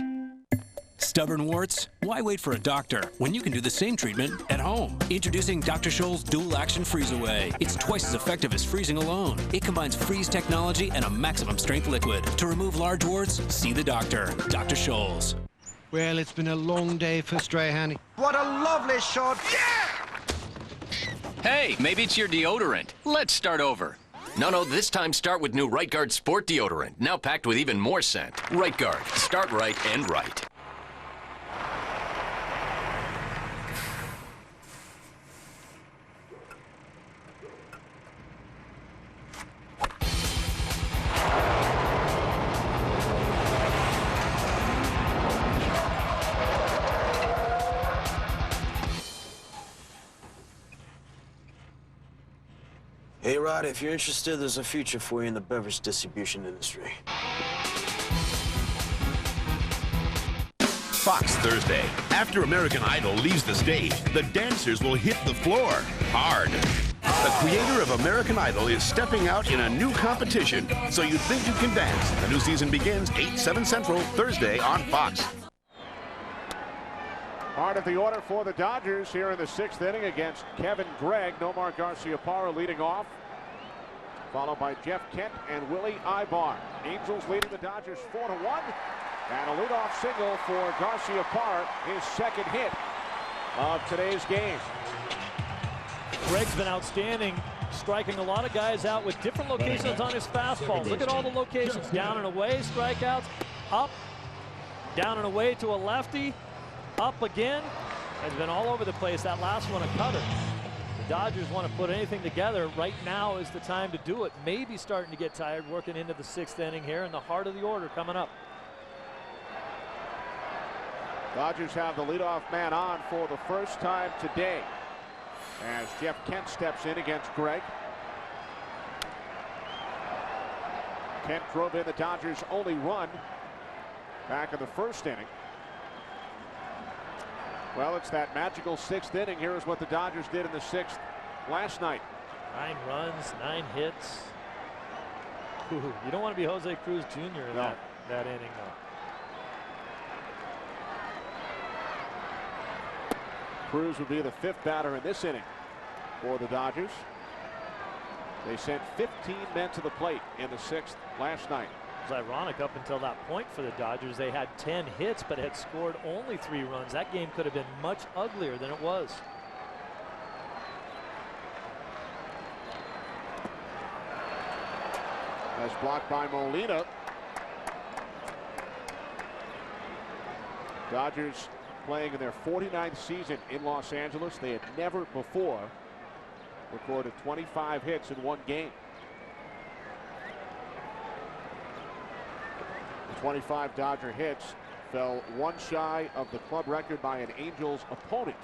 Speaker 18: Stubborn warts? Why wait for a doctor when you can do the same treatment at home? Introducing Dr. Scholl's Dual Action Freeze Away. It's twice as effective as freezing alone. It combines freeze technology and a maximum strength liquid. To remove large warts, see the doctor. Dr. Scholl's.
Speaker 15: Well, it's been a long day for Strahan.
Speaker 22: What a lovely shot! Yeah!
Speaker 23: Hey, maybe it's your deodorant. Let's start over. No, this time start with new Right Guard Sport Deodorant, now packed with even more scent. Right Guard, start right and right.
Speaker 24: Hey, Rod, if you're interested, there's a future for you in the beverage distribution industry.
Speaker 7: Fox Thursday. After American Idol leaves the stage, the dancers will hit the floor hard. The creator of American Idol is stepping out in a new competition, so you think you can dance. The new season begins 8/7 Central, Thursday on Fox.
Speaker 1: Part of the order for the Dodgers here in the 6th inning against Kevin Gregg. Nomar Garciaparra leading off, followed by Jeff Kent and Willie Eibar. Angels leading the Dodgers 4-1. And a leadoff single for Garciaparra, his 2nd hit of today's game.
Speaker 8: Gregg's been outstanding, striking a lot of guys out with different locations on his fastball. Look at all the locations. Down and away, strikeouts, up, down and away to a lefty, up again. Has been all over the place. That last one a cutter. The Dodgers want to put anything together. Right now is the time to do it. Maybe starting to get tired, working into the 6th inning here, in the heart of the order coming up.
Speaker 1: Dodgers have the leadoff man on for the first time today as Jeff Kent steps in against Gregg. Kent drove in the Dodgers' only run back in the 1st inning. Well, it's that magical 6th inning. Here is what the Dodgers did in the 6th last night.
Speaker 8: 9 runs, 9 hits. Ooh, you don't want to be Jose Cruz Jr. in that inning, though.
Speaker 1: Cruz would be the 5th batter in this inning for the Dodgers. They sent 15 men to the plate in the 6th last night.
Speaker 8: It was ironic up until that point for the Dodgers. They had 10 hits but had scored only 3 runs. That game could have been much uglier than it was.
Speaker 1: As blocked by Molina. Dodgers playing in their 49th season in Los Angeles. They had never before recorded 25 hits in one game. The 25 Dodger hits fell one shy of the club record by an Angels opponent.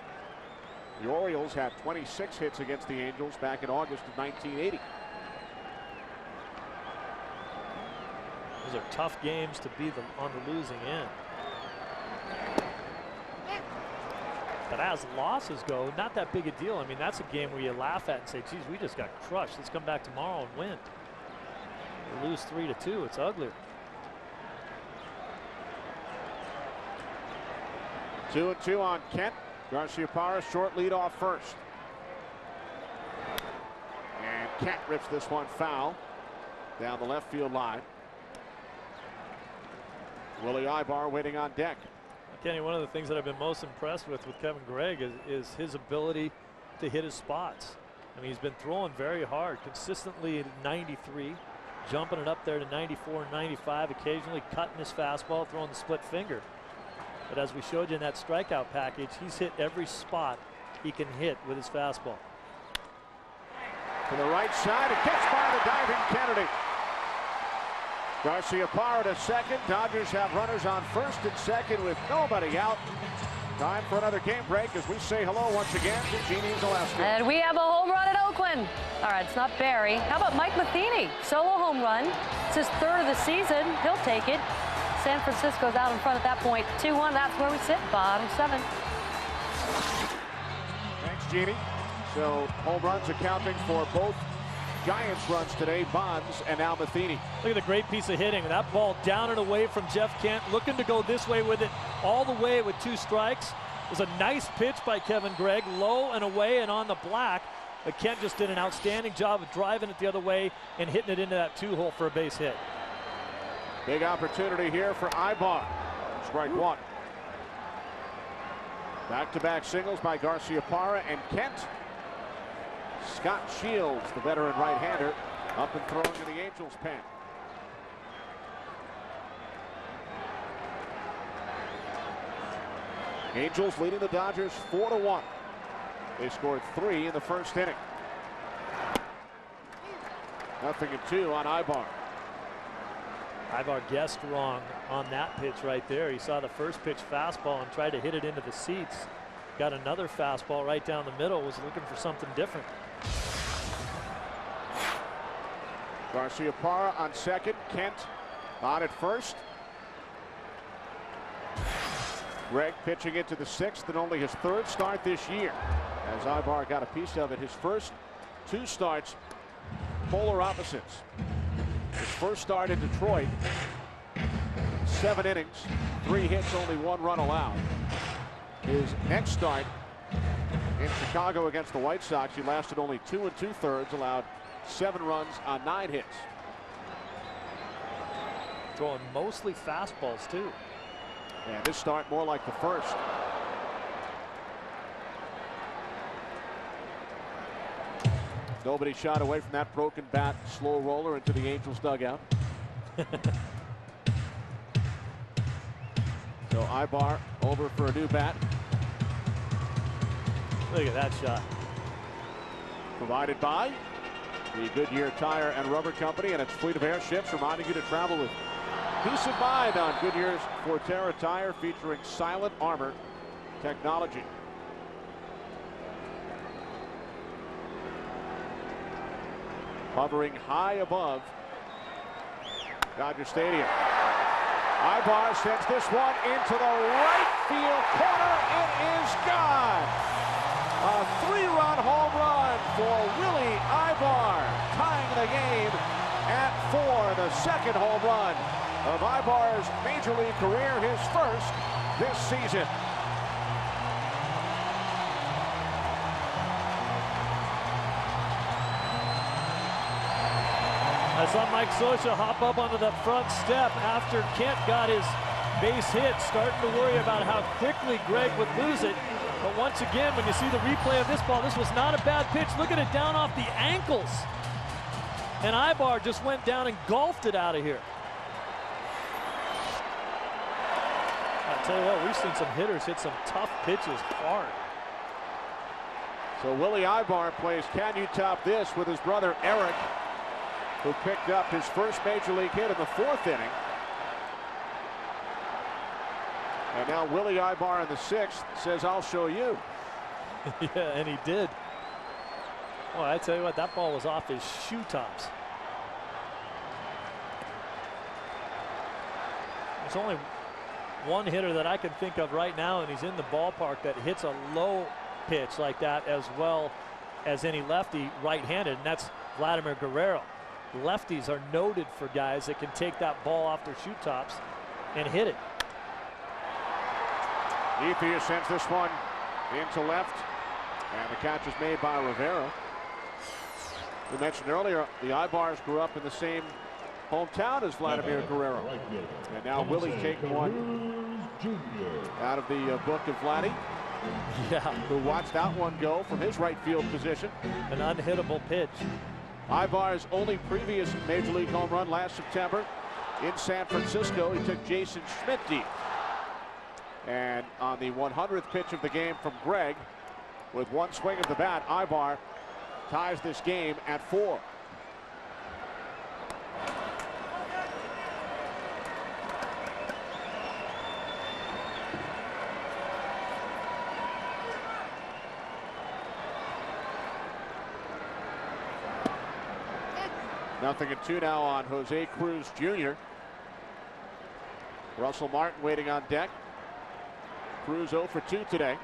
Speaker 1: The Orioles had 26 hits against the Angels back in August of 1980.
Speaker 8: Those are tough games to be on the losing end. But as losses go, not that big a deal. I mean, that's a game where you laugh at and say, geez, we just got crushed. Let's come back tomorrow and win. We lose 3-2. It's uglier.
Speaker 1: 2-2 on Kent. Garciaparra short lead off first. And Kent rips this one foul down the left field line. Willie Eibar waiting on deck.
Speaker 8: Kenny, one of the things that I've been most impressed with Kevin Gregg is his ability to hit his spots. I mean, he's been throwing very hard, consistently at 93, jumping it up there to 94, 95, occasionally cutting his fastball, throwing the split finger. But as we showed you in that strikeout package, he's hit every spot he can hit with his fastball.
Speaker 1: To the right side, a catch by the diving Kennedy. Garciaparra to second. Dodgers have runners on first and second with nobody out. Time for another game break as we say hello once again to Jeannie Zaleski.
Speaker 4: And we have a home run at Oakland. All right, it's not Barry. How about Mike Matheny? Solo home run. It's his 3rd of the season. He'll take it. San Francisco's out in front at that point. 2-1. That's where we sit. Bottom 7.
Speaker 1: Thanks, Jeannie. So home runs accounting for both Giants runs today, Bonds and now Matheny.
Speaker 8: Look at the great piece of hitting. That ball down and away from Jeff Kent, looking to go this way with it all the way with 2 strikes. It was a nice pitch by Kevin Gregg, low and away and on the black. But Kent just did an outstanding job of driving it the other way and hitting it into that 2-hole for a base hit.
Speaker 1: Big opportunity here for Eibar. Strike 1. Back-to-back singles by Garciaparra and Kent. Scott Shields, the veteran right-hander, up and throwing in the Angels' pen. Angels leading the Dodgers 4-1. They scored 3 in the 1st inning. 0-2 on Eibar.
Speaker 8: Eibar guessed wrong on that pitch right there. He saw the first pitch fastball and tried to hit it into the seats. Got another fastball right down the middle, was looking for something different.
Speaker 1: Garciaparra on second, Kent on at first. Gregg pitching into the 6th and only his 3rd start this year. As Eibar got a piece of it, his first 2 starts, polar opposites. His first start in Detroit, 7 innings, 3 hits, only 1 run allowed. his next start in Chicago against the White Sox. He lasted only 2 2/3, allowed 7 runs on 9 hits.
Speaker 8: Throwing mostly fastballs, too.
Speaker 1: Yeah, this start more like the first. Nobody shot away from that broken bat slow roller into the Angels dugout. So Eibar over for a new bat.
Speaker 8: Look at that shot.
Speaker 1: Provided by the Goodyear Tire and Rubber Company and its fleet of airships, reminding you to travel with peace of mind on Goodyear's Forterra tire, featuring silent armor technology. Hovering high above Dodger Stadium. Eibar sends this one into the right field corner. It is gone. A 3-run home run for Willie Eibar, tying the game at 4. The second home run of Eibar's Major League career, his first this season.
Speaker 8: I saw Mike Scioscia hop up onto the front step after Kent got his base hit, starting to worry about how quickly Gregg would lose it. But once again, when you see the replay of this ball, this was not a bad pitch. Look at it down off the ankles. And Eibar just went down and golfed it out of here. I'll tell you what, we've seen some hitters hit some tough pitches hard.
Speaker 1: So Willie Eibar plays Can You Top This with his brother Eric, who picked up his first Major League hit in the 4th inning. And now Willie Eibar in the 6th says, I'll show you.
Speaker 8: Yeah, and he did. Well, I tell you what, that ball was off his shoe tops. There's only one hitter that I can think of right now, and he's in the ballpark, that hits a low pitch like that as well as any lefty right-handed, and that's Vladimir Guerrero. Lefties are noted for guys that can take that ball off their shoe tops and hit it.
Speaker 1: Ethier sends this one into left, and the catch is made by Rivera. We mentioned earlier the Eibars grew up in the same hometown as Vladimir Guerrero. And now Willie taking one out of the book of Vladdy.
Speaker 8: Yeah.
Speaker 1: Who watched that one go from his right field position.
Speaker 8: An unhittable pitch.
Speaker 1: Eibar's only previous Major League home run last September in San Francisco. He took Jason Schmidt deep. And on the 100th pitch of the game from Gregg, with one swing of the bat, Eibar ties this game at 4. Nothing in 2 now on Jose Cruz Jr. Russell Martin waiting on deck. Cruz 0 for 2 today.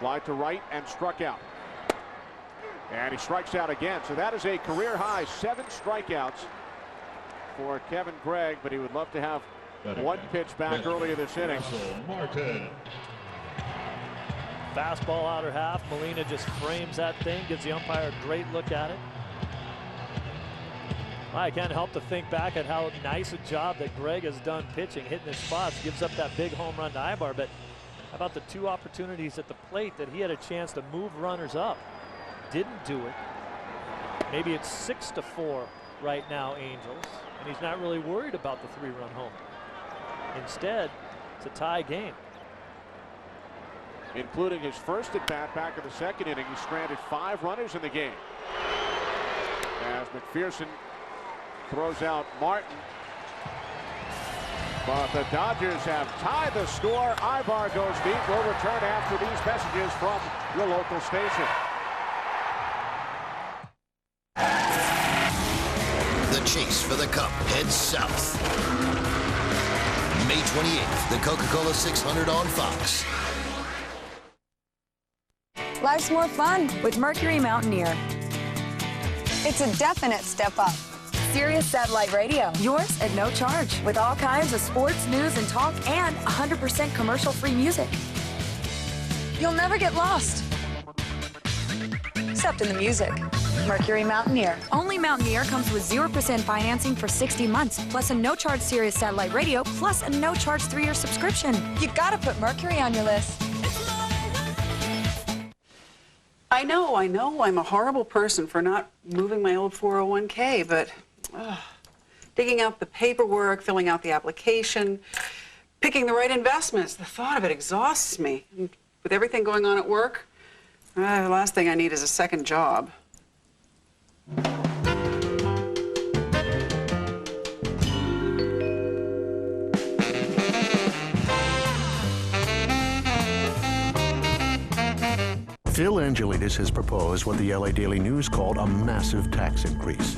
Speaker 1: Fly to right and struck out. And he strikes out again. So that is a career high 7 strikeouts for Kevin Gregg, but he would love to have one pitch back earlier this inning.
Speaker 8: Martin. Fastball outer half. Molina just frames that thing, gives the umpire a great look at it. I can't help to think back at how nice a job that Gregg has done pitching, hitting his spots, gives up that big home run to Eibar. But how about the 2 opportunities at the plate that he had a chance to move runners up? Didn't do it. Maybe it's 6-4 right now, Angels, and he's not really worried about the 3-run home. Instead, it's a tie game.
Speaker 1: Including his first at bat back in the 2nd inning, he stranded 5 runners in the game. As McPherson throws out Martin. But the Dodgers have tied the score. Eibar goes deep. We'll return after these messages from your local station.
Speaker 9: The chase for the cup heads south. May 28th, the Coca-Cola 600 on Fox.
Speaker 11: Life's more fun with Mercury Mountaineer. It's a definite step up.
Speaker 3: Sirius Satellite Radio. Yours at no charge. With all kinds of sports, news, and talk, and 100% commercial-free music. You'll never get lost. Except in the music. Mercury Mountaineer. Only Mountaineer comes with 0% financing for 60 months, plus a no-charge Sirius Satellite Radio, plus a no-charge 3-year subscription. You gotta put Mercury on your list.
Speaker 11: I know, I'm a horrible person for not moving my old 401k, but digging out the paperwork, filling out the application, picking the right investments, the thought of it exhausts me. And with everything going on at work, the last thing I need is a second job.
Speaker 13: Phil Angelidis has proposed what the LA Daily News called a massive tax increase.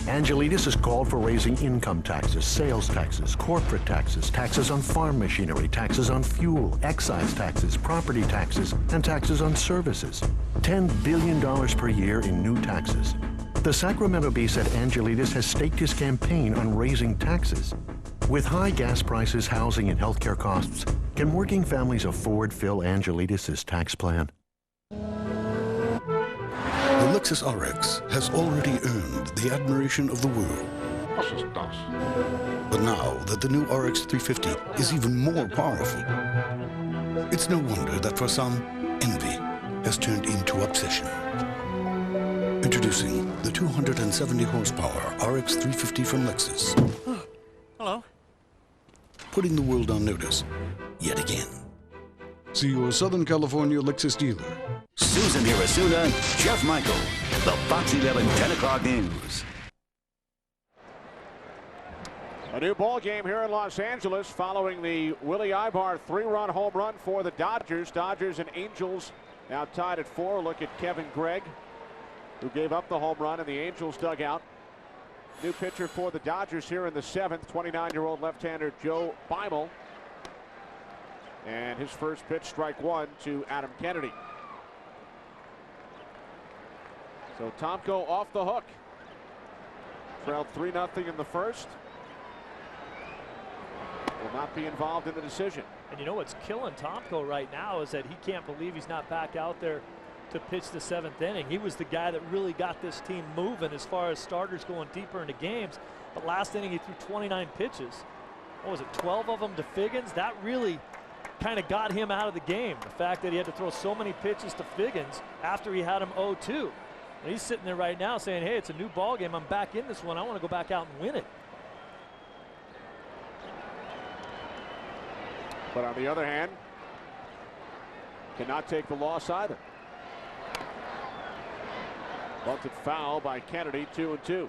Speaker 13: Angelidis has called for raising income taxes, sales taxes, corporate taxes, taxes on farm machinery, taxes on fuel, excise taxes, property taxes, and taxes on services. $10 billion per year in new taxes. The Sacramento Bee said Angelidis has staked his campaign on raising taxes. With high gas prices, housing, and healthcare costs, can working families afford Phil Angelidis' tax plan?
Speaker 6: The Lexus RX has already earned the admiration of the world. But now that the new RX 350 is even more powerful, it's no wonder that for some, envy has turned into obsession. Introducing the 270 horsepower RX 350 from Lexus.
Speaker 14: Hello.
Speaker 6: Putting the world on notice yet again. See your Southern California Lexus dealer.
Speaker 21: Susan Hirasuna, Jeff Michael, the Fox 11 10 o'clock news.
Speaker 1: A new ball game here in Los Angeles following the Willie Eibar 3-run home run for the Dodgers. Dodgers and Angels now tied at 4. Look at Kevin Gregg, who gave up the home run in the Angels dugout. New pitcher for the Dodgers here in the 7th, 29-year-old left-hander Joe Beimel. And his first pitch, strike one to Adam Kennedy. So Tomko off the hook. Trailed 3-0 in the first. Will not be involved in the decision.
Speaker 8: And you know what's killing Tomko right now is that he can't believe he's not back out there to pitch the 7th inning. He was the guy that really got this team moving as far as starters going deeper into games. But last inning he threw 29 pitches. What was it, 12 of them to Figgins? That really kind of got him out of the game. The fact that he had to throw so many pitches to Figgins after he had him 0-2. And he's sitting there right now saying, hey, it's a new ball game. I'm back in this one. I want to go back out and win it.
Speaker 1: But on the other hand, cannot take the loss either. Bunted foul by Kennedy, 2-2.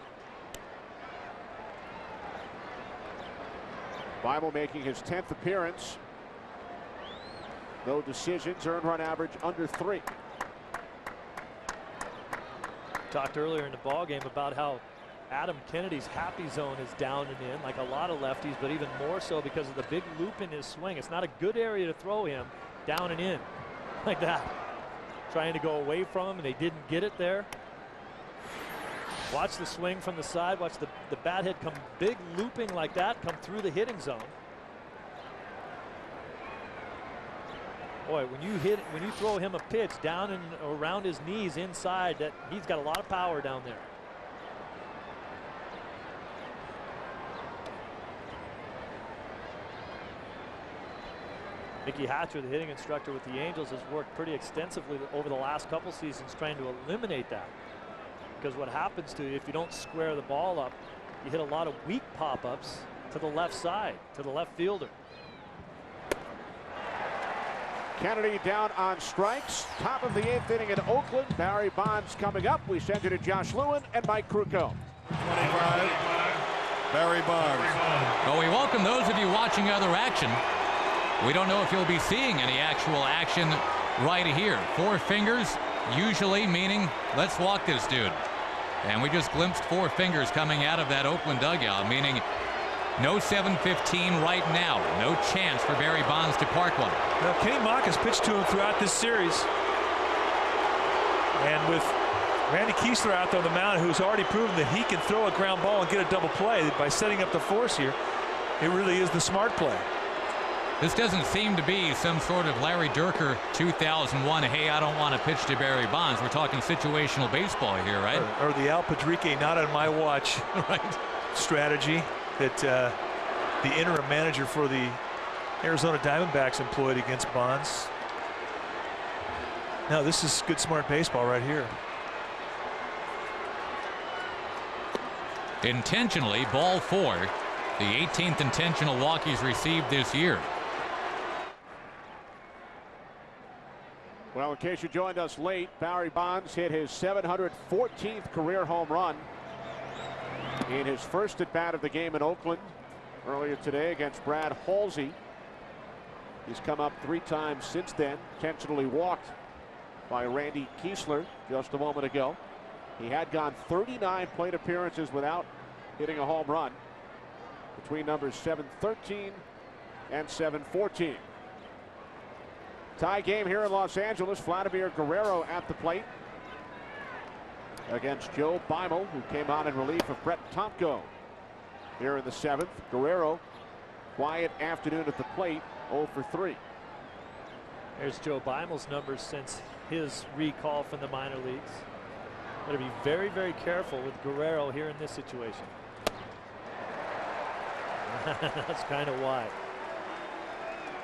Speaker 1: Beimel making his 10th appearance. No decisions, earned run average under 3.
Speaker 8: Talked earlier in the ball game about how Adam Kennedy's happy zone is down and in, like a lot of lefties, but even more so because of the big loop in his swing. It's not a good area to throw him down and in like that. Trying to go away from him, and they didn't get it there. Watch the swing from the side. Watch the bat head come big looping like that, come through the hitting zone. Boy, when you throw him a pitch down and around his knees inside, that he's got a lot of power down there. Mickey Hatcher, the hitting instructor with the Angels, has worked pretty extensively over the last couple seasons trying to eliminate that. Because what happens to you if you don't square the ball up, you hit a lot of weak pop-ups to the left side, to the left fielder.
Speaker 1: Kennedy down on strikes. Top of the 8th inning in Oakland. Barry Bonds coming up. We send you to Josh Lewin and Mike Krukow.
Speaker 25: 25, Barry Bonds.
Speaker 27: Well, we welcome those of you watching other action. We don't know if you'll be seeing any actual action right here. 4 fingers, usually meaning let's walk this dude. And we just glimpsed 4 fingers coming out of that Oakland dugout, meaning no 7-15 right now. No chance for Barry Bonds to park one.
Speaker 28: Now, Kenny Mock has pitched to him throughout this series. And with
Speaker 2: Randy Kiesler out there on the mound, who's already proven that he can throw a ground ball and get a double play by setting up the force here. It really is the smart play.
Speaker 27: This doesn't seem to be some sort of Larry Dierker 2001, hey, I don't want to pitch to Barry Bonds. We're talking situational baseball here, right?
Speaker 2: Or the Al Padrique, not on my watch, right? Strategy that the interim manager for the Arizona Diamondbacks employed against Bonds. Now this is good, smart baseball right here.
Speaker 27: Intentionally, ball 4. The 18th intentional walk he's received this year.
Speaker 1: Well, in case you joined us late, Barry Bonds hit his 714th career home run in his first at bat of the game in Oakland earlier today against Brad Halsey. He's come up 3 times since then, intentionally walked by Randy Kiesler just a moment ago. He had gone 39 plate appearances without hitting a home run between numbers 713 and 714. Tie game here in Los Angeles. Vladimir Guerrero at the plate against Joe Beimel, who came on in relief of Brett Tomko here in the 7th. Guerrero, quiet afternoon at the plate, 0 for 3.
Speaker 8: There's Joe Beimel's numbers since his recall from the minor leagues. Got to be very, very careful with Guerrero here in this situation. That's kind of why.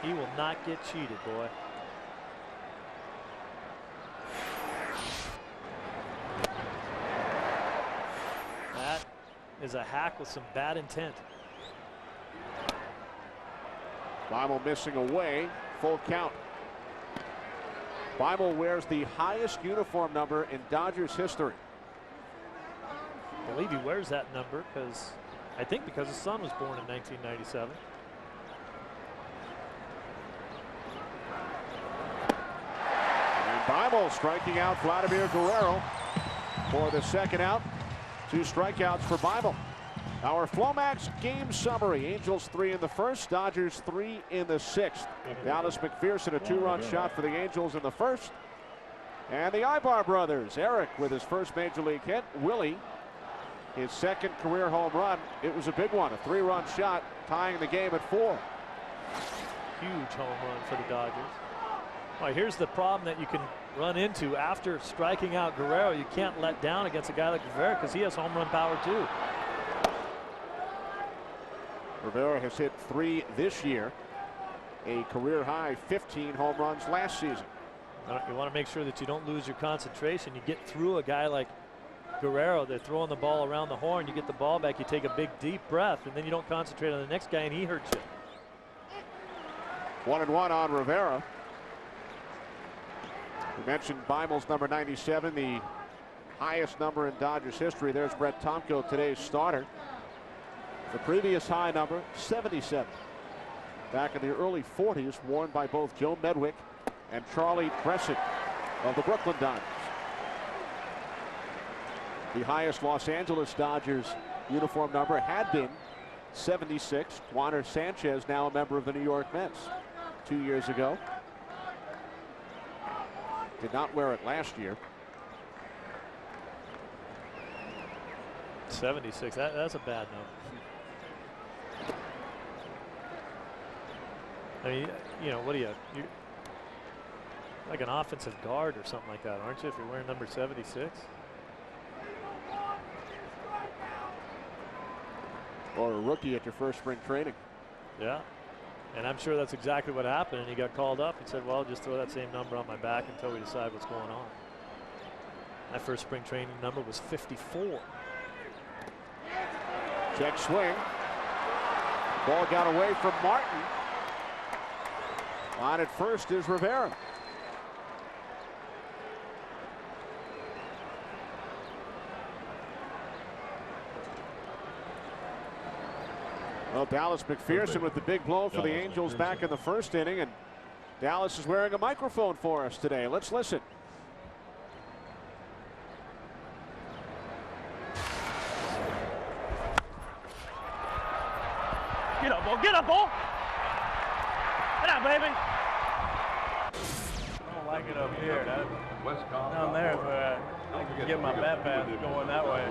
Speaker 8: He will not get cheated, boy. That is a hack with some bad intent.
Speaker 1: Beimel missing away, full count. Beimel wears the highest uniform number in Dodgers history.
Speaker 8: I believe he wears that number because because his son was born in 1997.
Speaker 1: And Beimel striking out Vladimir Guerrero for the second out. 2 strikeouts for Beimel. Our Flomax game summary. Angels 3 in the first, Dodgers 3 in the 6th. Dallas McPherson, a 2-run shot for the Angels in the first. And the Eibar brothers, Eric with his first major league hit, Willie his second career home run. It was a big one, a 3-run shot, tying the game at 4.
Speaker 8: Huge home run for the Dodgers. All right, here's the problem that you can run into after striking out Guerrero. You can't let down against a guy like Rivera because he has home run power too.
Speaker 1: Rivera has hit 3 this year, a career high 15 home runs last season.
Speaker 8: You want to make sure that you don't lose your concentration. You get through a guy like Guerrero, they're throwing the ball around the horn, you get the ball back, you take a big deep breath, and then you don't concentrate on the next guy and he hurts you.
Speaker 1: 1-1 on Rivera. We mentioned Beimel's number 97, the highest number in Dodgers history. There's Brett Tomko, today's starter. The previous high number, 77. Back in the early 40s, worn by both Joe Medwick and Charlie Bressett of the Brooklyn Dodgers. The highest Los Angeles Dodgers uniform number had been 76. Juaner Sanchez, now a member of the New York Mets, 2 years ago. Did not wear it last year.
Speaker 8: 76, that's a bad number. I mean, you know, what are you're like an offensive guard or something like that, aren't you, if you're wearing number 76?
Speaker 1: Or a rookie at your first spring training.
Speaker 8: Yeah, and I'm sure that's exactly what happened, and he got called up and said, well, just throw that same number on my back until we decide what's going on. My first spring training number was 54.
Speaker 1: Check swing. Ball got away from Martin. On at first is Rivera. Well, Dallas McPherson with the big blow for the Angels back in the first inning, and Dallas is wearing a microphone for us today. Let's listen.
Speaker 5: Get up, ball. Get up, ball. Get up, baby. I don't like it up here. Down there, but
Speaker 8: Get my bat path going that way.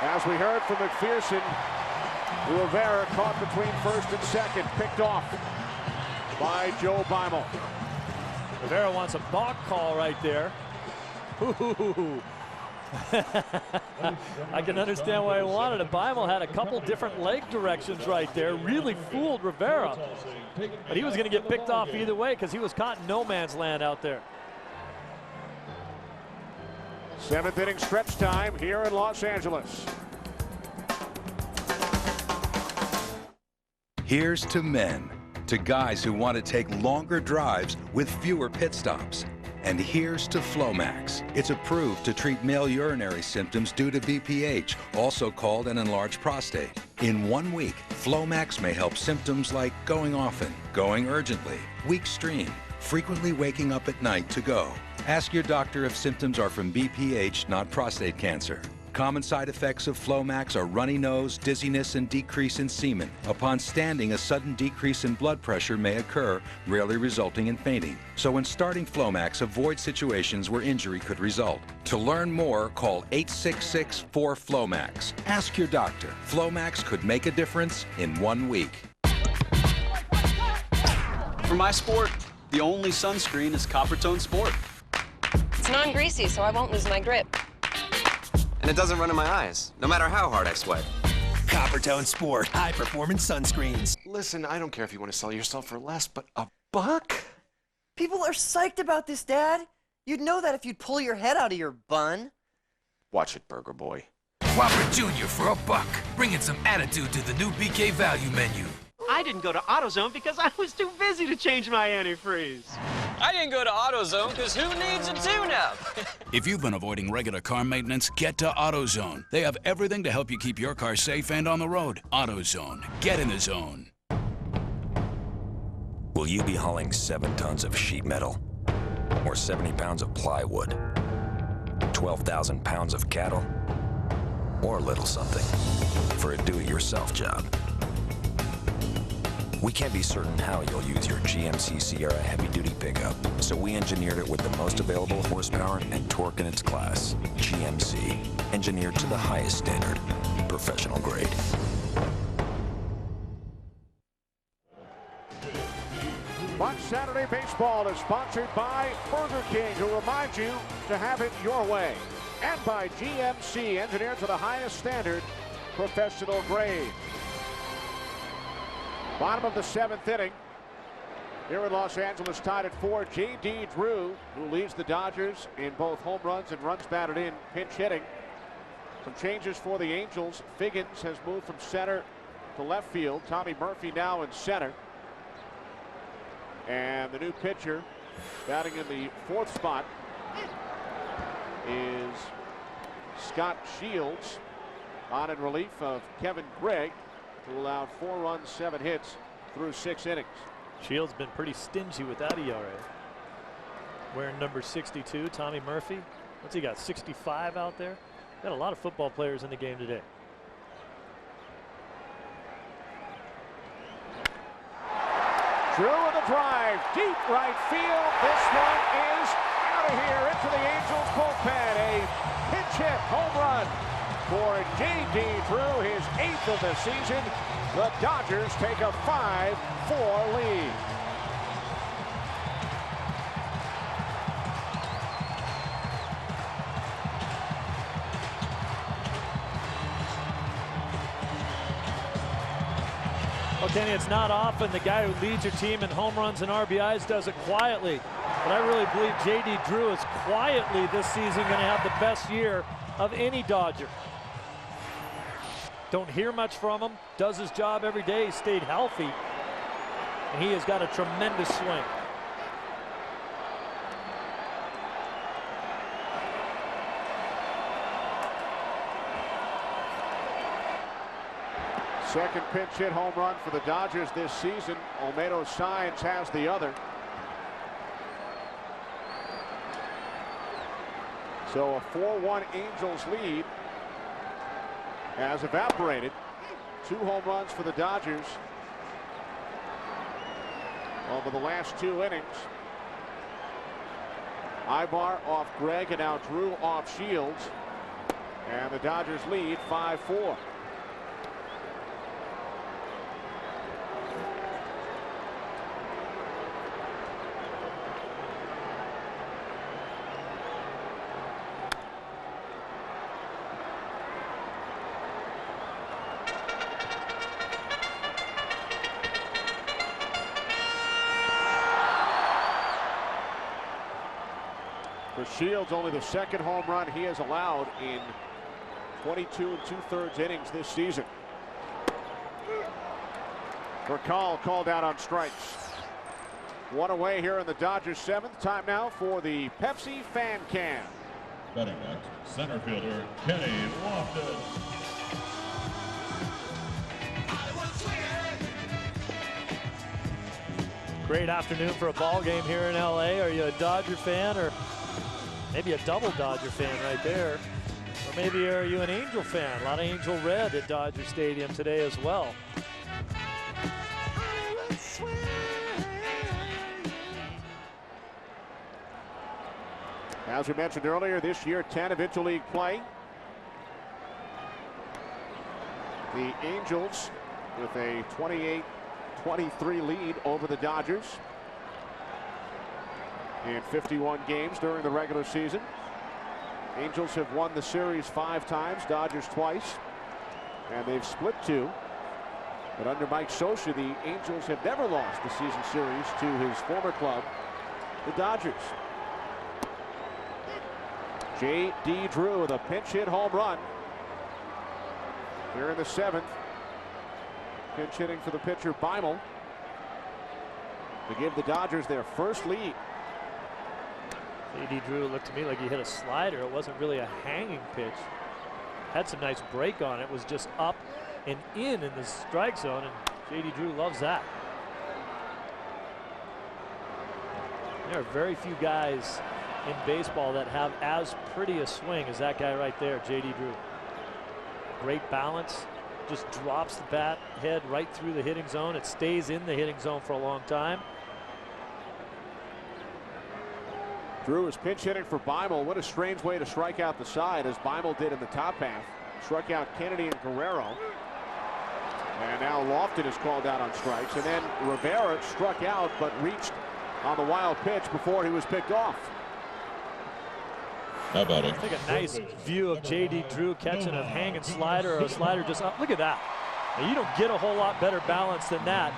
Speaker 1: As we heard from McPherson, Rivera caught between first and second, picked off by Joe Beimel.
Speaker 8: Rivera wants a balk call right there. Ooh. I can understand why he wanted it. Beimel had a couple different leg directions right there. Really fooled Rivera. But he was going to get picked off either way because he was caught in no man's land out there.
Speaker 1: 7th inning stretch time here in Los Angeles.
Speaker 12: Here's to men, to guys who want to take longer drives with fewer pit stops. And here's to Flomax. It's approved to treat male urinary symptoms due to BPH, also called an enlarged prostate. In 1 week, Flomax may help symptoms like going often, going urgently, weak stream, frequently waking up at night to go. Ask your doctor if symptoms are from BPH, not prostate cancer. Common side effects of Flomax are runny nose, dizziness, and decrease in semen. Upon standing, a sudden decrease in blood pressure may occur, rarely resulting in fainting. So when starting Flomax, avoid situations where injury could result. To learn more, call 866-4FLOMAX. Ask your doctor. Flomax could make a difference in 1 week.
Speaker 14: For my sport, the only sunscreen is Coppertone Sport.
Speaker 16: It's non-greasy, so I won't lose my grip.
Speaker 17: And it doesn't run in my eyes, no matter how hard I sweat.
Speaker 19: Coppertone Sport, high-performance sunscreens.
Speaker 17: Listen, I don't care if you want to sell yourself for less, but $1?
Speaker 22: People are psyched about this, Dad. You'd know that if you'd pull your head out of your bun.
Speaker 17: Watch it, Burger Boy.
Speaker 20: Whopper Jr. for $1. Bringing some attitude to the new BK value menu.
Speaker 5: I didn't go to AutoZone because I was too busy to change my antifreeze.
Speaker 26: I didn't go to AutoZone because who needs a tune-up?
Speaker 20: If you've been avoiding regular car maintenance, get to AutoZone. They have everything to help you keep your car safe and on the road. AutoZone. Get in the zone.
Speaker 28: Will you be hauling 7 tons of sheet metal? Or 70 pounds of plywood? 12,000 pounds of cattle? Or a little something for a do-it-yourself job? We can't be certain how you'll use your GMC Sierra heavy-duty pickup, so we engineered it with the most available horsepower and torque in its class. GMC, engineered to the highest standard, professional grade.
Speaker 1: Bunch Saturday Baseball is sponsored by Burger King, who reminds you to have it your way, and by GMC, engineered to the highest standard, professional grade. Bottom of the 7th inning. Here in Los Angeles, tied at 4. J.D. Drew, who leads the Dodgers in both home runs and runs batted in, pinch hitting. Some changes for the Angels. Figgins has moved from center to left field. Tommy Murphy now in center. And the new pitcher batting in the 4th spot is Scott Shields, on in relief of Kevin Gregg, who allowed 4 runs, 7 hits through 6 innings.
Speaker 8: Shields been pretty stingy with that ERA. Wearing number 62, Tommy Murphy. What's he got, 65 out there? Got a lot of football players in the game today.
Speaker 1: Drew with a drive, deep right field. This one is out of here into the Angels bullpen. A pinch hit home run for J.D. Drew, his 8th of the season. The Dodgers take a 5-4 lead.
Speaker 8: Well, Kenny, it's not often the guy who leads your team in home runs and RBIs does it quietly. But I really believe J.D. Drew is quietly this season going to have the best year of any Dodger. Don't hear much from him. Does his job every day. He stayed healthy. And he has got a tremendous swing.
Speaker 1: Second pinch hit home run for the Dodgers this season. Olmedo Saenz has the other. So a 4-1 Angels lead has evaporated. 2 home runs for the Dodgers over the last 2 innings. Eibar off Gregg, and now Drew off Shields. And the Dodgers lead 5-4. For Shields, only the second home run he has allowed in 22 2/3 innings this season. Burkal called out on strikes. One away here in the Dodgers' 7th. Time now for the Pepsi Fan Cam.
Speaker 4: Batting next, center fielder Kenny Loftus.
Speaker 8: Great afternoon for a ball game here in LA. Are you a Dodger fan, or maybe a double Dodger fan right there? Or maybe are you an Angel fan? A lot of Angel Red at Dodger Stadium today as well.
Speaker 1: As we mentioned earlier, this year 10 of interleague play. The Angels with a 28-23 lead over the Dodgers in 51 games during the regular season. Angels have won the series 5 times, Dodgers twice, and they've split 2. But under Mike Scioscia, the Angels have never lost the season series to his former club, the Dodgers. J.D. Drew with a pinch hit home run here in the 7th. Pinch hitting for the pitcher Beimel to give the Dodgers their first lead.
Speaker 8: J.D. Drew looked to me like he hit a slider. It wasn't really a hanging pitch. Had some nice break on it. It was just up and in the strike zone, and J.D. Drew loves that. There are very few guys in baseball that have as pretty a swing as that guy right there, J.D. Drew. Great balance, just drops the bat head right through the hitting zone. It stays in the hitting zone for a long time.
Speaker 1: Drew is pinch hitting for Beimel. What a strange way to strike out the side, as Beimel did in the top half. Struck out Kennedy and Guerrero. And now Lofton is called out on strikes. And then Rivera struck out but reached on the wild pitch before he was picked off.
Speaker 4: How about it?
Speaker 8: I think a nice view of J.D. Drew catching a hanging slider or a slider just up. Look at that. Now, you don't get a whole lot better balance than that.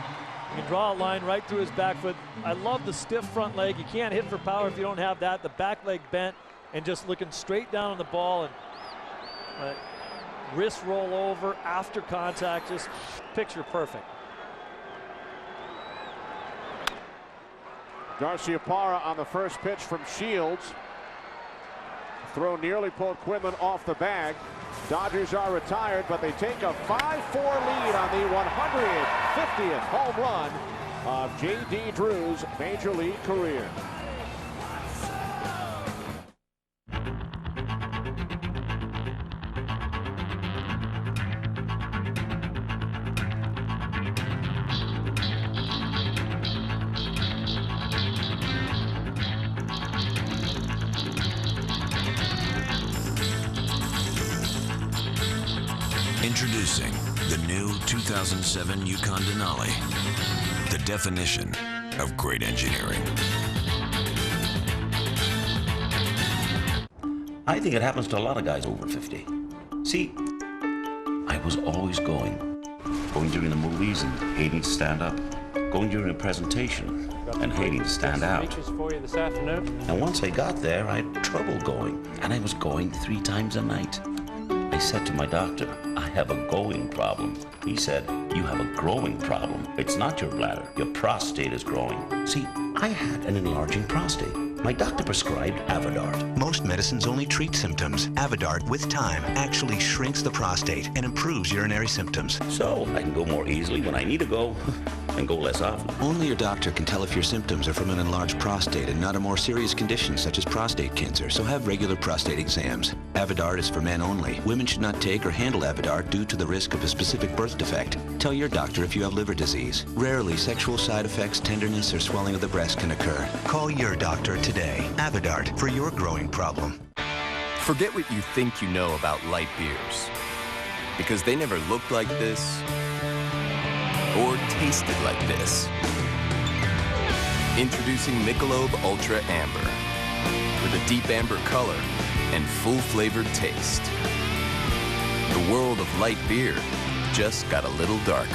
Speaker 8: You can draw a line right through his back foot. I love the stiff front leg. You can't hit for power if you don't have that. The back leg bent and just looking straight down on the ball, and wrist roll over after contact. Just picture perfect.
Speaker 1: Garciaparra on the first pitch from Shields. Throw nearly pulled Quinlan off the bag. Dodgers are retired, but they take a 5-4 lead on the 150th home run of J.D. Drew's major league career.
Speaker 28: Introducing the new 2007 Yukon Denali, the definition of great engineering.
Speaker 7: I think it happens to a lot of guys over 50. See, I was always going during the movies and hating to stand up, going during a presentation and hating to stand out.
Speaker 9: For you this afternoon.
Speaker 7: And once I got there, I had trouble going, and I was going 3 times a night. I said to my doctor, I have a going problem. He said, you have a growing problem. It's not your bladder. Your prostate is growing. See, I had an enlarging prostate. My doctor prescribed Avodart.
Speaker 10: Most medicines only treat symptoms. Avodart, with time, actually shrinks the prostate and improves urinary symptoms.
Speaker 7: So I can go more easily when I need to go and go less often.
Speaker 10: Only your doctor can tell if your symptoms are from an enlarged prostate and not a more serious condition such as prostate cancer, so have regular prostate exams. Avodart is for men only. Women should not take or handle Avodart due to the risk of a specific birth defect. Tell your doctor if you have liver disease. Rarely, sexual side effects, tenderness, or swelling of the breast can occur. Call your doctor today. Avodart for your growing problem.
Speaker 3: Forget what you think you know about light beers. Because they never looked like this or tasted like this. Introducing Michelob Ultra Amber. With a deep amber color and full-flavored taste. The world of light beer just got a little darker.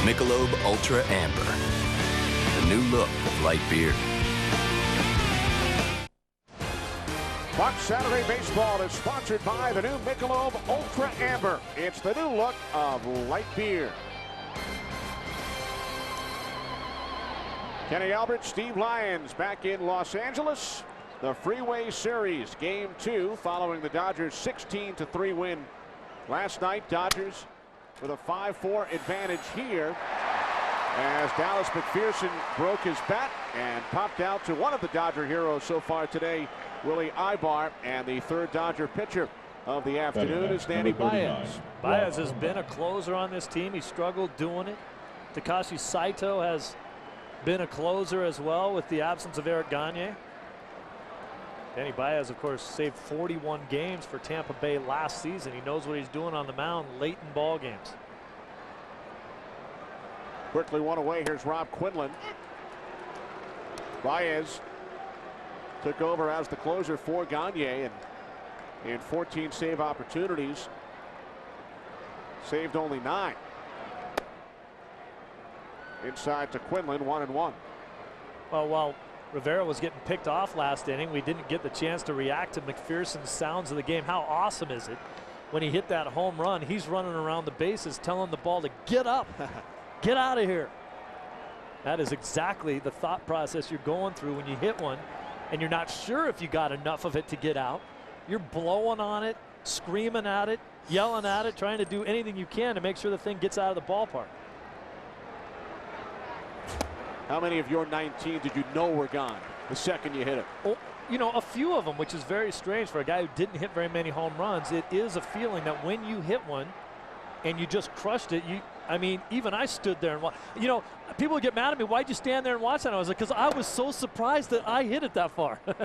Speaker 3: Michelob Ultra Amber. The new look of light beer.
Speaker 1: Bucs Saturday Baseball is sponsored by the new Michelob Ultra Amber. It's the new look of light beer. Kenny Albert, Steve Lyons back in Los Angeles. The Freeway Series, Game 2, following the Dodgers' 16-3 win last night. Dodgers with a 5-4 advantage here as Dallas McPherson broke his bat and popped out to one of the Dodger heroes so far today, Willie Eibar, and the third Dodger pitcher of the afternoon is Danny Baez.
Speaker 8: Baez has been a closer on this team. He struggled doing it. Takashi Saito has been a closer as well with the absence of Eric Gagne. Danny Baez, of course, saved 41 games for Tampa Bay last season. He knows what he's doing on the mound late in ball games.
Speaker 1: Quickly one away. Here's Rob Quinlan. Baez took over as the closer for Gagne, and in 14 save opportunities, saved only 9. Inside to Quinlan, 1-1.
Speaker 8: Well, while Rivera was getting picked off last inning, we didn't get the chance to react to McPherson's sounds of the game. How awesome is it when he hit that home run? He's running around the bases telling the ball to get up, get out of here. That is exactly the thought process you're going through when you hit one and you're not sure if you got enough of it to get out. You're blowing on it, screaming at it, yelling at it, trying to do anything you can to make sure the thing gets out of the ballpark.
Speaker 1: How many of your 19 did you know were gone the second you hit it?
Speaker 8: Oh, you know, a few of them, which is very strange for a guy who didn't hit very many home runs. It is a feeling that when you hit one and you just crushed it, I mean, even I stood there and watched. You know, people would get mad at me. Why'd you stand there and watch that? I was like, because I was so surprised that I hit it that far.
Speaker 1: Did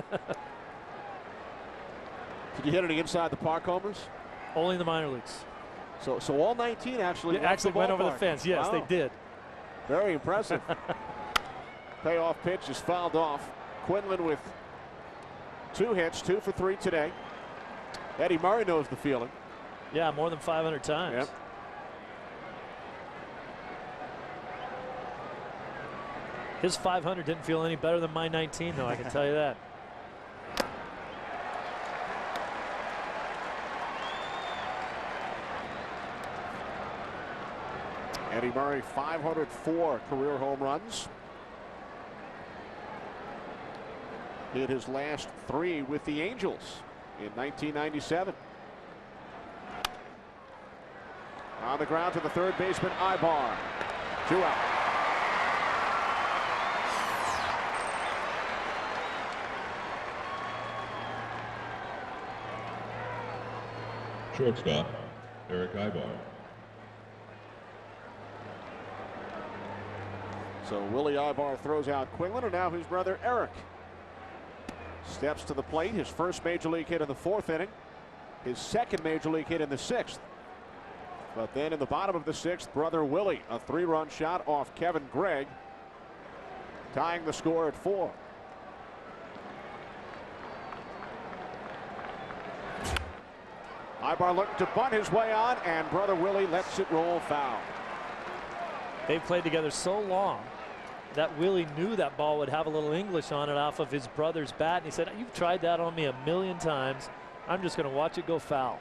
Speaker 1: you hit any inside the park homers?
Speaker 8: Only in the minor leagues.
Speaker 1: So all 19 actually
Speaker 8: went over the fence. Yes,
Speaker 1: wow.
Speaker 8: They did.
Speaker 1: Very impressive. Payoff pitch is fouled off. Quinlan with 2 hits, 2 for 3 today. Eddie Murray knows the feeling.
Speaker 8: Yeah, more than 500 times.
Speaker 1: Yep.
Speaker 8: His 500 didn't feel any better than my 19, though, I can tell you that.
Speaker 1: Eddie Murray, 504 career home runs. Hit his last 3 with the Angels in 1997. On the ground to the third baseman, Eibar. 2 out.
Speaker 4: Shortstop, Eric Eibar.
Speaker 1: So Willie Eibar throws out Quinlan, and now his brother Eric steps to the plate. His first major league hit in the 4th inning, his second major league hit in the 6th. But then in the bottom of the 6th, brother Willie, a 3-run shot off Kevin Gregg, tying the score at 4. Eibar looking to bunt his way on, and brother Willie lets it roll foul.
Speaker 8: They've played together so long that Willie knew that ball would have a little English on it off of his brother's bat, and he said, "You've tried that on me a million times. I'm just going to watch it go foul."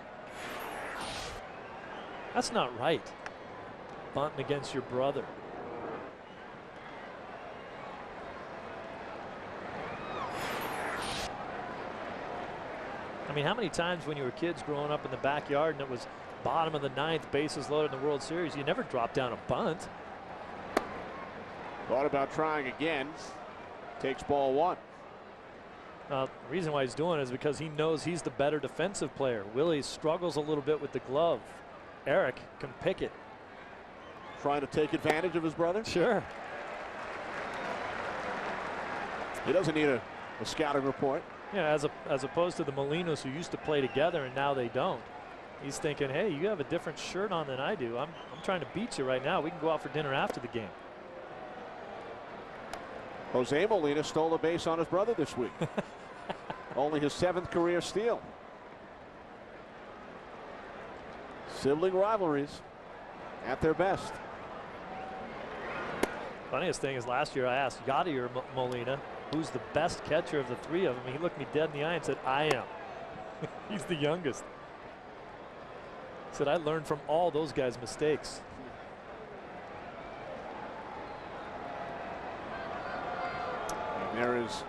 Speaker 8: That's not right. Bunting against your brother. I mean, how many times when you were kids growing up in the backyard and it was bottom of the 9th, bases loaded in the World Series, you never dropped down a bunt.
Speaker 1: Thought about trying again. Takes ball 1.
Speaker 8: The reason why he's doing it is because he knows he's the better defensive player. Willie struggles a little bit with the glove. Eric can pick it.
Speaker 1: Trying to take advantage of his brother?
Speaker 8: Sure.
Speaker 1: He doesn't need a scouting report.
Speaker 8: Yeah, as opposed to the Molinos who used to play together and now they don't. He's thinking, hey, you have a different shirt on than I do. I'm trying to beat you right now. We can go out for dinner after the game.
Speaker 1: Jose Molina stole a base on his brother this week. Only his 7th career steal. Sibling rivalries at their best.
Speaker 8: Funniest thing is last year I asked Yadier or Molina, who's the best catcher of the 3 of them. He looked me dead in the eye and said, I am. He's the youngest. He said, I learned from all those guys' mistakes.
Speaker 1: And there is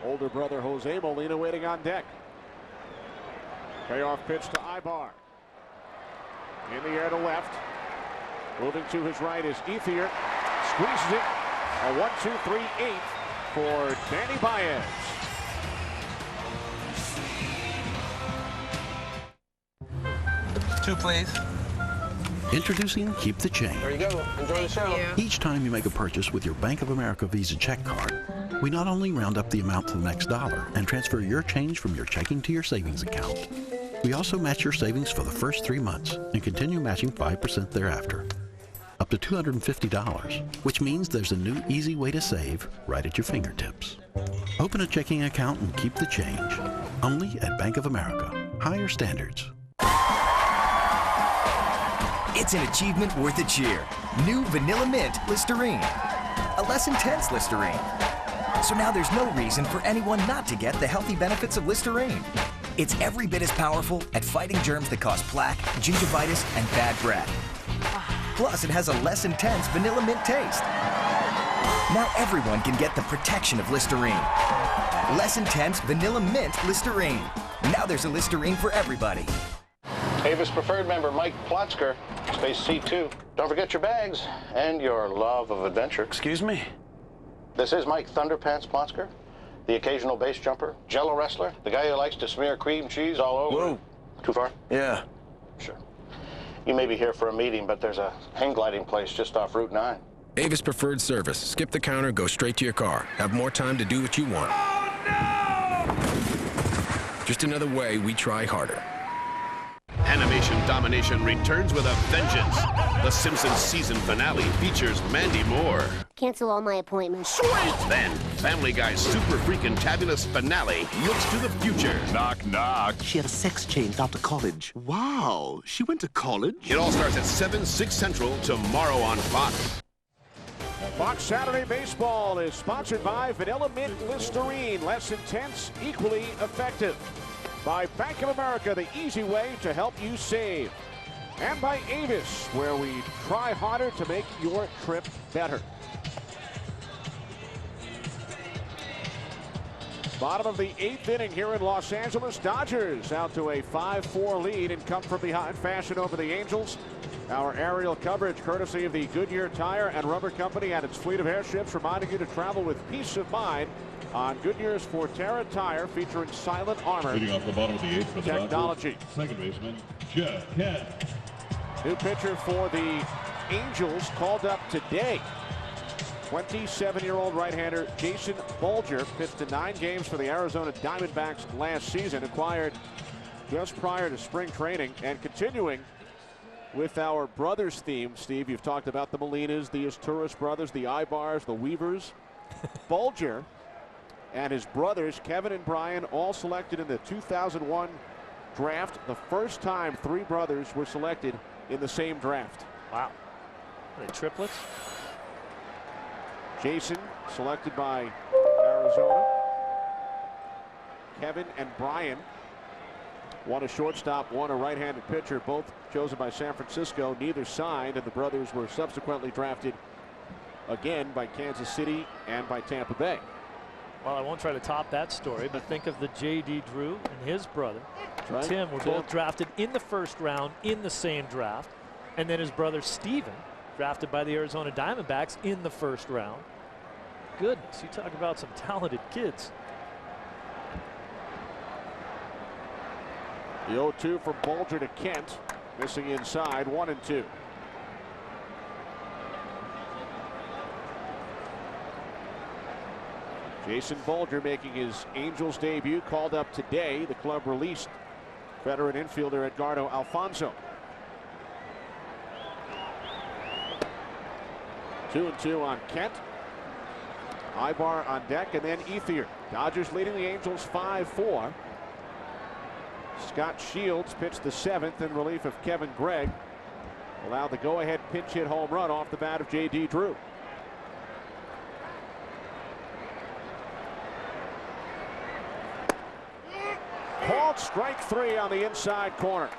Speaker 1: older brother Jose Molina waiting on deck. Payoff pitch to Eibar. In the air to left. Moving to his right is Ethier. Squeezes it. A 1-2-3-8 for Danny Baez.
Speaker 6: Two, please.
Speaker 9: Introducing Keep the Change.
Speaker 6: There you go. Enjoy the show.
Speaker 9: Each time you make a purchase with your Bank of America Visa check card, we not only round up the amount to the next dollar and transfer your change from your checking to your savings account, we also match your savings for the first 3 months and continue matching 5% thereafter. Up to $250, which means there's a new easy way to save right at your fingertips. Open a checking account and keep the change. Only at Bank of America. Higher standards.
Speaker 19: It's an achievement worth a cheer. New Vanilla Mint Listerine. A less intense Listerine. So now there's no reason for anyone not to get the healthy benefits of Listerine. It's every bit as powerful at fighting germs that cause plaque, gingivitis, and bad breath. Plus, it has a less intense vanilla mint taste. Now everyone can get the protection of Listerine. Less intense vanilla mint Listerine. Now there's a Listerine for everybody.
Speaker 11: Avis Preferred member Mike Plotzker, space C2. Don't forget your bags and your love of adventure. Excuse me? This is Mike Thunderpants Plotzker, the occasional base jumper, jello wrestler, the guy who likes to smear cream cheese all over. Whoa. Too far? Yeah. Sure. You may be here for a meeting, but there's a hang gliding place just off Route 9.
Speaker 13: Avis Preferred Service. Skip the counter, go straight to your car. Have more time to do what you want. Oh, no! Just another way we try harder.
Speaker 15: Animation Domination returns with a vengeance. The Simpsons season finale features Mandy Moore.
Speaker 18: Cancel all my appointments.
Speaker 15: Sweet! Then, Family Guy's super freaking tabulous finale looks to the future. Knock, knock.
Speaker 23: She had a sex change after college. Wow, she went to college?
Speaker 15: It all starts at 7, 6 Central tomorrow on Fox.
Speaker 1: Fox Saturday Baseball is sponsored by Vanilla Mint Listerine. Less intense, equally effective. By Bank of America, the easy way to help you save. And by Avis, where we try harder to make your trip better. Bottom of the 8th inning here in Los Angeles. Dodgers out to a 5-4 lead and come from behind fashion over the Angels. Our aerial coverage courtesy of the Goodyear Tire and Rubber Company and its fleet of airships, reminding you to travel with peace of mind on Goodyear's Forterra tire, featuring silent armor
Speaker 4: Leading off the bottom of the 8th for the
Speaker 1: technology.
Speaker 4: Dodgers, second baseman Jeff Kent.
Speaker 1: New pitcher for the Angels called up today. 27-year-old right-hander Jason Bolger pitched in 9 games for the Arizona Diamondbacks last season, acquired just prior to spring training. And continuing with our brothers theme, Steve, you've talked about the Molinas, the Asturis brothers, the Eibars, the Weavers. Bolger and his brothers, Kevin and Brian, all selected in the 2001 draft. The first time 3 brothers were selected in the same draft.
Speaker 8: Wow. Are they triplets?
Speaker 1: Jason, selected by Arizona. Kevin and Brian, one a shortstop, one a right-handed pitcher, both chosen by San Francisco. Neither signed, and the brothers were subsequently drafted again by Kansas City and by Tampa Bay.
Speaker 8: Well, I won't try to top that story, but think of the J.D. Drew and his brother,
Speaker 1: right.
Speaker 8: Tim, were both drafted in the first round in the same draft. And then his brother Steven, drafted by the Arizona Diamondbacks in the first round. Goodness, you talk about some talented kids.
Speaker 1: The 0-2 from Bolger to Kent. Missing inside, 1-2. Jason Bolger making his Angels debut, called up today. The club released veteran infielder Edgardo Alfonso. 2-2 on Kent. Eibar on deck, and then Ethier. Dodgers leading the Angels 5-4. Scott Shields pitched the 7th in relief of Kevin Gregg. Allowed the go-ahead pinch hit home run off the bat of J.D. Drew. Called strike 3 on the inside corner.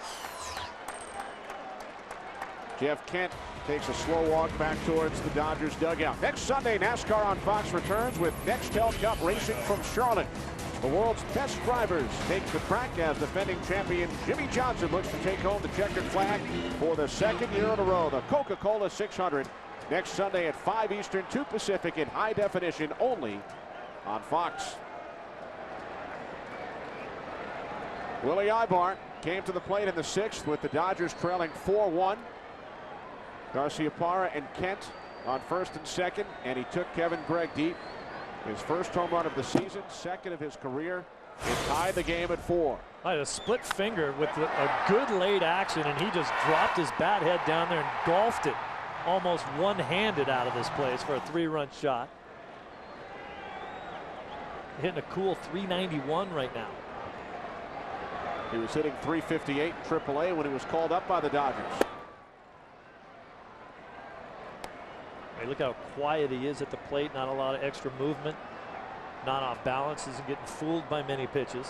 Speaker 1: Jeff Kent takes a slow walk back towards the Dodgers dugout. Next Sunday, NASCAR on Fox returns with Nextel Cup racing from Charlotte. The world's best drivers take the track as defending champion Jimmy Johnson looks to take home the checkered flag for the 2nd year in a row. The Coca-Cola 600 next Sunday at 5 Eastern, 2 Pacific in high definition only on Fox. Willie Eibar came to the plate in the 6th with the Dodgers trailing 4-1. Garciaparra and Kent on 1st and 2nd, and he took Kevin Gregg deep. His first home run of the season, 2nd of his career. It tied the game at 4.
Speaker 8: I had a split finger with a good late action, and he just dropped his bat head down there and golfed it almost one-handed out of this place for a 3-run shot. Hitting a cool 391 right now.
Speaker 1: He was hitting 358 in AAA when he was called up by the Dodgers.
Speaker 8: Hey, look how quiet he is at the plate. Not a lot of extra movement. Not off balance. Isn't getting fooled by many pitches.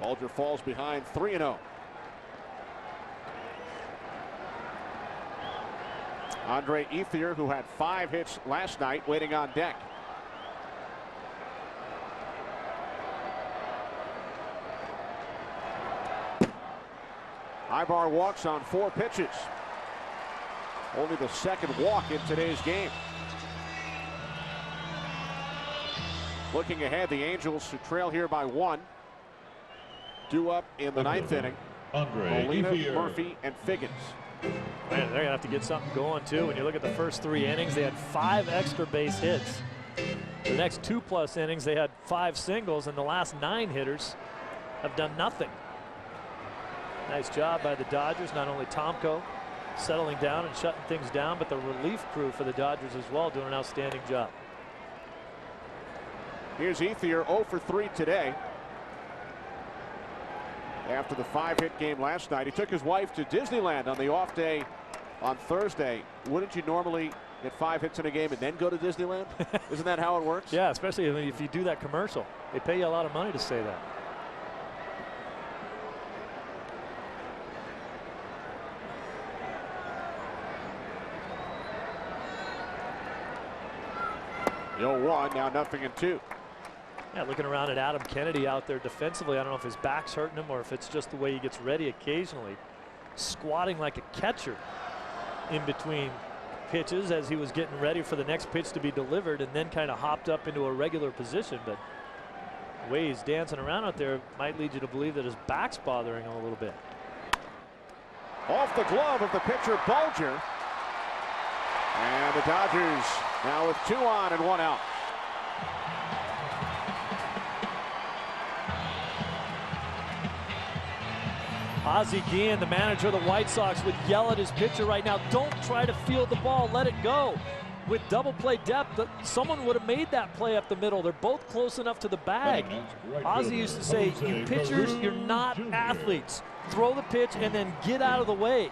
Speaker 1: Bolger falls behind 3-0. Andre Ethier, who had 5 hits last night, waiting on deck. Eibar walks on 4 pitches. Only the 2nd walk in today's game. Looking ahead, the Angels, who trail here by 1, due up in the 9th inning. Molina, Murphy, and Figgins.
Speaker 8: Man, they're gonna have to get something going too. When you look at the first 3 innings, they had 5 extra base hits. The next 2+ innings, they had 5 singles, and the last 9 hitters have done nothing. Nice job by the Dodgers. Not only Tomko settling down and shutting things down, but the relief crew for the Dodgers as well doing an outstanding job.
Speaker 1: Here's Ethier, 0 for 3 today. After the 5-hit game last night, he took his wife to Disneyland on the off day on Thursday. Wouldn't you normally get 5 hits in a game and then go to Disneyland? Isn't that how it works?
Speaker 8: Yeah, especially if you do that commercial. They pay you a lot of money to say that.
Speaker 1: The 0-1, now 0-2.
Speaker 8: Yeah, looking around at Adam Kennedy out there defensively. I don't know if his back's hurting him or if it's just the way he gets ready occasionally. Squatting like a catcher in between pitches as he was getting ready for the next pitch to be delivered, and then kind of hopped up into a regular position. But the way he's dancing around out there might lead you to believe that his back's bothering him a little bit.
Speaker 1: Off the glove of the pitcher, Bolger. And the Dodgers now with 2 on and 1 out.
Speaker 8: Ozzie Guillen, the manager of the White Sox, would yell at his pitcher right now, don't try to field the ball, let it go. With double play depth, someone would have made that play up the middle. They're both close enough to the bag. Ozzie used to say, you pitchers, you're not athletes. Throw the pitch and then get out of the way.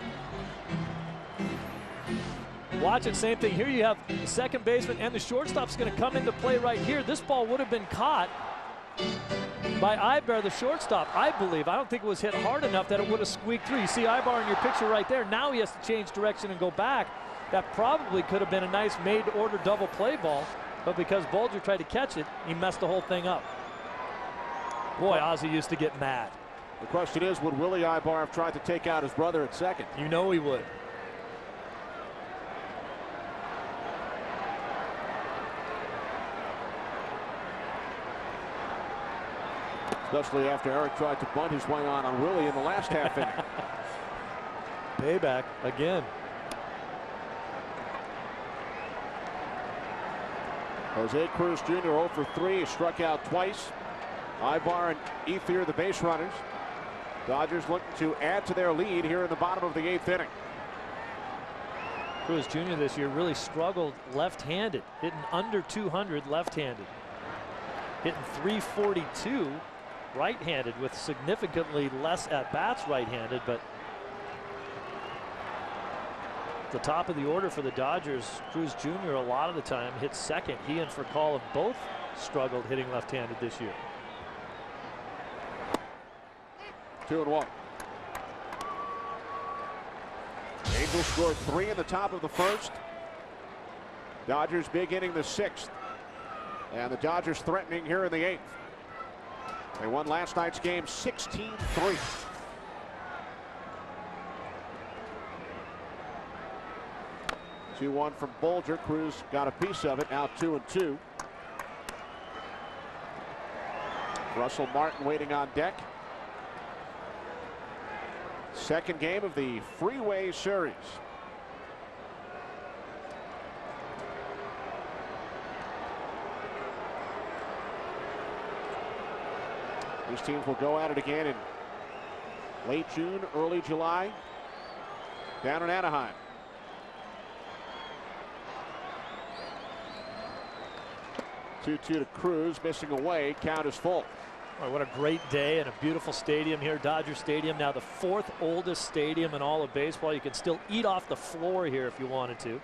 Speaker 8: Watch it, same thing. Here you have the second baseman and the shortstop's going to come into play right here. This ball would have been caught by Eibar, the shortstop, I believe. I don't think it was hit hard enough that it would have squeaked through. You see Eibar in your picture right there. Now he has to change direction and go back. That probably could have been a nice made-to-order double play ball, but because Bolger tried to catch it, he messed the whole thing up. Boy, Ozzie used to get mad.
Speaker 1: The question is, would Willie Eibar have tried to take out his brother at second?
Speaker 8: You know he would.
Speaker 1: Especially after Eric tried to bunt his way on Willie in the last half inning.
Speaker 8: Payback again.
Speaker 1: Jose Cruz Jr. 0 for 3. He struck out twice. Eibar and Ethier the base runners. Dodgers looking to add to their lead here in the bottom of the 8th inning.
Speaker 8: Cruz Jr. this year really struggled left-handed, hitting under 200 left-handed, hitting 342 right-handed with significantly less at-bats right-handed, but at the top of the order for the Dodgers, Cruz Jr. a lot of the time hits second. He and Furcal have both struggled hitting left-handed this year.
Speaker 1: 2-1. Angels scored 3 in the top of the 1st. Dodgers big inning the 6th. And the Dodgers threatening here in the 8th. They won last night's game 16-3. 2-1 from Bolger. Cruz got a piece of it. Now 2-2. Russell Martin waiting on deck. Second game of the Freeway Series. These teams will go at it again in late June, early July, down in Anaheim. Two to Cruz, missing away. Count is full.
Speaker 8: Oh, what a great day and a beautiful stadium here, Dodger Stadium. Now the 4th oldest stadium in all of baseball. You can still eat off the floor here if you wanted to.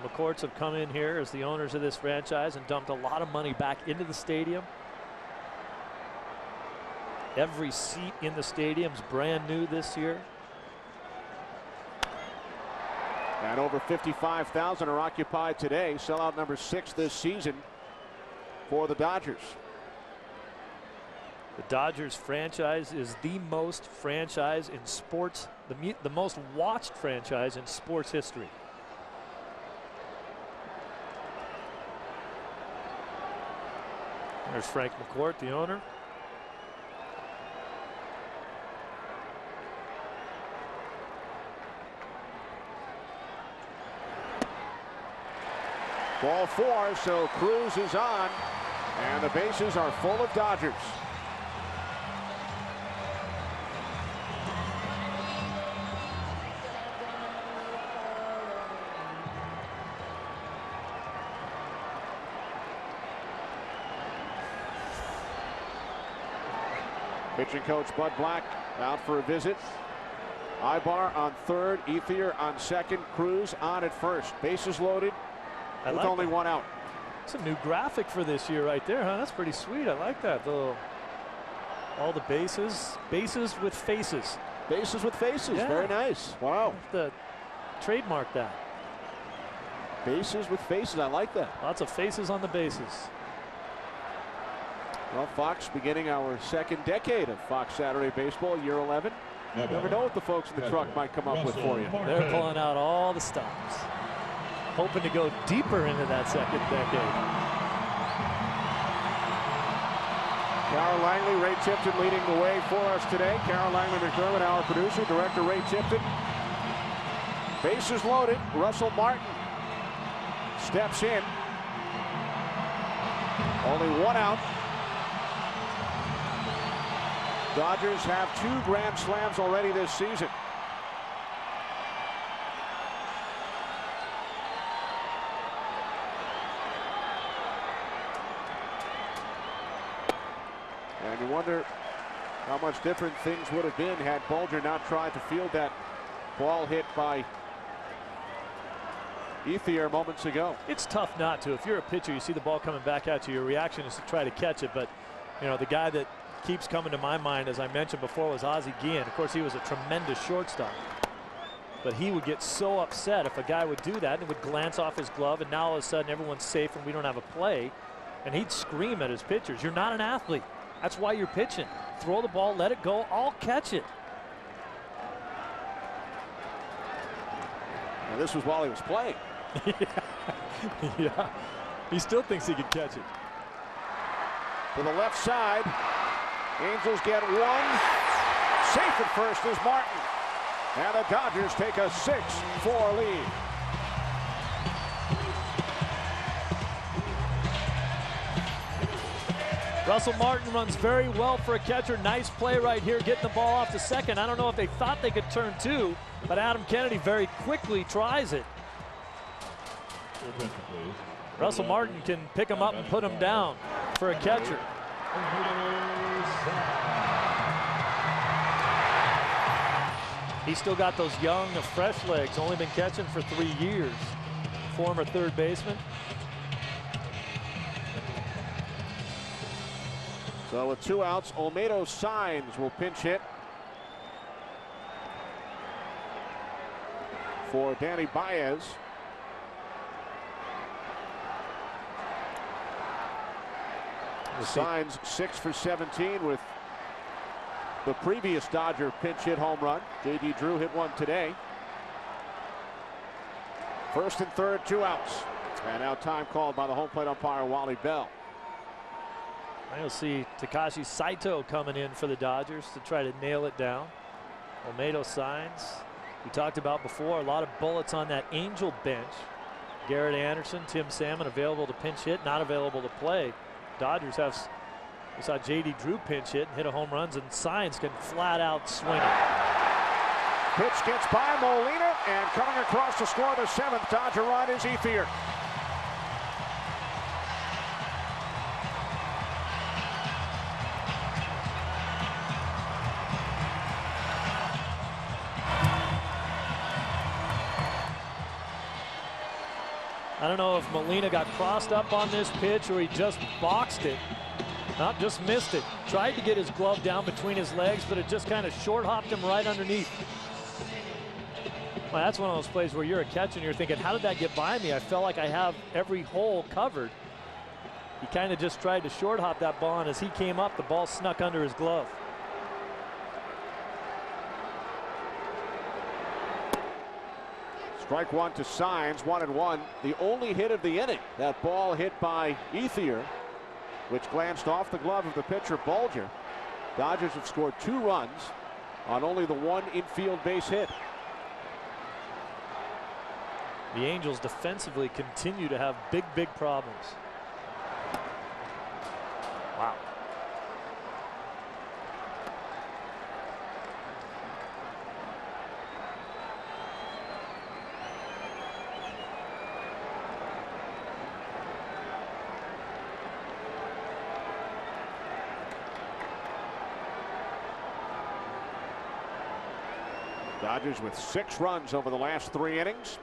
Speaker 8: The McCourts have come in here as the owners of this franchise and dumped a lot of money back into the stadium. Every seat in the stadium's brand new this year.
Speaker 1: And over 55,000 are occupied today. Sellout number 6 this season for the Dodgers.
Speaker 8: The Dodgers franchise is the most franchise in sports, the most watched franchise in sports history. There's Frank McCourt, the owner.
Speaker 1: Ball 4, so Cruz is on, and the bases are full of Dodgers. Pitching coach Bud Black out for a visit. Eibar on third, Ethier on second, Cruz on at first. Bases loaded with only one out.
Speaker 8: It's a new graphic for this year right there, huh? That's pretty sweet. I like that. All the bases with faces.
Speaker 1: Bases with faces.
Speaker 8: Yeah.
Speaker 1: Very nice. Wow.
Speaker 8: The trademark that.
Speaker 1: Bases with faces. I like that.
Speaker 8: Lots of faces on the bases.
Speaker 1: Well, Fox beginning our second decade of Fox Saturday Baseball, year 11. You never know what the folks in the truck might come up with for you.
Speaker 8: They're pulling out all the stops, hoping to go deeper into that second decade.
Speaker 1: Carol Langley, Ray Tipton leading the way for us today. Carol Langley McDermott, our producer, director Ray Tipton. Bases loaded. Russell Martin steps in. Only one out. Dodgers have 2 grand slams already this season. And you wonder how much different things would have been had Bolger not tried to field that ball hit by Ethier moments ago.
Speaker 8: It's tough not to. If you're a pitcher, you see the ball coming back at you, your reaction is to try to catch it. But, you know, the guy that keeps coming to my mind, as I mentioned before, was Ozzie Guillen. Of course, he was a tremendous shortstop. But he would get so upset if a guy would do that and would glance off his glove, and now all of a sudden everyone's safe and we don't have a play. And he'd scream at his pitchers, "You're not an athlete. That's why you're pitching. Throw the ball, let it go, I'll catch it."
Speaker 1: And this was while he was playing.
Speaker 8: Yeah. He still thinks he can catch it.
Speaker 1: To the left side. Angels get one. Safe at first is Martin. And the Dodgers take a 6-4 lead.
Speaker 8: Russell Martin runs very well for a catcher. Nice play right here, getting the ball off to second. I don't know if they thought they could turn two, but Adam Kennedy very quickly tries it. Russell Martin can pick him up and put him down for a catcher. He's still got those young, fresh legs, only been catching for 3 years. Former third baseman.
Speaker 1: So with 2 outs, Olmedo Signs will pinch hit for Danny Baez. Signs 6 for 17 with the previous Dodger pinch hit home run. J.D. Drew hit one today. First and third, 2 outs. And now time called by the home plate umpire, Wally Bell.
Speaker 8: You'll see Takashi Saito coming in for the Dodgers to try to nail it down. Olmedo Signs, we talked about before, a lot of bullets on that Angel bench. Garrett Anderson, Tim Salmon available to pinch hit, not available to play. Dodgers have, we saw J.D. Drew pinch hit and hit a home runs, and Signs can flat out swing it.
Speaker 1: Pitch gets by Molina, and coming across to score the 7th Dodger run is Eibar.
Speaker 8: I don't know if Molina got crossed up on this pitch or he just boxed it. Not just missed it. Tried to get his glove down between his legs, but it just kind of short hopped him right underneath. Well, that's one of those plays where you're a catcher and you're thinking, how did that get by me? I felt like I have every hole covered. He kind of just tried to short hop that ball, and as he came up, the ball snuck under his glove.
Speaker 1: Strike one to Signs, 1-1. The only hit of the inning. That ball hit by Eibar, which glanced off the glove of the pitcher, Bulger. Dodgers have scored 2 runs on only the 1 infield base hit.
Speaker 8: The Angels defensively continue to have big problems. Wow.
Speaker 1: Dodgers with 6 runs over the last 3 innings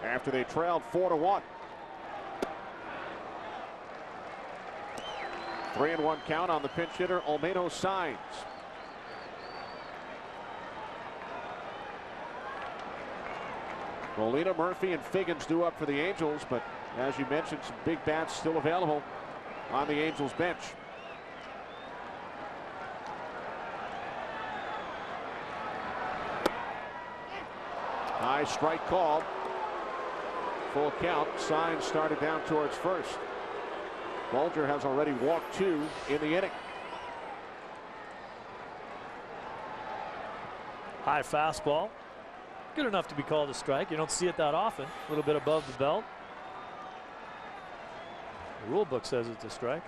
Speaker 1: after they trailed 4-1. 3-1 count on the pinch hitter, Olmedo Signs. Molina, Murphy, and Figgins due up for the Angels, but as you mentioned, some big bats still available on the Angels bench. High strike called. Full count. Signs started down towards first. Bulger has already walked 2 in the inning.
Speaker 8: High fastball. Good enough to be called a strike. You don't see it that often. A little bit above the belt. The rule book says it's a strike.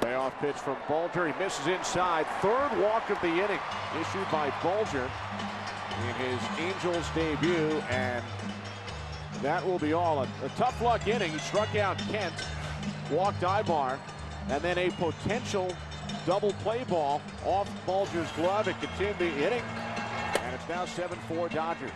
Speaker 1: Payoff pitch from Bulger. He misses inside. 3rd walk of the inning issued by Bulger in his Angels debut, and that will be all. A tough luck inning. He struck out Kent, walked Eibar, and then a potential double play ball off Bulger's glove. It continued the inning, and it's now 7-4 Dodgers.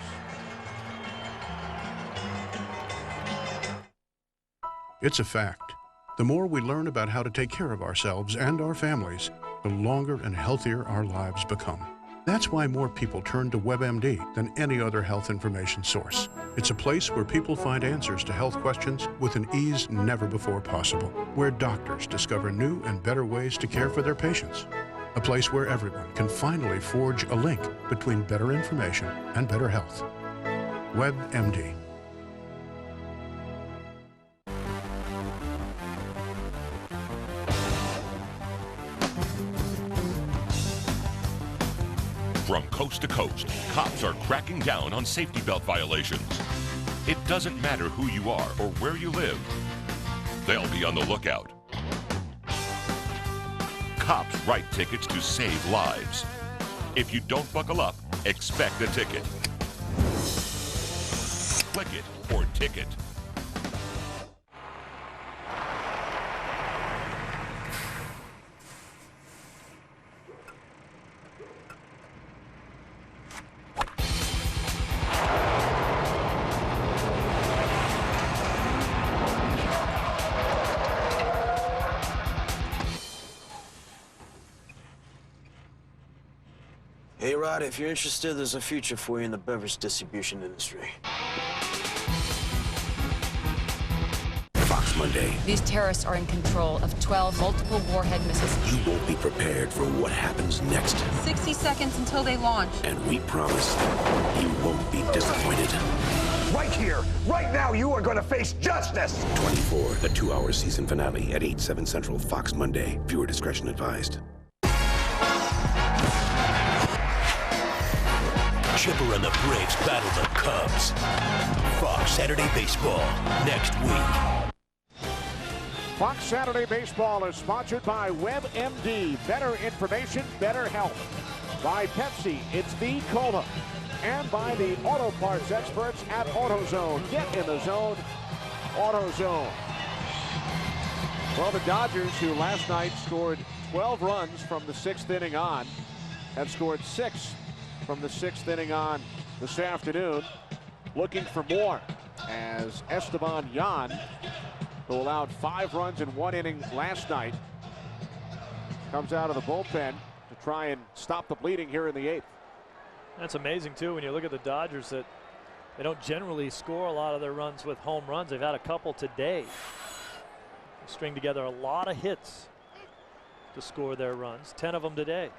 Speaker 2: It's a fact. The more we learn about how to take care of ourselves and our families, the longer and healthier our lives become. That's why more people turn to WebMD than any other health information source. It's a place where people find answers to health questions with an ease never before possible, where doctors discover new and better ways to care for their patients. A place where everyone can finally forge a link between better information and better health. WebMD.
Speaker 6: From coast to coast, cops are cracking down on safety belt violations. It doesn't matter who you are or where you live. They'll be on the lookout. Cops write tickets to save lives. If you don't buckle up, expect a ticket. Click it or ticket.
Speaker 12: Hey, Rod, if you're interested, there's a future for you in the beverage distribution industry.
Speaker 14: Fox Monday.
Speaker 16: These terrorists are in control of 12 multiple warhead missiles.
Speaker 14: You won't be prepared for what happens next.
Speaker 16: 60 seconds until they launch.
Speaker 14: And we promise you won't be disappointed.
Speaker 21: Right here, right now, you are going to face justice!
Speaker 14: 24, the 2-hour season finale at 8, 7 Central, Fox Monday. Viewer discretion advised.
Speaker 24: Chipper and the Braves battle the Cubs. Fox Saturday Baseball next week.
Speaker 1: Fox Saturday Baseball is sponsored by WebMD. Better information, better health. By Pepsi, it's the cola. And by the auto parts experts at AutoZone. Get in the zone, AutoZone. Well, the Dodgers, who last night scored 12 runs from the 6th inning on, have scored 6 from the 6th inning on this afternoon, looking for more as Esteban Yan, who allowed 5 runs in 1 inning last night, comes out of the bullpen to try and stop the bleeding here in the 8th.
Speaker 8: That's amazing too when you look at the Dodgers that they don't generally score a lot of their runs with home runs. They've had a couple today. They string together a lot of hits to score their runs, 10 of them today.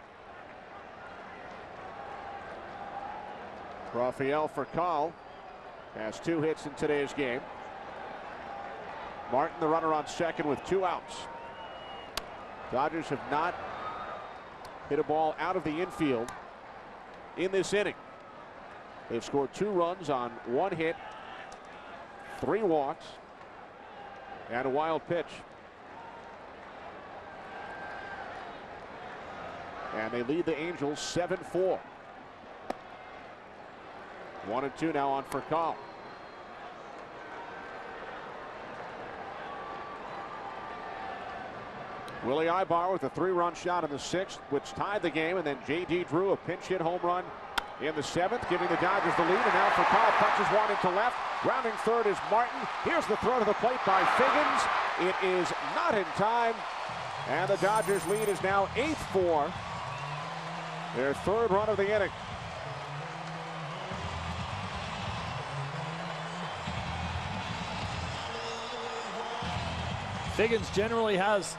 Speaker 1: Rafael Furcal has 2 hits in today's game. Martin, the runner on second with 2 outs. Dodgers have not hit a ball out of the infield in this inning. They've scored 2 runs on 1 hit, 3 walks, and a wild pitch. And they lead the Angels 7-4. 1-2 now on Furcal. Willie Eibar with a 3-run shot in the 6th, which tied the game, and then J.D. Drew a pinch hit home run in the 7th, giving the Dodgers the lead. And now Furcal punches one into left. Rounding third is Martin. Here's the throw to the plate by Figgins. It is not in time, and the Dodgers lead is now 8-4. Their 3rd run of the inning.
Speaker 8: Figgins generally has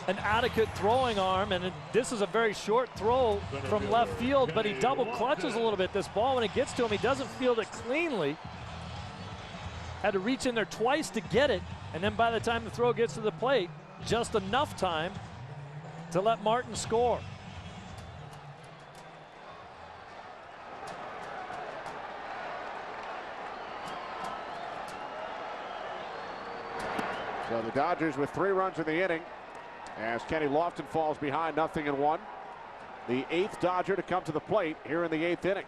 Speaker 8: an adequate throwing arm, and this is a very short throw from left field, but he double clutches a little bit. This ball, when it gets to him, he doesn't field it cleanly. Had to reach in there twice to get it, and then by the time the throw gets to the plate, just enough time to let Martin score.
Speaker 1: So the Dodgers with 3 runs in the inning as Kenny Lofton falls behind 0-1. The 8th Dodger to come to the plate here in the 8th inning.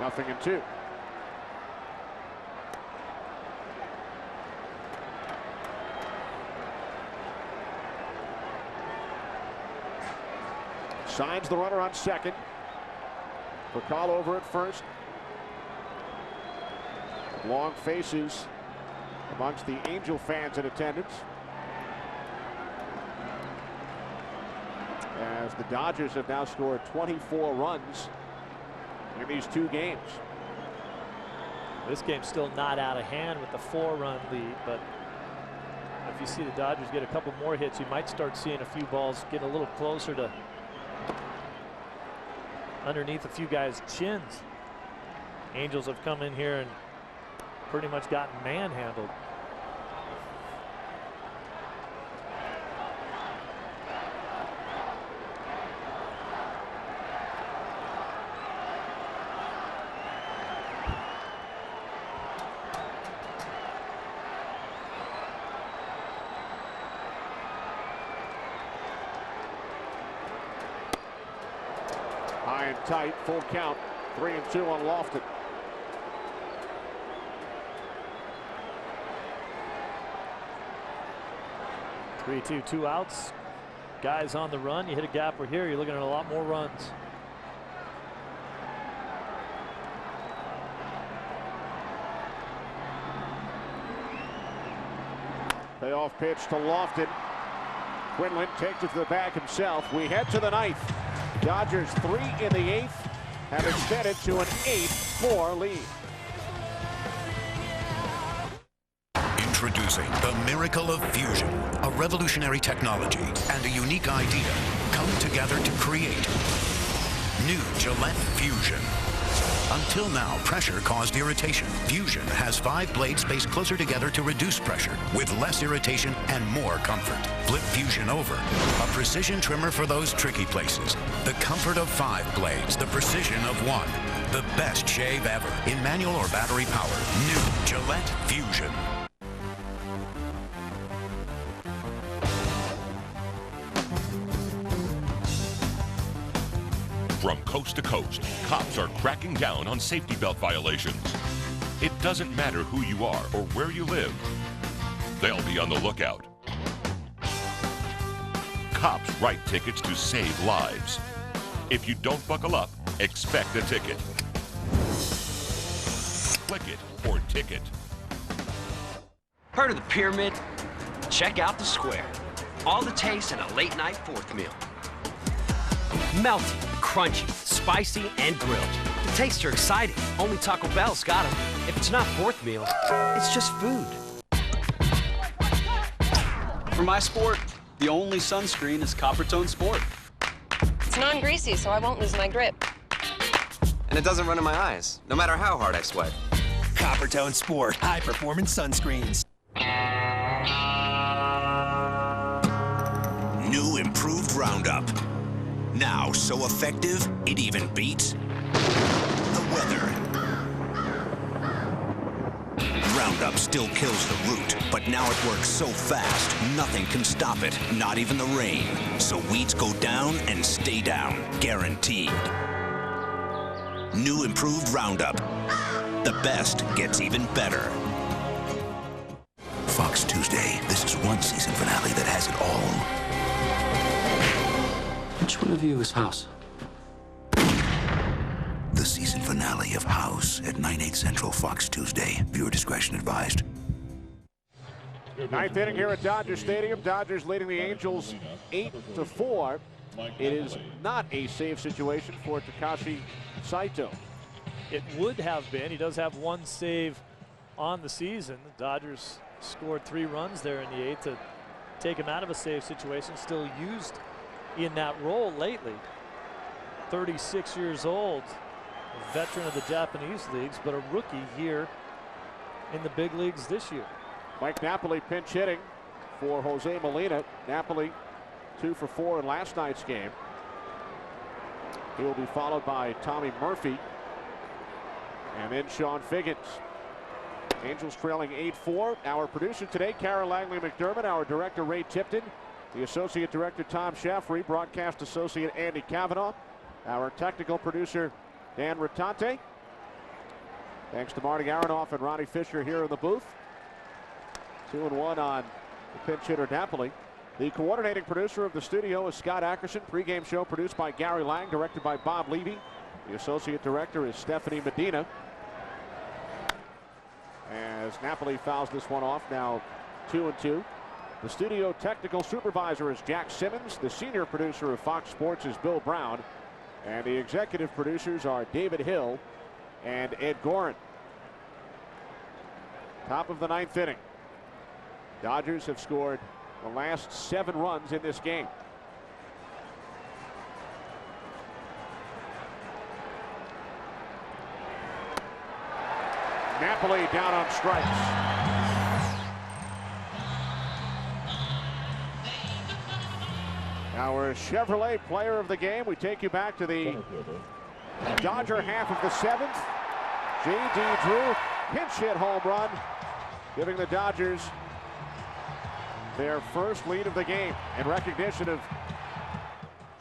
Speaker 1: Nothing in 2. Signs the runner on second. Furcal over at first. Long faces amongst the Angel fans in attendance as the Dodgers have now scored 24 runs in these 2 games.
Speaker 8: This game's still not out of hand with the 4-run lead, but if you see the Dodgers get a couple more hits, you might start seeing a few balls get a little closer to underneath a few guys' chins. Angels have come in here and pretty much gotten manhandled.
Speaker 1: tight. Full count. 3-2 on Lofton.
Speaker 8: Two outs. Guys on the run. You hit a gapper here, you're looking at a lot more runs.
Speaker 1: Payoff pitch to Lofton. Quinlan takes it to the bag himself. We head to the ninth. Dodgers 3 in the 8th have extended to an 8-4 lead.
Speaker 5: Introducing the miracle of fusion, a revolutionary technology and a unique idea come together to create new Gillette Fusion. Until now, pressure caused irritation. Fusion has 5 blades spaced closer together to reduce pressure with less irritation and more comfort. Flip Fusion over, a precision trimmer for those tricky places. The comfort of 5 blades, the precision of 1. The best shave ever in manual or battery power. New Gillette Fusion.
Speaker 6: From coast to coast, cops are cracking down on safety belt violations. It doesn't matter who you are or where you live. They'll be on the lookout. Cops write tickets to save lives. If you don't buckle up, expect a ticket. Click it or ticket.
Speaker 17: Heard of the pyramid? Check out the square. All the taste in a late night fourth meal. Melty, crunchy, spicy, and grilled. The tastes are exciting. Only Taco Bell's got them. If it's not fourth meal, it's just food.
Speaker 20: For my sport, the only sunscreen is Coppertone Sport.
Speaker 22: It's non-greasy, so I won't lose my grip.
Speaker 25: And it doesn't run in my eyes, no matter how hard I sweat.
Speaker 19: Coppertone Sport, high-performance sunscreens.
Speaker 5: New improved Roundup. Now so effective, it even beats the weather. Roundup still kills the root, but now it works so fast, nothing can stop it, not even the rain. So weeds go down and stay down, guaranteed. New improved Roundup. The best gets even better. Fox Tuesday. This is one season finale that has it all.
Speaker 25: Which one of you is House?
Speaker 5: The season finale of House at 9/8 Central, Fox Tuesday. Viewer discretion advised.
Speaker 1: Ninth inning here at Dodger Stadium. Dodgers leading the Angels 8-4. It is not a save situation for Takashi Saito.
Speaker 8: It would have been. He does have 1 save on the season. The Dodgers scored 3 runs there in the 8th to take him out of a save situation. Still used in that role lately. 36 years old, a veteran of the Japanese leagues, but a rookie here in the big leagues this year.
Speaker 1: Mike Napoli pinch hitting for Jose Molina. Napoli 2 for 4 in last night's game. He will be followed by Tommy Murphy and then Sean Figgins. Angels trailing 8-4. Our producer today, Kara Langley McDermott. Our director, Ray Tipton. The associate director, Tom Shaffrey. Broadcast associate, Andy Cavanaugh. Our technical producer, Dan Rattante. Thanks to Marty Aronoff and Ronnie Fisher here in the booth. 2-1 on the pinch hitter Napoli. The coordinating producer of the studio is Scott Ackerson. Pre-game show produced by Gary Lang, directed by Bob Levy. The associate director is Stephanie Medina. As Napoli fouls this one off, now 2-2. The studio technical supervisor is Jack Simmons. The senior producer of Fox Sports is Bill Brown. And the executive producers are David Hill and Ed Gorin. Top of the 9th inning. Dodgers have scored the last 7 runs in this game. Napoli down on strikes. Our Chevrolet player of the game. We take you back to the Dodger half of the 7th. J.D. Drew, pinch hit home run, giving the Dodgers their first lead of the game in recognition of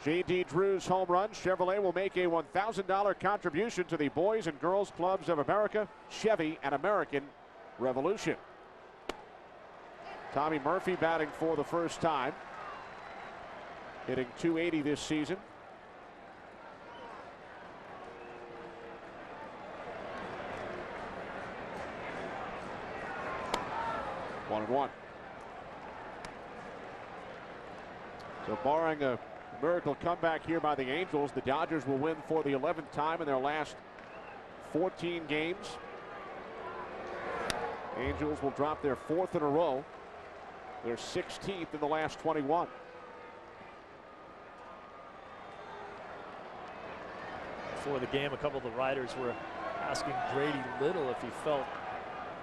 Speaker 1: J.D. Drew's home run. Chevrolet will make a $1,000 contribution to the Boys and Girls Clubs of America, Chevy, and American Revolution. Tommy Murphy batting for the first time, hitting .280 this season. One and one. So barring a miracle comeback here by the Angels, the Dodgers will win for the 11th time in their last 14 games. Angels will drop their 4th in a row. They're 16th in the last 21.
Speaker 8: Before the game, a couple of the writers were asking Grady Little if he felt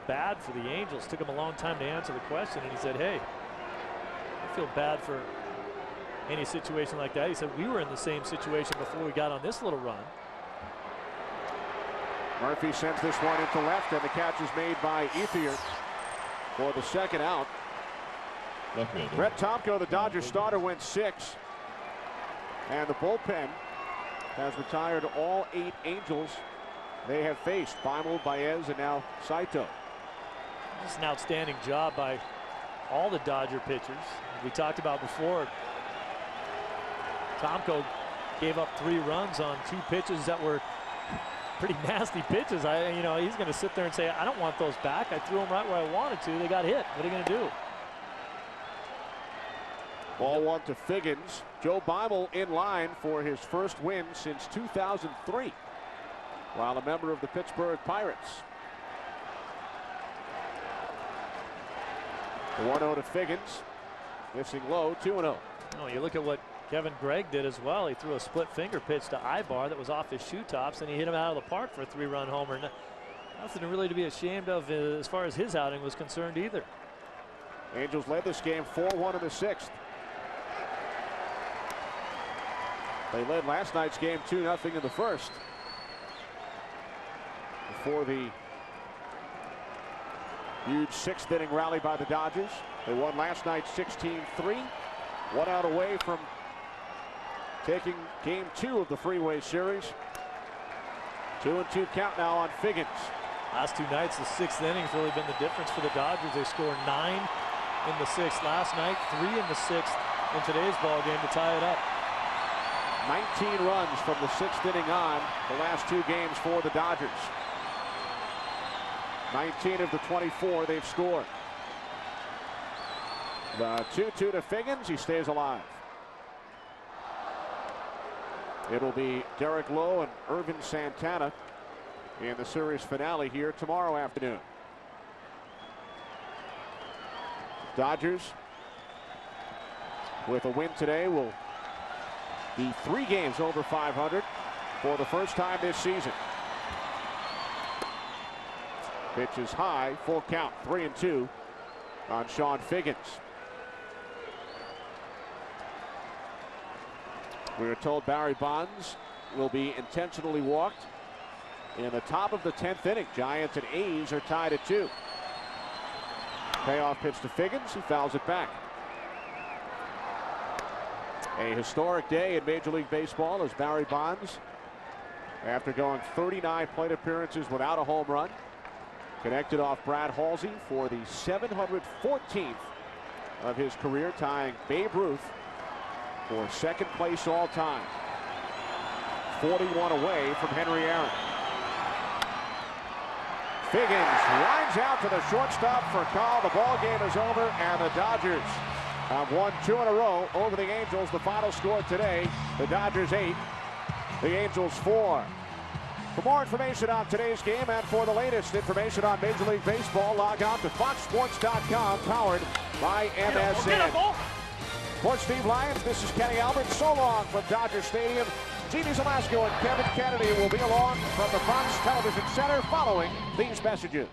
Speaker 8: bad for the Angels. Took him a long time to answer the question, and he said, hey, I feel bad for any situation like that. He said, we were in the same situation before we got on this little run.
Speaker 1: Murphy sends this one into left, and the catch is made by Eibar for the second out. Brett Tomko, the Dodgers starter, went 6. And the bullpen has retired all 8 Angels they have faced. Beimel, Baez, and now Saito.
Speaker 8: Just an outstanding job by all the Dodger pitchers. We talked about before, Tomko gave up 3 runs on 2 pitches that were pretty nasty pitches. You know, he's going to sit there and say, I don't want those back. I threw them right where I wanted to. They got hit. What are you going to do?
Speaker 1: Ball 1 to Figgins. Joe Beimel in line for his first win since 2003, while a member of the Pittsburgh Pirates. The 1-0 to Figgins. Missing low, 2-0.
Speaker 8: Oh, you look at what Kevin Gregg did as well. He threw a split finger pitch to Eibar that was off his shoe tops, and he hit him out of the park for a 3-run homer. Nothing really to be ashamed of as far as his outing was concerned either.
Speaker 1: Angels led this game 4-1 in the 6th. They led last night's game 2-0 in the 1st. Before the huge 6th inning rally by the Dodgers. They won last night 16-3. 1 out away from taking game 2 of the Freeway Series. 2-2 count now on Figgins.
Speaker 8: Last 2 nights, the 6th inning's really been the difference for the Dodgers. They scored 9 in the 6th last night, 3 in the 6th in today's ball game to tie it up.
Speaker 1: 19 runs from the 6th inning on the last 2 games for the Dodgers. 19 of the 24 they've scored. The 2-2 to Figgins. He stays alive. It'll be Derek Lowe and Irvin Santana in the series finale here tomorrow afternoon. Dodgers, with a win today, will be 3 games over 500 for the first time this season. Pitch is high, full count, 3-2 on Sean Figgins. We are told Barry Bonds will be intentionally walked in the top of the 10th inning. Giants and A's are tied at 2. Payoff pitch to Figgins. He fouls it back. A historic day in Major League Baseball as Barry Bonds, after going 39 plate appearances without a home run, connected off Brad Halsey for the 714th of his career, tying Babe Ruth for 2nd place all time. 41 away from Henry Aaron. Figgins lines out to the shortstop for a call. The ball game is over, and the Dodgers have won 2 in a row over the Angels. The final score today, the Dodgers 8, the Angels 4. For more information on today's game and for the latest information on Major League Baseball, log on to foxsports.com, powered by MSN. For Steve Lyons, this is Kenny Albert. So long from Dodger Stadium. Gene Zalasko and Kevin Kennedy will be along from the Fox Television Center following these messages.